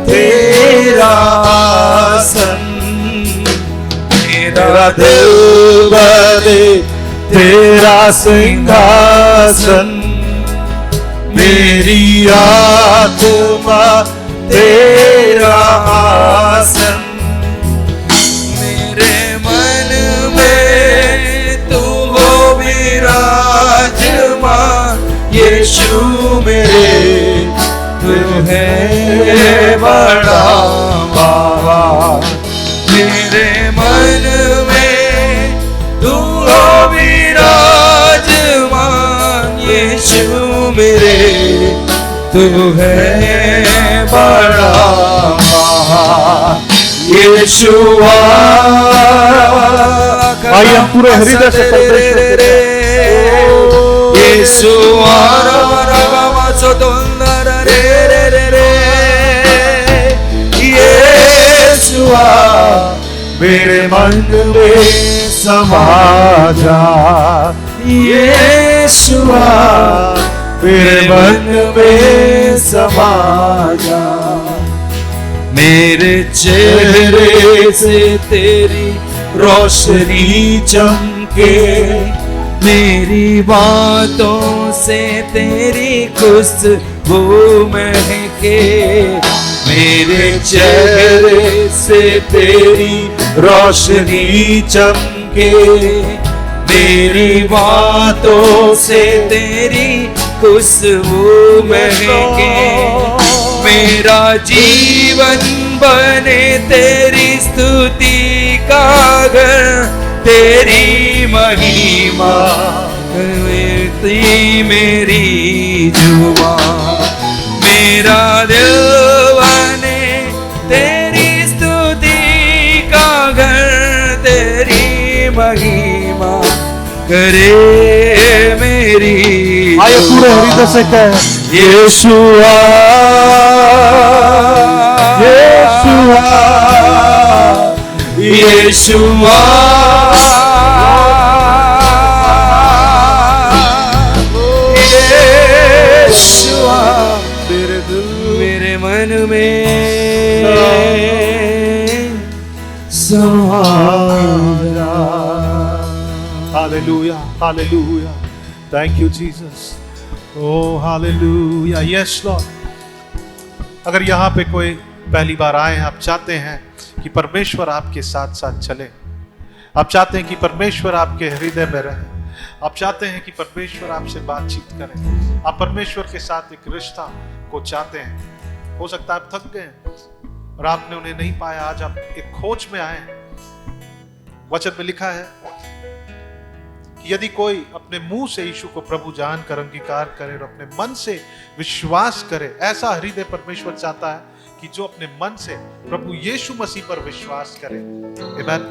तेरा आसन। मेरा दिल बने तेरा सिंहासन, मेरी आत्मा तेरा आसन। मेरे मन में तू हो विराजमान, यीशु मेरे तू है बड़ा महान। मेरे मन में तू हो विराजमान, यीशु मेरे तू है बड़ा महान। यीशुआ आइए हम पूरे हृदय से परमेश्वर के यीशुआ यीशुआ मेरे मन में समा जा, यीशुआ मेरे मन में समा जा, मेरे चेहरे से तेरी रोशनी चमके, मेरी बातों से तेरी खुशबू महके, मेरे चेहरे से तेरी रोशनी चमके, मेरी बातों से तेरी खुशबू महके, मेरा जीवन बने तेरी स्तुति का घर, तेरी महिमा करती मेरी जुबान, मेरा दिल बने तेरी स्तुति का घर, तेरी महिमा करे मेरी। आइए पूरे हृदय से कहें यीशुआ यीशुआ यीशुआ यीशुआ मेरे दिल मेरे मन में समा जा। Hallelujah hallelujah, thank you Jesus, oh hallelujah, yes Lord. अगर यहाँ पे कोई पहली बार आए हैं, आप चाहते हैं कि परमेश्वर आपके साथ साथ चले, आप चाहते हैं कि परमेश्वर आपके हृदय में रहे, आप चाहते हैं कि परमेश्वर आपसे बातचीत करें, आप परमेश्वर के साथ एक रिश्ता को चाहते हैं, हो सकता है आप थक गए और आपने उन्हें नहीं पाया, आज आप एक खोज में आए हैं। वचन में लिखा है कि यदि कोई अपने मुंह से यीशु को प्रभु जानकर अंगीकार करे और अपने मन से विश्वास करे, ऐसा हृदय परमेश्वर चाहता है कि जो अपने मन से प्रभु यीशु मसीह पर विश्वास करे। आमीन।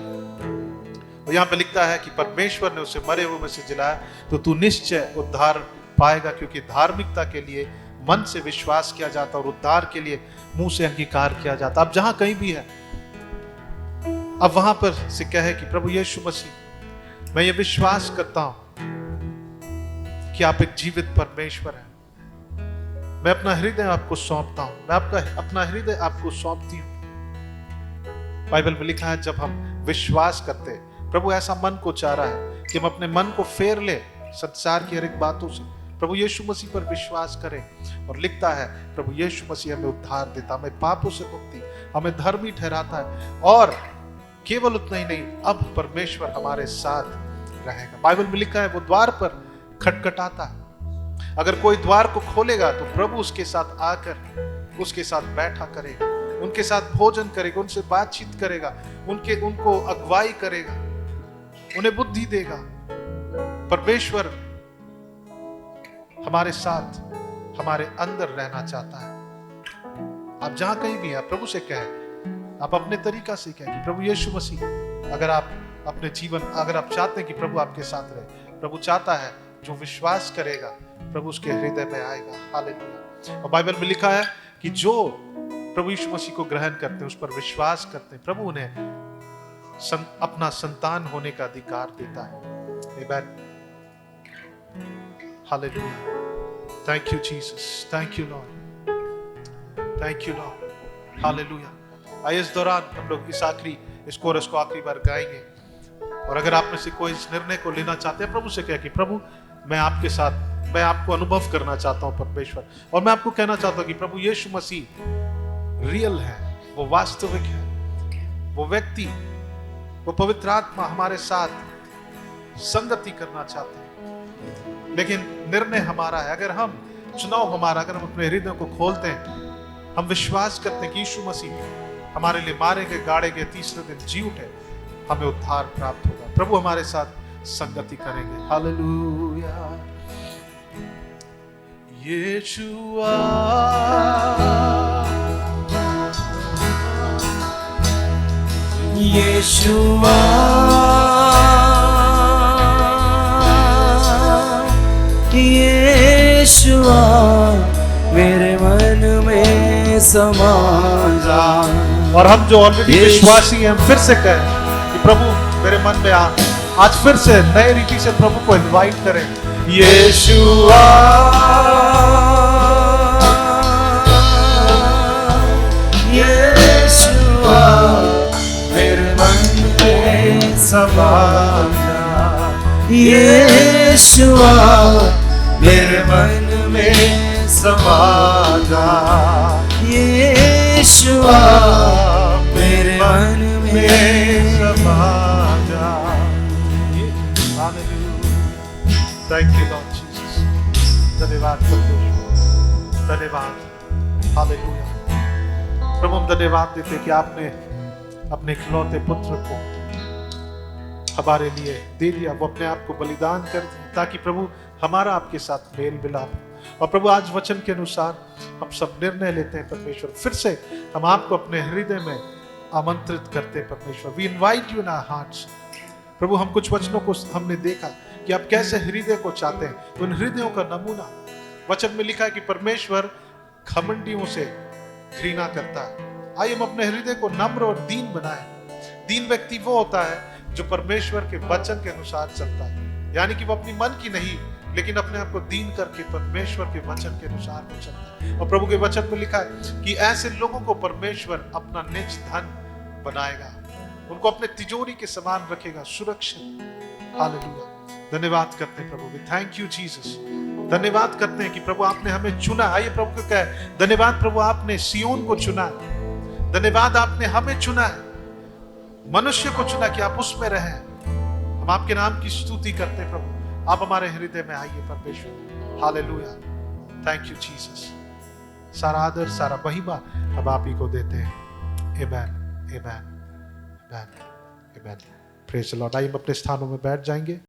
और यहाँ पे लिखता है कि परमेश्वर ने उसे मरे हुए में से जिलाया तो तू निश्चय उद्धार पाएगा, क्योंकि धार्मिकता के लिए मन से विश्वास किया जाता और उद्धार के लिए मुंह से अंगीकार किया जाता। अब जहां कहीं भी है, अब वहां पर से कहे कि प्रभु यीशु मसीह, मैं ये विश्वास करता हूं कि आप एक जीवित परमेश्वर हैं, मैं अपना हृदय आपको सौंपता हूं, मैं अपना हृदय आपको सौंपती हूं। बाइबल में लिखा है जब हम विश्वास करते, प्रभु ऐसा मन को चाह रहा है कि हम अपने मन को फेर ले संसार की हर एक बातों से, प्रभु यीशु मसीह पर विश्वास करें। और लिखता है प्रभु यीशु मसीह हमें उद्धार देता, हमें पापों से मुक्ति, हमें धर्मी ठहराता है, और केवल उतना ही नहीं, अब परमेश्वर हमारे साथ रहेगा। बाइबल में लिखा है वो द्वार पर खटखटाता है, अगर कोई द्वार को खोलेगा तो प्रभु उसके साथ आकर उसके साथ बैठा करेगा, उनके साथ भोजन करेगा, उनसे बातचीत करेगा, उनको अगुवाई करेगा, उन्हें बुद्धि देगा। परमेश्वर हमारे साथ, हमारे अंदर रहना चाहता है। आप जहां कहीं भी हैं, प्रभु से कहें, आप अपने तरीका से कहें कि प्रभु यीशु मसीह, अगर आप अपने जीवन, अगर आप चाहते हैं कि प्रभु आपके साथ रहे, प्रभु चाहता है जो विश्वास करेगा प्रभु उसके हृदय में आएगा। हालेलुया। और बाइबल में लिखा है कि जो प्रभु यीशु मसीह को ग्रहण करते हैं, उस पर विश्वास करते हैं, प्रभु उन्हें अपना संतान होने का अधिकार देता है। आमीन। Hallelujah. Thank you Jesus, thank you Lord, thank you Lord. Hallelujah. आइए इस दौरान हम लोग इस कोरस को आखिरी बार गाएंगे, और अगर आप में से कोई इस निर्णय को लेना चाहते हैं, प्रभु से कहे कि प्रभु मैं आपके साथ, मैं आपको अनुभव करना चाहता हूं परमेश्वर, और मैं आपको कहना चाहता हूं कि प्रभु यीशु मसीह रियल है, वो वास्तविक है, वो व्यक्ति, वो पवित्र आत्मा हमारे साथ संगति करना चाहते हैं। लेकिन निर्णय हमारा है, अगर हम चुनाव हमारा, अगर हम अपने हृदय को खोलते हैं, हम विश्वास करते हैं कि यीशु मसीह हमारे लिए मारे गए, गाड़े गए, तीसरे दिन जी उठे, हमें उद्धार प्राप्त होगा। प्रभु हमारे साथ संगति करेंगे। हालेलुया। यीशुआ यीशुआ यीशुआ मेरे मन में समा जा। और हम जो ऑलरेडी विश्वासी हैं हम फिर से कहें कि प्रभु मेरे मन में आ। आज फिर से नए रीति से प्रभु को इनवाइट करें। यीशुआ यीशुआ मेरे मन में समा जा। यीशुआ मेरे मन में समा जा। यीशुआ मेरे मन में समा जा। Thank you Lord Jesus. धन्यवाद परमेश्वर, धन्यवाद। हालेलुया। प्रभु हम धन्यवाद देते कि आपने अपने इकलौते पुत्र को हमारे लिए दे दिया, वो अपने आप को बलिदान कर दिया ताकि प्रभु हमारा आपके साथ मेल मिलाप हो। और प्रभु आज वचन के अनुसार हम सब निर्णय लेते हैं परमेश्वर, फिर से हम आपको अपने हृदय में आमंत्रित करते हैं परमेश्वर। We invite you in our hearts. प्रभु हम कुछ वचनों को हमने देखा कि आप कैसे हृदय को चाहते हैं। उन हृदयों का नमूना वचन में लिखा है कि परमेश्वर घमंडियों से घृणा करता है। आइए हम अपने हृदय को नम्र और दीन बनाएं। दीन व्यक्ति वो होता है जो परमेश्वर के वचन के अनुसार चलता है, यानी कि वो अपनी मन की नहीं लेकिन अपने आप को दीन करके परमेश्वर के वचन के अनुसार वो चलता है। और प्रभु के वचन में लिखा है कि ऐसे लोगों को परमेश्वर अपना निज धन बनाएगा, उनको अपने तिजोरी के समान रखेगा, सुरक्षित। हालेलुया। धन्यवाद करते हैं प्रभु, वी थैंक यू जीसस। धन्यवाद करते हैं कि प्रभु आपने हमें चुना। आइए प्रभु को कहे धन्यवाद प्रभु आपने सियोन को चुना है। धन्यवाद आपने हमें चुना है, मनुष्य को चुना कि आप उसमें रहें। हम आपके नाम की स्तुति करते हैं प्रभु। आप हमारे हृदय में आइए परमेश्वर। हालेलुया। Thank you Jesus. सारा आदर सारा महिमा हम आप ही को देते हैं। आमेन आमेन आमेन आमेन। Praise the Lord. आइए हम अपने स्थानों में बैठ जाएंगे।